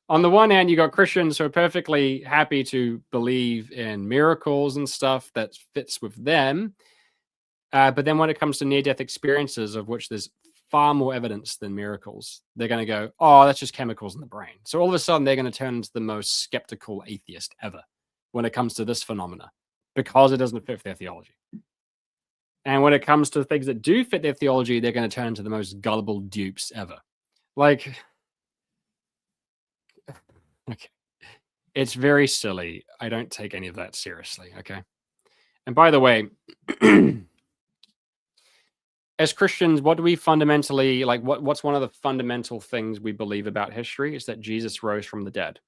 on the one hand, you got Christians who are perfectly happy to believe in miracles and stuff that fits with them. But then when it comes to near-death experiences, of which there's far more evidence than miracles, they're going to go, oh, that's just chemicals in the brain. So all of a sudden, they're going to turn into the most skeptical atheist ever when it comes to this phenomena, because it doesn't fit their theology. And when it comes to things that do fit their theology, they're going to turn into the most gullible dupes ever. Like, okay, it's very silly. I don't take any of that seriously, okay? And by the way, as Christians, what do we fundamentally, like, what's one of the fundamental things we believe about history is that Jesus rose from the dead.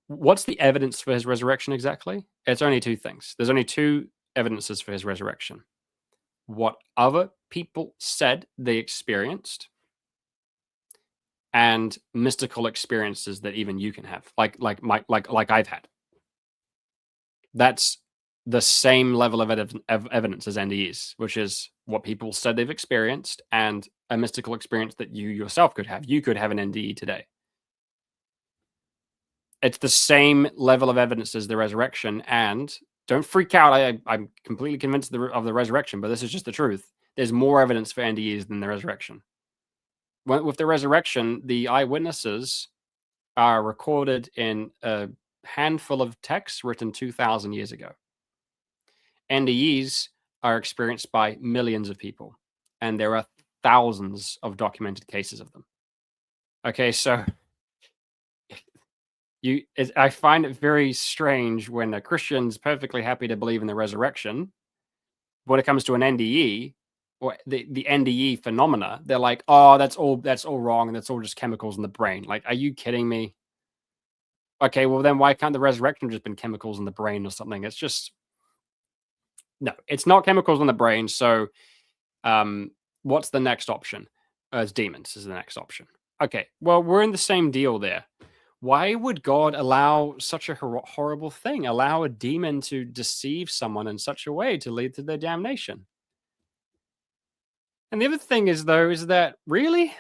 What's the evidence for his resurrection exactly? It's only two things. There's only two evidences for his resurrection: what other people said they experienced, and mystical experiences that even you can have, like I've had. That's the same level of evidence as NDEs, which is what people said they've experienced and a mystical experience that you yourself could have. You could have an NDE today. It's the same level of evidence as the resurrection. And don't freak out. I'm completely convinced of the resurrection, but this is just the truth. There's more evidence for NDEs than the resurrection. With the resurrection, the eyewitnesses are recorded in a handful of texts written 2,000 years ago. NDEs are experienced by millions of people, and there are thousands of documented cases of them. Okay, so I find it very strange when a Christian's perfectly happy to believe in the resurrection. When it comes to an NDE or the NDE phenomena, they're like, "Oh, that's all wrong, and that's all just chemicals in the brain." Like, are you kidding me? Okay, well then why can't the resurrection just been chemicals in the brain or something? It's just no, it's not chemicals in the brain. So, what's the next option? It's demons is the next option. Okay, well we're in the same deal there. Why would God allow such a horrible thing? Allow a demon to deceive someone in such a way to lead to their damnation? And the other thing is, though, is that really?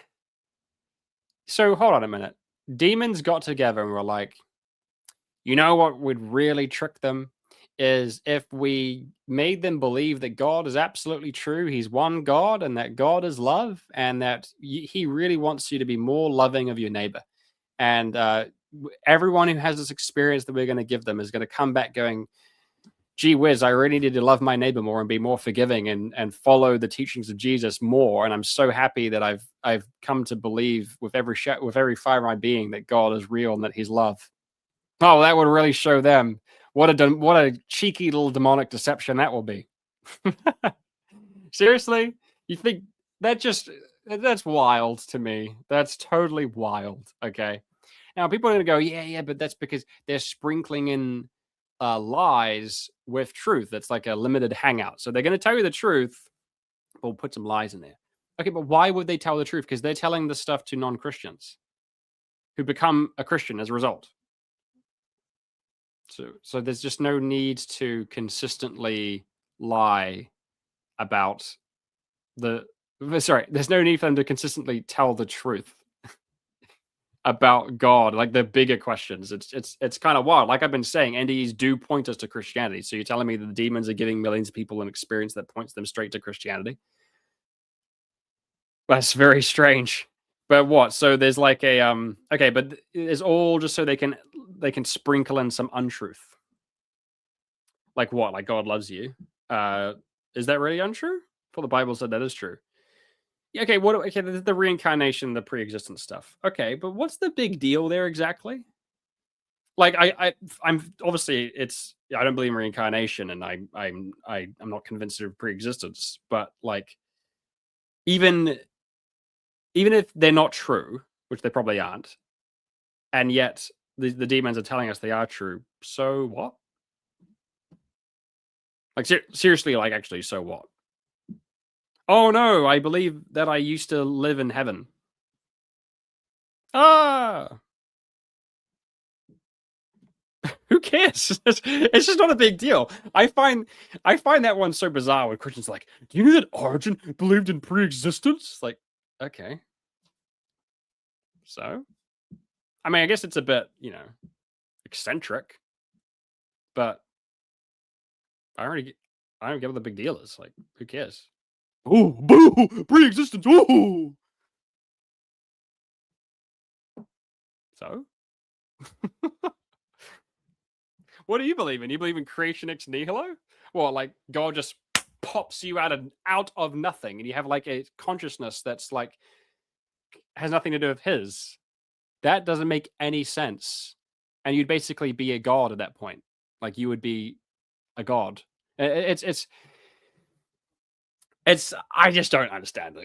So hold on a minute. Demons got together and were like, you know what would really trick them is if we made them believe that God is absolutely true. He's one God and that God is love and that he really wants you to be more loving of your neighbor. And everyone who has this experience that we're going to give them is going to come back going, gee whiz, I really need to love my neighbor more and be more forgiving and follow the teachings of Jesus more. And I'm so happy that I've come to believe with every fiber of my being that God is real and that he's love. Oh, that would really show them what a cheeky little demonic deception that will be. Seriously? You think that's wild to me. That's totally wild. Okay. Now people are gonna go, yeah, but that's because they're sprinkling in lies with truth. That's like a limited hangout. So they're gonna tell you the truth, but we'll put some lies in there. Okay, but why would they tell the truth? Because they're telling this stuff to non-Christians who become a Christian as a result. So there's just no need to consistently lie about there's no need for them to consistently tell the truth about God, like the bigger questions. It's kind of wild. Like I've been saying, NDEs do point us to Christianity. So you're telling me that the demons are giving millions of people an experience that points them straight to Christianity? That's very strange. But what? So there's like a okay, but it's all just so they can sprinkle in some untruth. Like what? Like God loves you. Uh is that really untrue? For the Bible said that is true. Yeah, okay, okay, the reincarnation, the pre-existence stuff. Okay, but what's the big deal there exactly? Like I'm obviously I don't believe in reincarnation and I'm not convinced of pre-existence, but like even even if they're not true, which they probably aren't, and yet the demons are telling us they are true. So what? Like seriously, like actually, so what? Oh no, I believe that I used to live in heaven. Ah, who cares? It's just not a big deal. I find that one so bizarre when Christians are like, do you know that Origin believed in pre-existence? It's like, okay. So I mean, I guess it's a bit, eccentric, but I don't get what the big deal is. Like, who cares? Oh, boo! Pre-existence. Oh, so what do you believe in? You believe in creation ex nihilo? Well, like God just pops you out of nothing, and you have like a consciousness that's like has nothing to do with his. That doesn't make any sense. And you'd basically be a god at that point. Like you would be a god. It's I just don't understand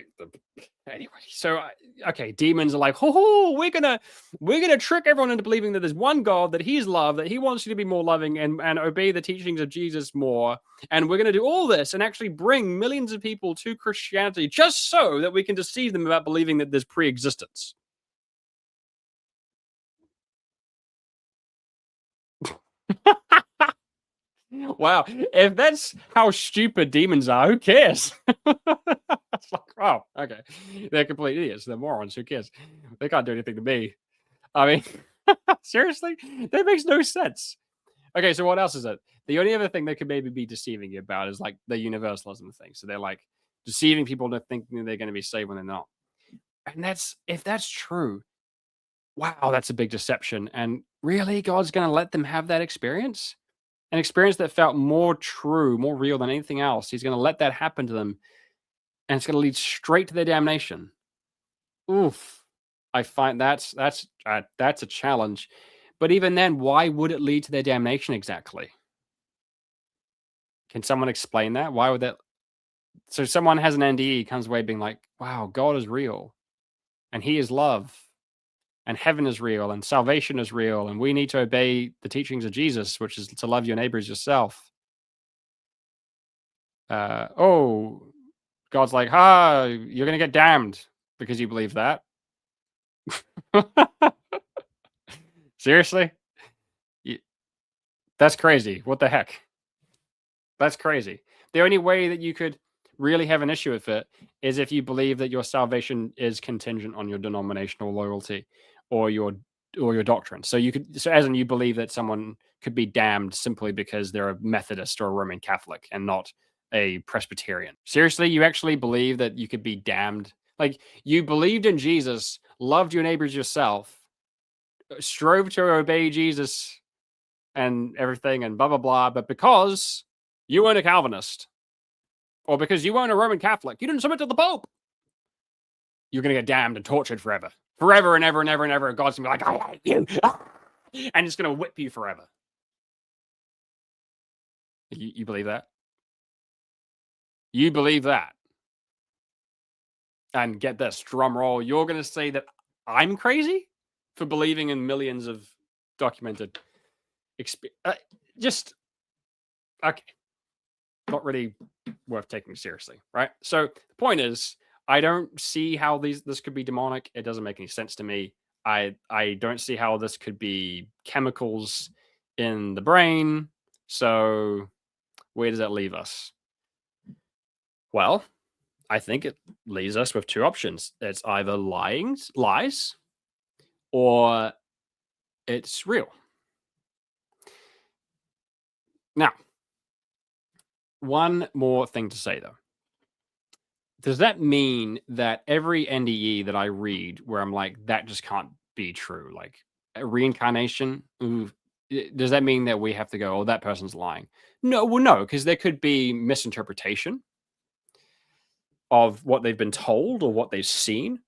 anyway. So okay, demons are like, oh, we're gonna trick everyone into believing that there's one God, that He's love, that He wants you to be more loving and obey the teachings of Jesus more, and we're gonna do all this and actually bring millions of people to Christianity just so that we can deceive them about believing that there's pre-existence. Wow, if that's how stupid demons are, who cares? It's like, oh, okay. They're complete idiots. They're morons. Who cares? They can't do anything to me. I mean, Seriously? That makes no sense. Okay, so what else is it? The only other thing they could maybe be deceiving you about is like the universalism thing. So they're like deceiving people into thinking they're going to be saved when they're not. And that's if that's true, wow, that's a big deception. And really, God's going to let them have that experience? An experience that felt more true, more real than anything else. He's going to let that happen to them, and it's going to lead straight to their damnation. Oof. I find that's a challenge. But even then, why would it lead to their damnation exactly? Can someone explain that? Why would that? So someone has an NDE, comes away being like, "Wow, God is real, and He is love, and heaven is real, and salvation is real, and we need to obey the teachings of Jesus, which is to love your neighbor as yourself." Oh, God's like, "Ha, you're gonna get damned because you believe that." Seriously? Y- That's crazy. What the heck? That's crazy. The only way that you could really have an issue with it is if you believe that your salvation is contingent on your denominational loyalty or your doctrine. So you could so as in you believe that someone could be damned simply because they're a Methodist or a Roman Catholic and not a Presbyterian. Seriously, you actually believe that you could be damned? Like you believed in Jesus, loved your neighbors yourself, strove to obey Jesus and everything and blah blah blah, but because you weren't a Calvinist or because you weren't a Roman Catholic, you didn't submit to the Pope, you're gonna get damned and tortured forever. Forever and ever and ever and ever. God's gonna be like, I hate you. And it's gonna whip you forever. You believe that? You believe that. And get this, drum roll, you're gonna say that I'm crazy for believing in millions of documented just okay. Not really worth taking seriously, right? So the point is, I don't see how this could be demonic. It doesn't make any sense to me. I don't see how this could be chemicals in the brain. So where does that leave us? Well, I think it leaves us with two options. It's either lies, or it's real. Now, one more thing to say though. Does that mean that every NDE that I read where I'm like, that just can't be true? Like reincarnation? Ooh, does that mean that we have to go, oh, that person's lying? No, well, no, because there could be misinterpretation of what they've been told or what they've seen.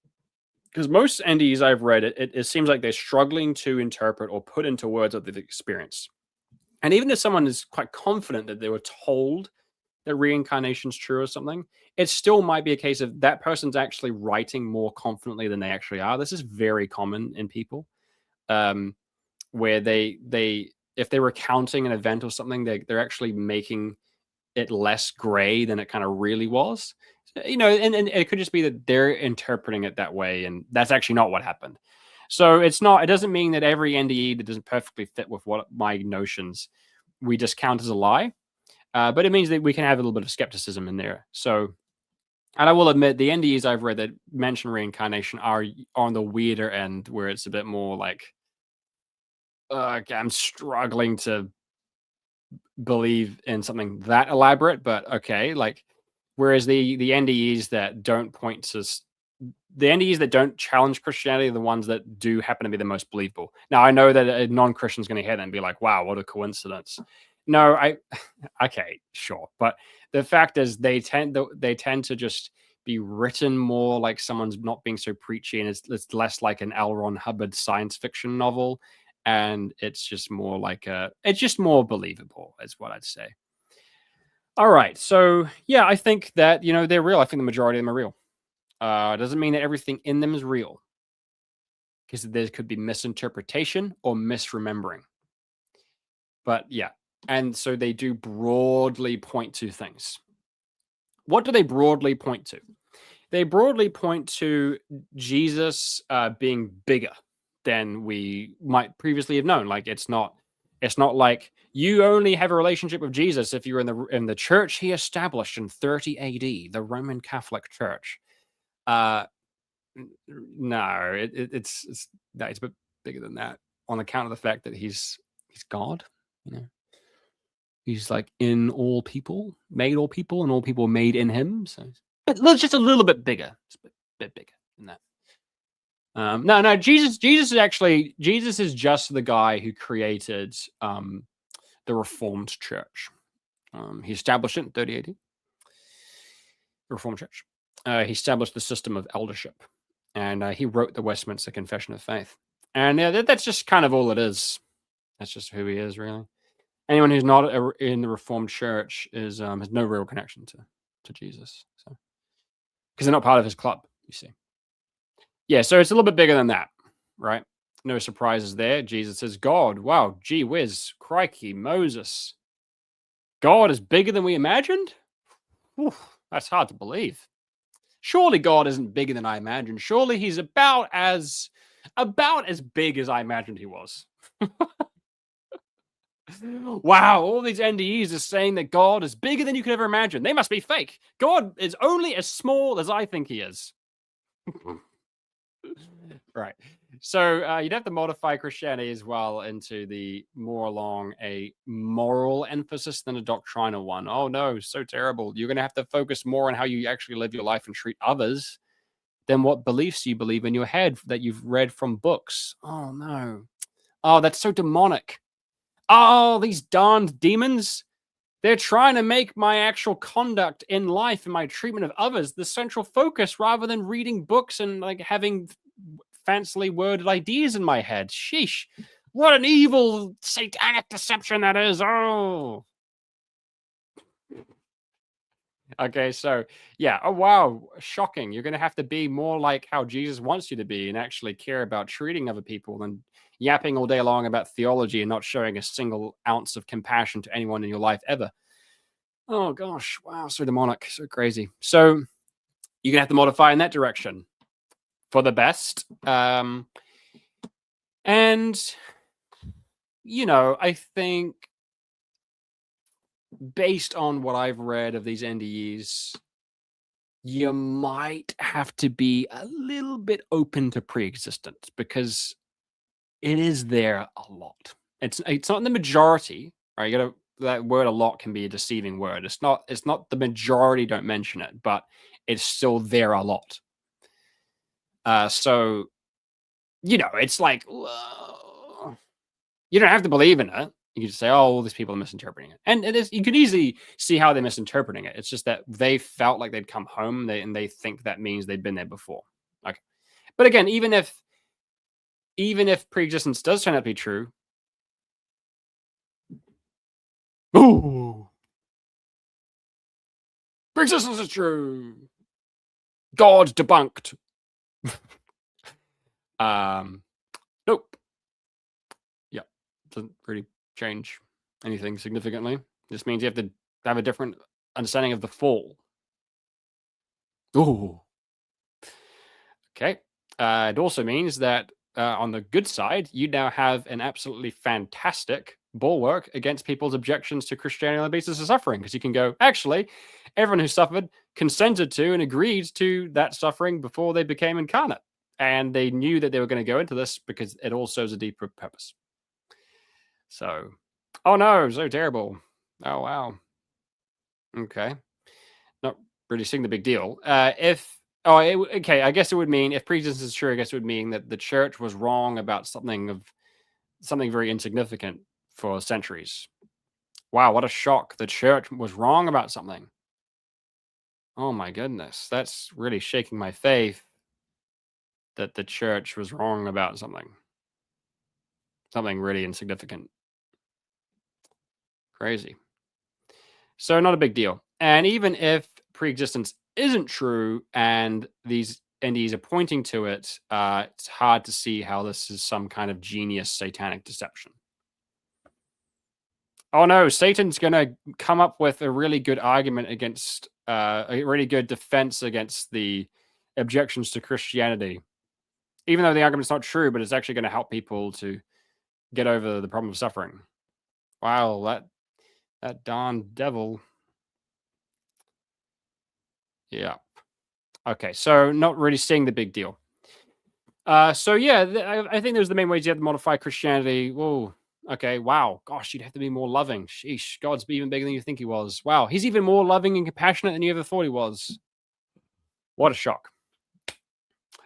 Because most NDEs I've read, it seems like they're struggling to interpret or put into words what they've experienced. And even if someone is quite confident that they were told that reincarnation's true or something, it still might be a case of that person's actually writing more confidently than they actually are. This is very common in people, where they if they're recounting an event or something, they're actually making it less gray than it kind of really was. And it could just be that they're interpreting it that way, and that's actually not what happened. So it's not. It doesn't mean that every NDE that doesn't perfectly fit with what my notions we discount as a lie, but it means that we can have a little bit of skepticism in there. So, and I will admit, the NDEs I've read that mention reincarnation are on the weirder end, where it's a bit more like, okay, I'm struggling to believe in something that elaborate, but okay, like, whereas the NDEs that don't point to the NDEs that don't challenge Christianity are the ones that do happen to be the most believable. Now, I know that a non-Christian's going to hear that and be like, "Wow, what a coincidence." No, I okay, sure, but the fact is, they tend to just be written more like someone's not being so preachy, and it's less like an L. Ron Hubbard science fiction novel, and it's just more believable, is what I'd say. All right, so yeah, I think that they're real. I think the majority of them are real. Doesn't mean that everything in them is real, because there could be misinterpretation or misremembering. But yeah, and so they do broadly point to things. What do they broadly point to? They broadly point to Jesus being bigger than we might previously have known. Like it's not like you only have a relationship with Jesus if you're in the church he established in 30 AD, the Roman Catholic Church. Uh, no, it's no, it's a bit bigger than that. on account of the fact that he's God. You know, he's like in all people, made all people, and all people made in him. So, but just a little bit bigger, just a bit bigger than that. No. Jesus is just the guy who created the Reformed Church. He established it in 30 AD, the Reformed Church. He established the system of eldership, and he wrote the Westminster Confession of Faith. And that's just kind of all it is. That's just who he is, really. Anyone who's not in the Reformed Church has no real connection to Jesus, so because they're not part of his club. You see, yeah. So it's a little bit bigger than that, right? No surprises there. Jesus is God. Wow, gee whiz, crikey, Moses. God is bigger than we imagined? Whew, that's hard to believe. Surely God isn't bigger than I imagined. Surely he's about as big as I imagined he was. Wow, all these NDEs are saying that God is bigger than you could ever imagine. They must be fake. God is only as small as I think he is. Right. So you'd have to modify Christianity as well into the more along a moral emphasis than a doctrinal one. Oh no, so terrible. You're going to have to focus more on how you actually live your life and treat others than what beliefs you believe in your head that you've read from books. Oh no. Oh, that's so demonic. Oh, these darned demons. They're trying to make my actual conduct in life and my treatment of others the central focus rather than reading books and like having fancily worded ideas in my head. Sheesh. What an evil satanic deception that is. Oh. Okay, so yeah. Oh wow, shocking. You're gonna have to be more like how Jesus wants you to be and actually care about treating other people than yapping all day long about theology and not showing a single ounce of compassion to anyone in your life ever. Oh gosh, wow, so demonic, so crazy. So you're gonna have to modify in that direction for the best. And I think based on what I've read of these NDEs, you might have to be a little bit open to pre-existence because it is there a lot. It's not in the majority, right? That word "a lot" can be a deceiving word. It's not the majority don't mention it, but it's still there a lot. So it's like you don't have to believe in it. You can just say, "Oh, all these people are misinterpreting it," and it is. You could easily see how they're misinterpreting it. It's just that they felt like they'd come home, and they think that means they'd been there before. Okay, but again, even if pre-existence does turn out to be true, ooh, pre-existence is true. God debunked. Nope. Yeah, doesn't really change anything significantly. Just means you have to have a different understanding of the fall. Ooh. Okay. It also means that on the good side, you now have an absolutely fantastic bulwark against people's objections to Christianity on the basis of suffering, because you can go, actually, everyone who suffered consented to and agreed to that suffering before they became incarnate. And they knew that they were going to go into this because it all serves a deeper purpose. So, oh no, so terrible. Oh, wow. Okay. Not really seeing the big deal. Okay, I guess it would mean if pre-existence is true, I guess it would mean that the church was wrong about something very insignificant for centuries. Wow, what a shock. The church was wrong about something. Oh my goodness. That's really shaking my faith that the church was wrong about something. Something really insignificant. Crazy. So not a big deal. And even if pre-existence isn't true and these NDEs are pointing to it, it's hard to see how this is some kind of genius satanic deception. Oh no, Satan's going to come up with a really good argument against, a really good defense against the objections to Christianity. Even though the argument's not true, but it's actually going to help people to get over the problem of suffering. Wow, that darn devil. Yeah. Okay, so not really seeing the big deal. So yeah, I think there's the main ways you have to modify Christianity. Whoa. Okay. Wow. Gosh, you'd have to be more loving. Sheesh. God's even bigger than you think he was. Wow. He's even more loving and compassionate than you ever thought he was. What a shock.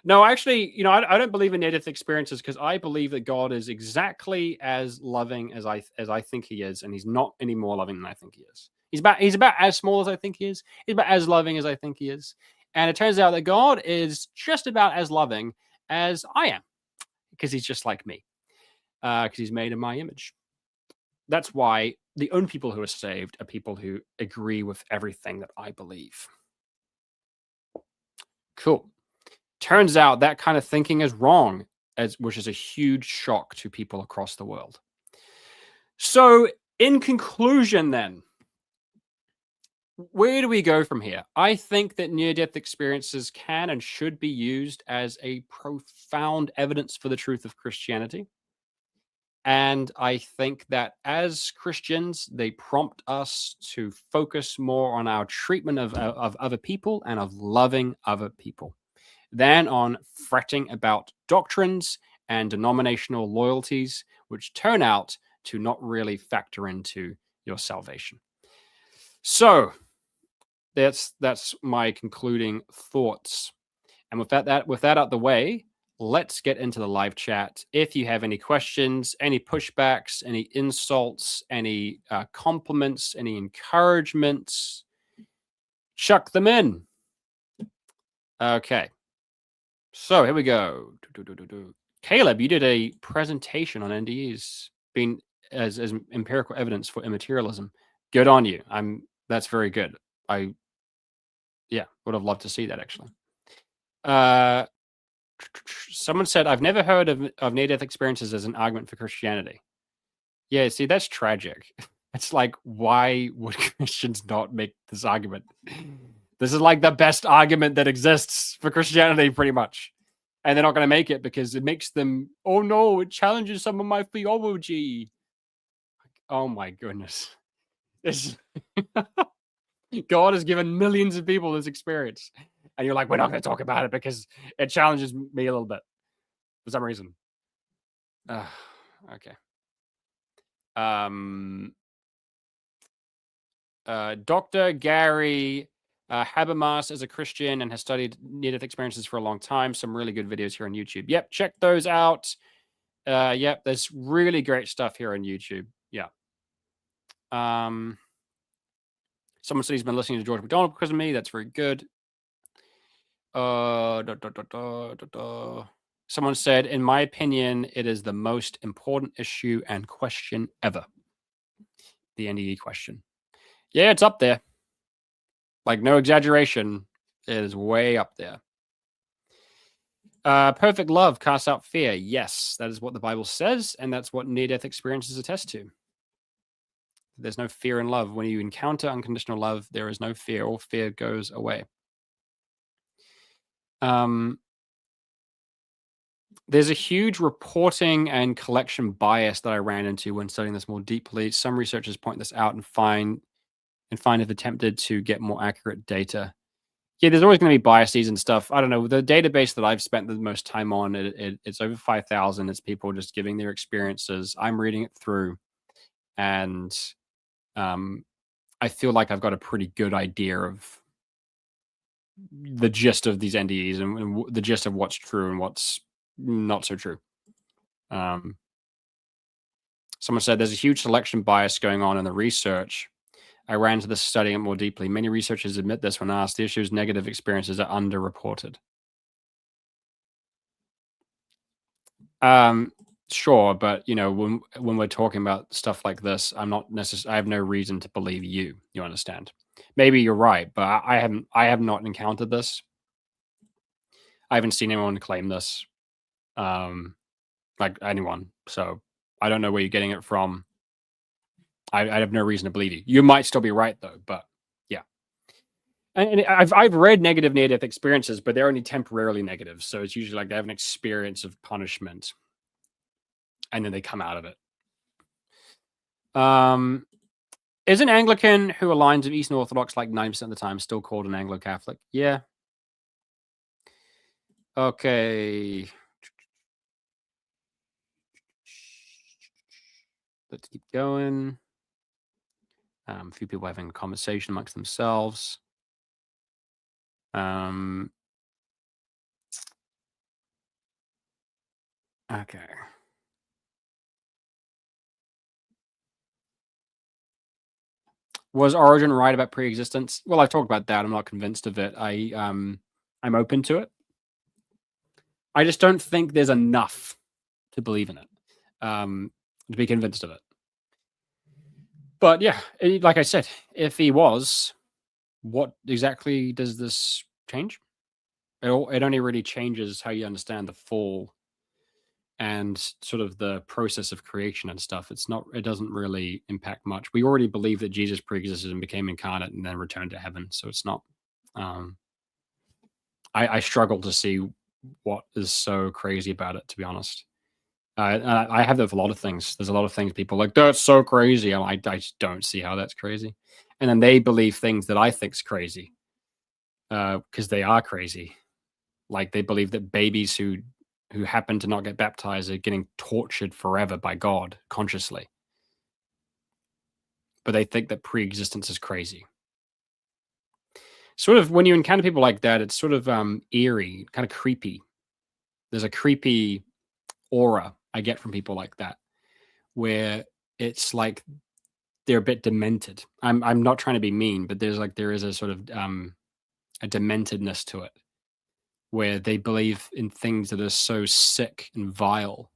No, actually, I don't believe in near-death experiences because I believe that God is exactly as loving as I think he is, and he's not any more loving than I think he is. He's about as small as I think he is. He's about as loving as I think he is. And it turns out that God is just about as loving as I am because he's just like me. Because he's made in my image. That's why the only people who are saved are people who agree with everything that I believe. Cool. Turns out that kind of thinking is wrong, which is a huge shock to people across the world. So, in conclusion, then, where do we go from here? I think that near death experiences can and should be used as a profound evidence for the truth of Christianity. And I think that as Christians, they prompt us to focus more on our treatment of other people and of loving other people than on fretting about doctrines and denominational loyalties, which turn out to not really factor into your salvation. So that's my concluding thoughts. And with that out the way, let's get into the live chat. If you have any questions, any pushbacks, any insults, any compliments, any encouragements, chuck them in. Okay. So here we go. Caleb, you did a presentation on NDEs, being as empirical evidence for immaterialism. Good on you. That's very good. I would have loved to see that actually. Someone said, I've never heard of near-death experiences as an argument for Christianity. Yeah, see, that's tragic. It's like, why would Christians not make this argument? This is like the best argument that exists for Christianity, pretty much. And they're not going to make it because it makes them, oh no, it challenges some of my theology. Oh my goodness. God has given millions of people this experience. And you're like, we're not going to talk about it because it challenges me a little bit for some reason. Okay. Dr. Gary Habermas is a Christian and has studied near-death experiences for a long time. Some really good videos here on YouTube. Yep, check those out. Yep, there's really great stuff here on YouTube. Yeah. Someone said he's been listening to George MacDonald because of me. That's very good. Someone said, in my opinion, it is the most important issue and question ever. The NDE question. Yeah, it's up there. Like, no exaggeration. It is way up there. Perfect love casts out fear. Yes, that is what the Bible says, and that's what near-death experiences attest to. There's no fear in love. When you encounter unconditional love, there is no fear. All fear goes away. There's a huge reporting and collection bias that I ran into when studying this more deeply. Some researchers point this out and find have attempted to get more accurate data. Yeah, there's always going to be biases and stuff. I don't know. The database that I've spent the most time on, it's over 5,000. It's people just giving their experiences. I'm reading it through, and I feel like I've got a pretty good idea of the gist of these NDEs and the gist of what's true and what's not so true. Someone said there's a huge selection bias going on in the research. I ran into this studying it more deeply. Many researchers admit this when asked. The issue is negative experiences are underreported. Sure, but when we're talking about stuff like this, I have no reason to believe you. You understand? Maybe you're right, but I have not encountered this. I haven't seen anyone claim this, like anyone. So I don't know where you're getting it from. I have no reason to believe you. You might still be right though, but yeah. And I've read negative near-death experiences, but they're only temporarily negative. So it's usually like they have an experience of punishment, and then they come out of it. Is an Anglican who aligns with Eastern Orthodox like 90% of the time still called an Anglo-Catholic? Yeah. Okay. Let's keep going. A few people having a conversation amongst themselves. Um, okay. Was Origin right about pre-existence? Well, I've talked about that. I'm not convinced of it. I'm open to it. I just don't think there's enough to believe in it, to be convinced of it. But yeah, like I said, if he was, what exactly does this change? It only really changes how you understand the fall and sort of the process of creation and stuff. It doesn't really impact much. We already believe that Jesus pre-existed and became incarnate and then returned to heaven. So it's not, um, I struggle to see what is so crazy about it, to be honest. I have that with a lot of things. There's a lot of things people are like, that's so crazy. I just don't see how that's crazy. And then they believe things that I think's crazy because they are crazy. Like they believe that babies who happen to not get baptized are getting tortured forever by God consciously. But they think that pre-existence is crazy. Sort of when you encounter people like that, it's sort of eerie, kind of creepy. There's a creepy aura I get from people like that, where it's like they're a bit demented. I'm not trying to be mean, but there is a sort of a dementedness to it, where they believe in things that are so sick and vile,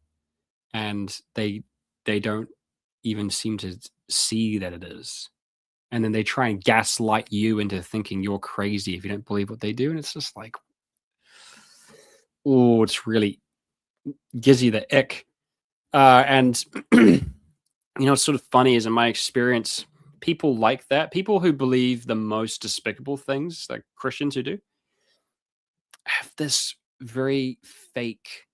and they don't even seem to see that it is. And then they try and gaslight you into thinking you're crazy if you don't believe what they do. And it's just like, oh, it's really gives you the ick. And what's sort of funny is in my experience, people like that, people who believe the most despicable things, like Christians who do, have this very fake,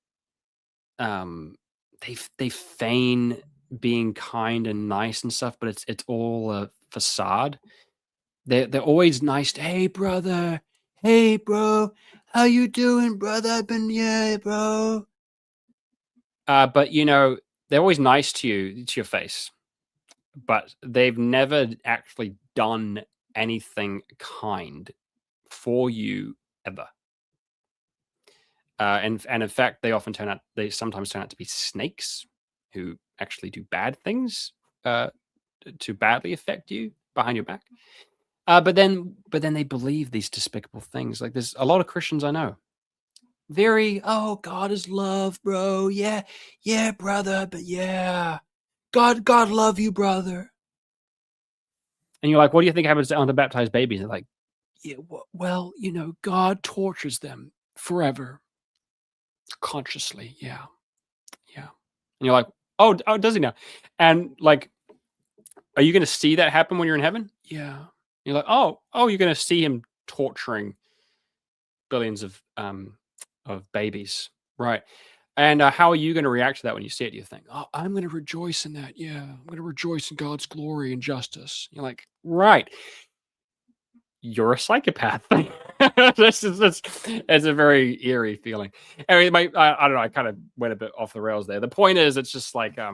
they feign being kind and nice and stuff, but it's all a facade. They're always nice to, "Hey, brother. Hey, bro. How you doing, brother? I've been yeah, bro." But, they're always nice to your face, but they've never actually done anything kind for you ever. And in fact, they sometimes turn out to be snakes who actually do bad things, uh, to badly affect you behind your back. But then they believe these despicable things. Like there's a lot of Christians I know. Very, oh, God is love, bro. Yeah, yeah, brother. But yeah, God love you, brother. And you're like, what do you think happens to unbaptized babies? They're like, yeah, well, God tortures them forever, consciously. Yeah, yeah. And you're like, oh, does he now? And like, are you going to see that happen when you're in heaven? Yeah. You're like, oh, you're going to see him torturing billions of babies, right? And how are you going to react to that when you see it? Do you think, oh, I'm going to rejoice in that? Yeah, I'm going to rejoice in God's glory and justice. You're like, right? You're a psychopath. It's a very eerie feeling. Anyway, I don't know. I kind of went a bit off the rails there. The point is, it's just like I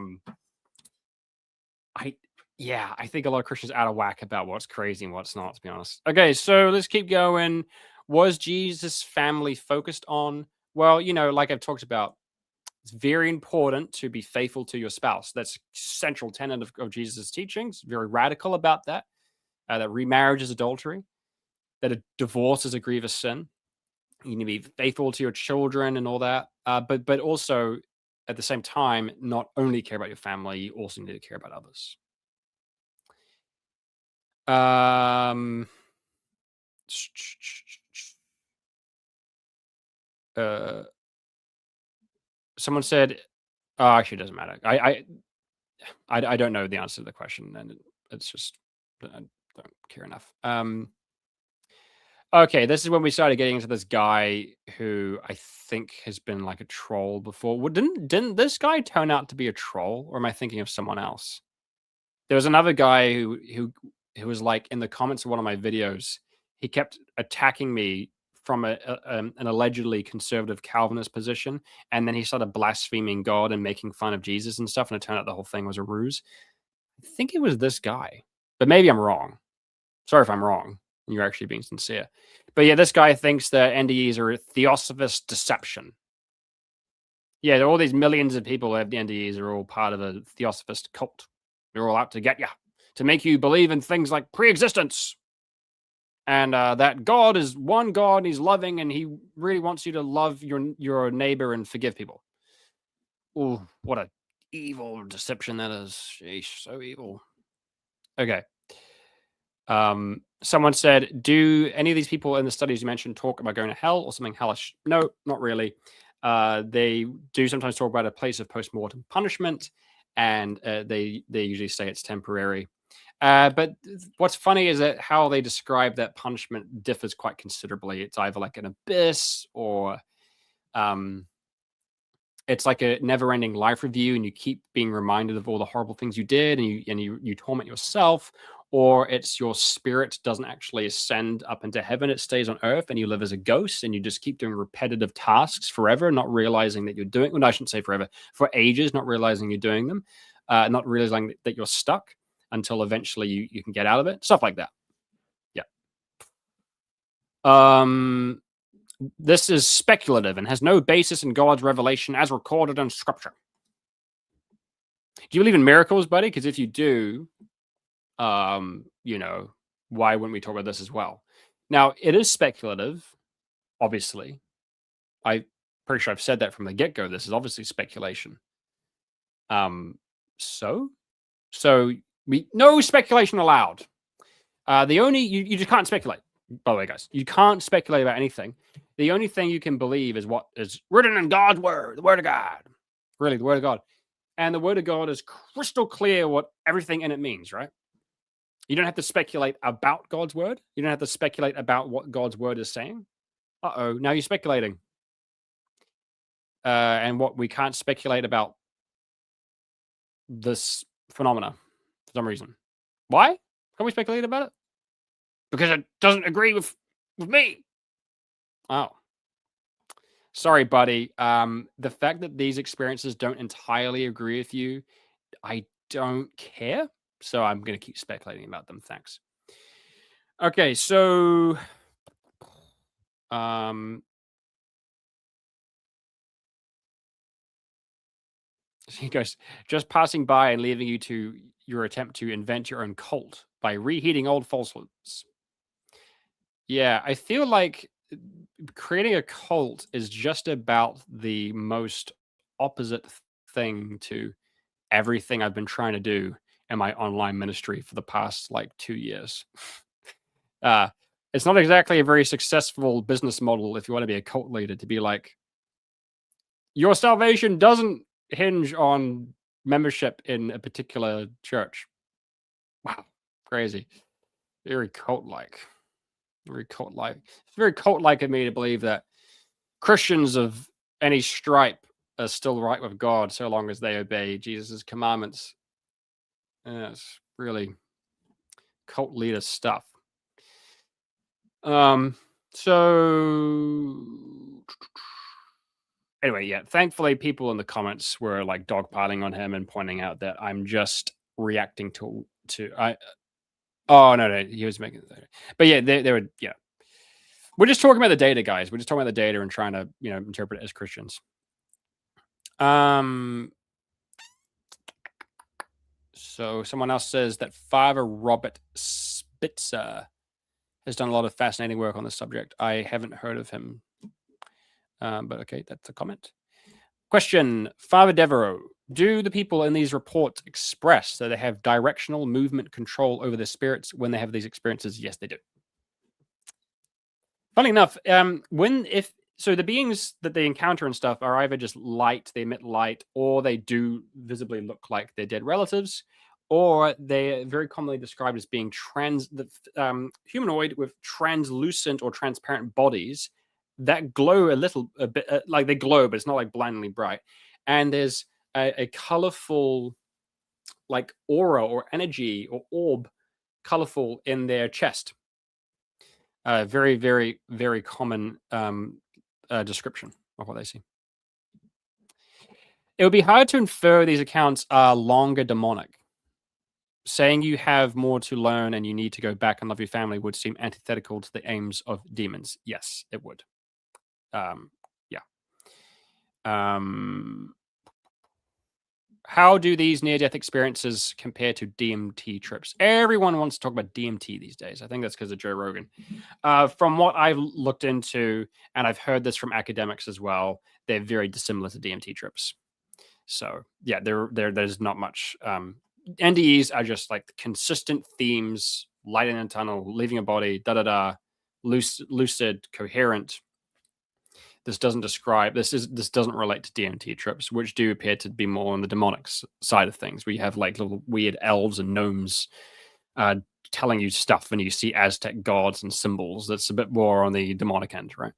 yeah, I think a lot of Christians are out of whack about what's crazy and what's not, to be honest. Okay, so let's keep going. Was Jesus' family focused on? Well, like I've talked about, it's very important to be faithful to your spouse. That's a central tenet of Jesus' teachings. Very radical about that. That remarriage is adultery. That a divorce is a grievous sin. You need to be faithful to your children and all that. But also at the same time, not only care about your family, you also need to care about others. Um, uh, someone said, oh, actually, it doesn't matter. I don't know the answer to the question, and it's just I don't care enough. Okay, this is when we started getting into this guy who I think has been like a troll before. Didn't this guy turn out to be a troll, or am I thinking of someone else? There was another guy who was like in the comments of one of my videos. He kept attacking me from an allegedly conservative Calvinist position, and then he started blaspheming God and making fun of Jesus and stuff, and it turned out the whole thing was a ruse. I think it was this guy, but maybe I'm wrong. Sorry if I'm wrong, and you're actually being sincere. But yeah, this guy thinks that NDEs are a theosophist deception. Yeah, all these millions of people who have the NDEs are all part of a theosophist cult. They're all out to get you, to make you believe in things like pre-existence, and that God is one God, and He's loving, and He really wants you to love your neighbor and forgive people. Oh, what a evil deception that is! Sheesh, so evil. Okay. Someone said, "Do any of these people in the studies you mentioned talk about going to hell or something hellish?" No, not really. They do sometimes talk about a place of post-mortem punishment, and they usually say it's temporary. But what's funny is that how they describe that punishment differs quite considerably. It's either like an abyss, or um, it's like a never-ending life review, and you keep being reminded of all the horrible things you did, and you torment yourself. Or it's your spirit doesn't actually ascend up into heaven; it stays on earth, and you live as a ghost, and you just keep doing repetitive tasks forever, not realizing that you're doing. Well, no, I shouldn't say forever, for ages, not realizing you're doing them, not realizing that you're stuck until eventually you can get out of it. Stuff like that. Yeah. Um, this is speculative and has no basis in God's revelation as recorded in Scripture. Do you believe in miracles, buddy? Because if you do, you know, why wouldn't we talk about this as well? Now, it is speculative, obviously. I'm pretty sure I've said that from the get-go. This is obviously speculation. Um, so, so we no speculation allowed. The only you just can't speculate. By the way, guys, you can't speculate about anything. The only thing you can believe is what is written in God's word, the word of God. Really, the word of God. And the word of God is crystal clear what everything in it means, right? You don't have to speculate about God's word. You don't have to speculate about what God's word is saying. Uh-oh, now you're speculating. And what we can't speculate about this phenomena for some reason. Why? Can't we speculate about it? Because it doesn't agree with me. Oh. Sorry, buddy. The fact that these experiences don't entirely agree with you, I don't care. So I'm going to keep speculating about them. Thanks. Okay, so he goes, just passing by and leaving you to your attempt to invent your own cult by reheating old falsehoods. Yeah, I feel like creating a cult is just about the most opposite thing to everything I've been trying to do in my online ministry for the past like 2 years. uh, it's not exactly a very successful business model if you want to be a cult leader, to be like, your salvation doesn't hinge on membership in a particular church. Wow, crazy. Very cult-like. Very cult-like. It's very cult-like of me to believe that Christians of any stripe are still right with God so long as they obey Jesus' commandments. It's really cult leader stuff. So anyway, yeah, thankfully people in the comments were like dogpiling on him and pointing out that I'm just reacting to I oh no, he was making it. But yeah, they were, yeah. We're just talking about the data, guys. We're just talking about the data and trying to, interpret it as Christians. So someone else says that Father Robert Spitzer has done a lot of fascinating work on this subject. I haven't heard of him. But okay, that's a comment. Question, Father Devereaux, do the people in these reports express that they have directional movement control over their spirits when they have these experiences? Yes, they do. Funny enough, so the beings that they encounter and stuff are either just light, they emit light, or they do visibly look like their dead relatives, or they're very commonly described as being humanoid with translucent or transparent bodies that glow a bit, like they glow, but it's not like blindingly bright. And there's a colorful, like aura or energy or orb, colorful in their chest. Very, very, very common description of what they see. It would be hard to infer these accounts are longer demonic. Saying you have more to learn and you need to go back and love your family would seem antithetical to the aims of demons. Yes, it would. Um, yeah. Um, how do these near-death experiences compare to DMT trips? Everyone wants to talk about DMT these days. I think that's because of Joe Rogan. From what I've looked into, and I've heard this from academics as well, they're very dissimilar to DMT trips. So yeah, there's not much. NDEs are just like consistent themes: light in a tunnel, leaving a body, da da da, lucid, coherent. This doesn't describe. This doesn't relate to DMT trips, which do appear to be more on the demonic side of things. We have like little weird elves and gnomes uh, telling you stuff, and you see Aztec gods and symbols. That's a bit more on the demonic end, right?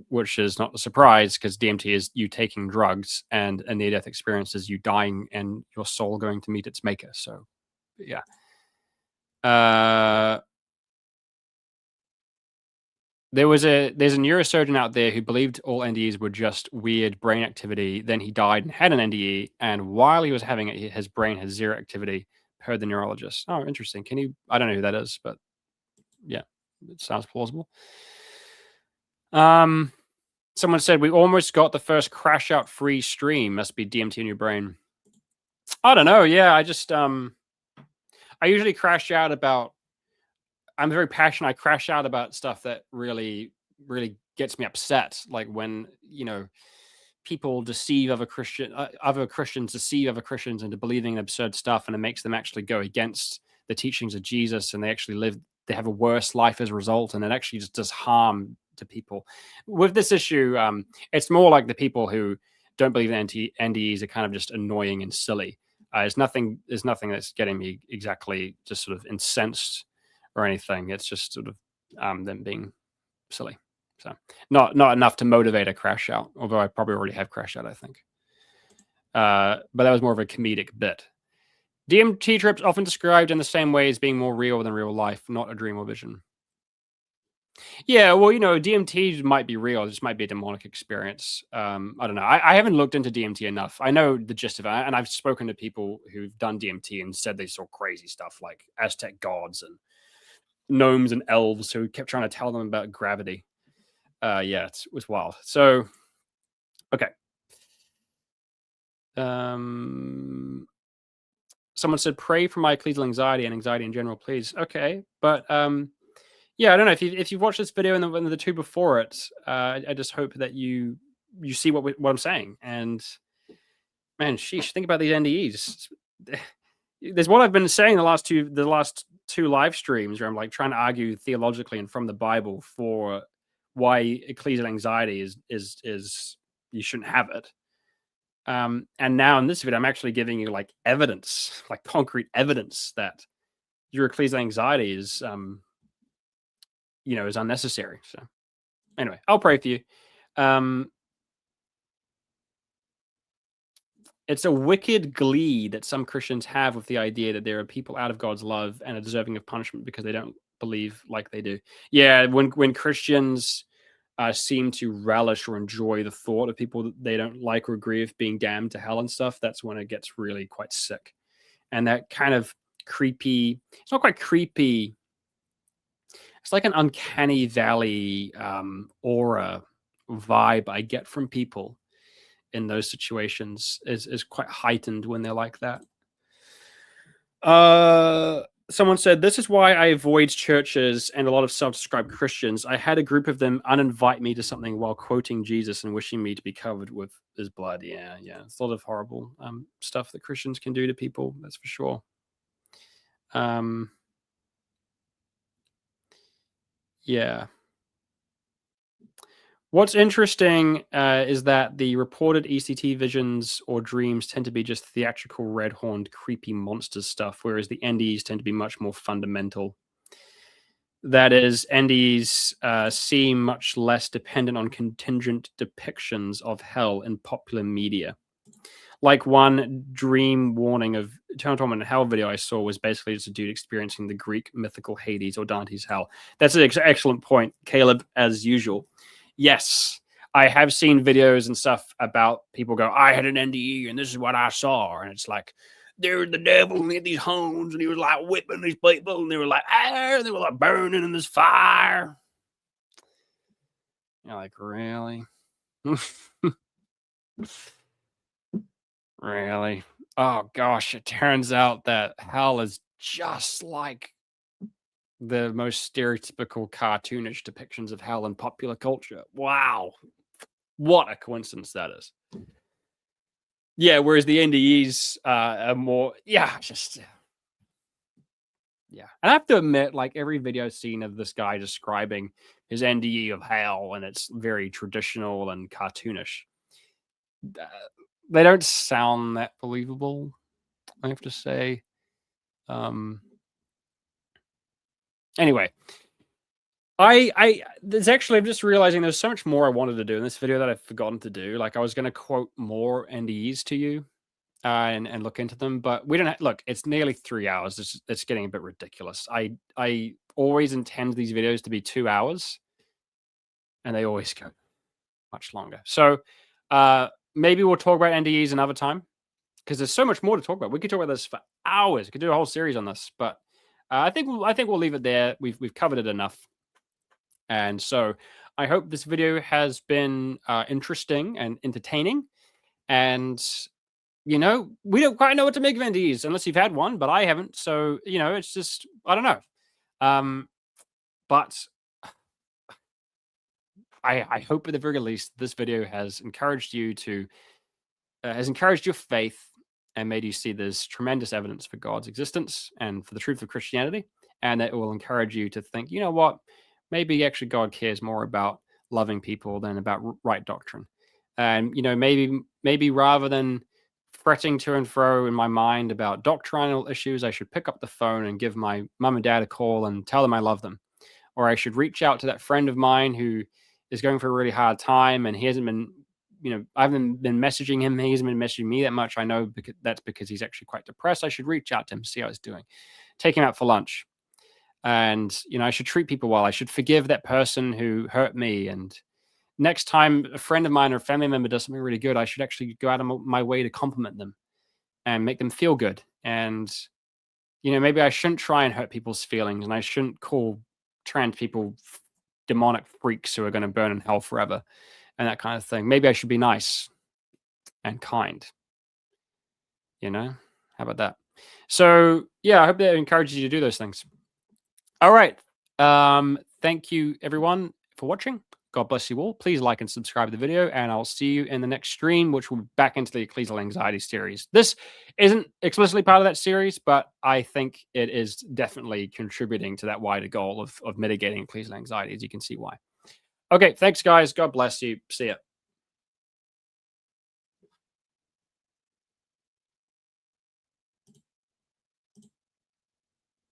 Which is not a surprise because DMT is you taking drugs, and a near-death experience is you dying and your soul going to meet its maker. So, yeah. There's a neurosurgeon out there who believed all NDEs were just weird brain activity. Then he died and had an NDE, and while he was having it, his brain had zero activity. Per the neurologist. Oh, interesting. Can you? I don't know who that is, but yeah, it sounds plausible. Someone said we almost got the first crash out free stream. Must be DMT in your brain. I don't know. Yeah, I usually crash out about. I'm very passionate. I crash out about stuff that really, really gets me upset. Like when people deceive other Christians deceive other Christians into believing in absurd stuff, and it makes them actually go against the teachings of Jesus, and they have a worse life as a result, and it actually just does harm to people. With this issue, it's more like the people who don't believe in NDEs are kind of just annoying and silly. There's nothing that's getting me exactly just sort of incensed or anything. It's just sort of them being silly. So not enough to motivate a crash out, although I probably already have crash out, I think. But that was more of a comedic bit. DMT trips often described in the same way as being more real than real life, not a dream or vision. Yeah, well, DMT might be real. This might be a demonic experience. I don't know. I haven't looked into DMT enough. I know the gist of it, and I've spoken to people who've done DMT and said they saw crazy stuff like Aztec gods and gnomes and elves who kept trying to tell them about gravity. Yeah, it was wild. So, okay. Someone said, "Pray for my ecclesial anxiety and anxiety in general, please." Okay, but yeah, I don't know if you've watched this video and the two before it. I just hope that you see what I'm saying. And man, sheesh, think about these NDEs. There's what I've been saying the last two live streams where I'm like trying to argue theologically and from the Bible for why ecclesial anxiety is you shouldn't have it. And now in this video, I'm actually giving you like evidence, like concrete evidence that your ecclesial anxiety is is unnecessary. So anyway, I'll pray for you. It's a wicked glee that some Christians have with the idea that there are people out of God's love and are deserving of punishment because they don't believe like they do. Yeah, when Christians seem to relish or enjoy the thought of people that they don't like or agree with being damned to hell and stuff, that's when it gets really quite sick. And that kind of creepy, it's not quite creepy, it's like an uncanny valley aura vibe I get from people in those situations is quite heightened when they're like that. Someone said, "This is why I avoid churches and a lot of self-described Christians. I had a group of them uninvite me to something while quoting Jesus and wishing me to be covered with his blood." Yeah. It's a lot of horrible stuff that Christians can do to people. That's for sure. Yeah. What's interesting is that the reported ECT visions or dreams tend to be just theatrical, red-horned, creepy monsters stuff, whereas the NDEs tend to be much more fundamental. That is, NDEs seem much less dependent on contingent depictions of hell in popular media. Like one dream warning of Eternal Torment in Hell video I saw was basically just a dude experiencing the Greek mythical Hades or Dante's Hell. That's an excellent point, Caleb, as usual. Yes, I have seen videos and stuff about people go, I had an NDE and this is what I saw. And it's like, there's the devil and he had these horns and he was like whipping these people and they were like, ah, they were like burning in this fire. You're like, really? Really? Oh gosh, it turns out that hell is just like the most stereotypical cartoonish depictions of hell in popular culture. Wow. What a coincidence that is. Yeah, whereas the NDEs are more, yeah, just, yeah. And I have to admit, like every video scene of this guy describing his NDE of hell, and it's very traditional and cartoonish. They don't sound that believable, I have to say. Anyway, there's actually, I'm just realizing there's so much more I wanted to do in this video that I've forgotten to do. Like I was going to quote more NDEs to you and look into them, but we don't look, it's nearly 3 hours. It's getting a bit ridiculous. I always intend these videos to be 2 hours and they always go much longer. So maybe we'll talk about NDEs another time because there's so much more to talk about. We could talk about this for hours. We could do a whole series on this, but I think we'll leave it there. We've covered it enough. And so I hope this video has been interesting and entertaining. And, you know, we don't quite know what to make of NDEs unless you've had one, but I haven't. So, you know, it's just, I don't know. But I hope at the very least this video has encouraged you to, has encouraged your faith and made you see there's tremendous evidence for God's existence and for the truth of Christianity. And that it will encourage you to think, you know what, maybe actually God cares more about loving people than about right doctrine. And, you know, maybe rather than fretting to and fro in my mind about doctrinal issues, I should pick up the phone and give my mom and dad a call and tell them I love them. Or I should reach out to that friend of mine who is going for a really hard time and he hasn't been, you know, I haven't been messaging him. He hasn't been messaging me that much. I know that's because he's actually quite depressed. I should reach out to him, see how he's doing, take him out for lunch. And, you know, I should treat people well. I should forgive that person who hurt me. And next time a friend of mine or a family member does something really good, I should actually go out of my way to compliment them and make them feel good. And, you know, maybe I shouldn't try and hurt people's feelings and I shouldn't call trans people demonic freaks who are going to burn in hell forever and that kind of thing. Maybe I should be nice and kind. You know, how about that? So, yeah, I hope that encourages you to do those things. All right. Thank you, everyone, for watching. God bless you all. Please like and subscribe to the video, and I'll see you in the next stream, which will be back into the ecclesial anxiety series. This isn't explicitly part of that series, but I think it is definitely contributing to that wider goal of mitigating ecclesial anxiety, as you can see why. Okay, thanks, guys. God bless you. See ya.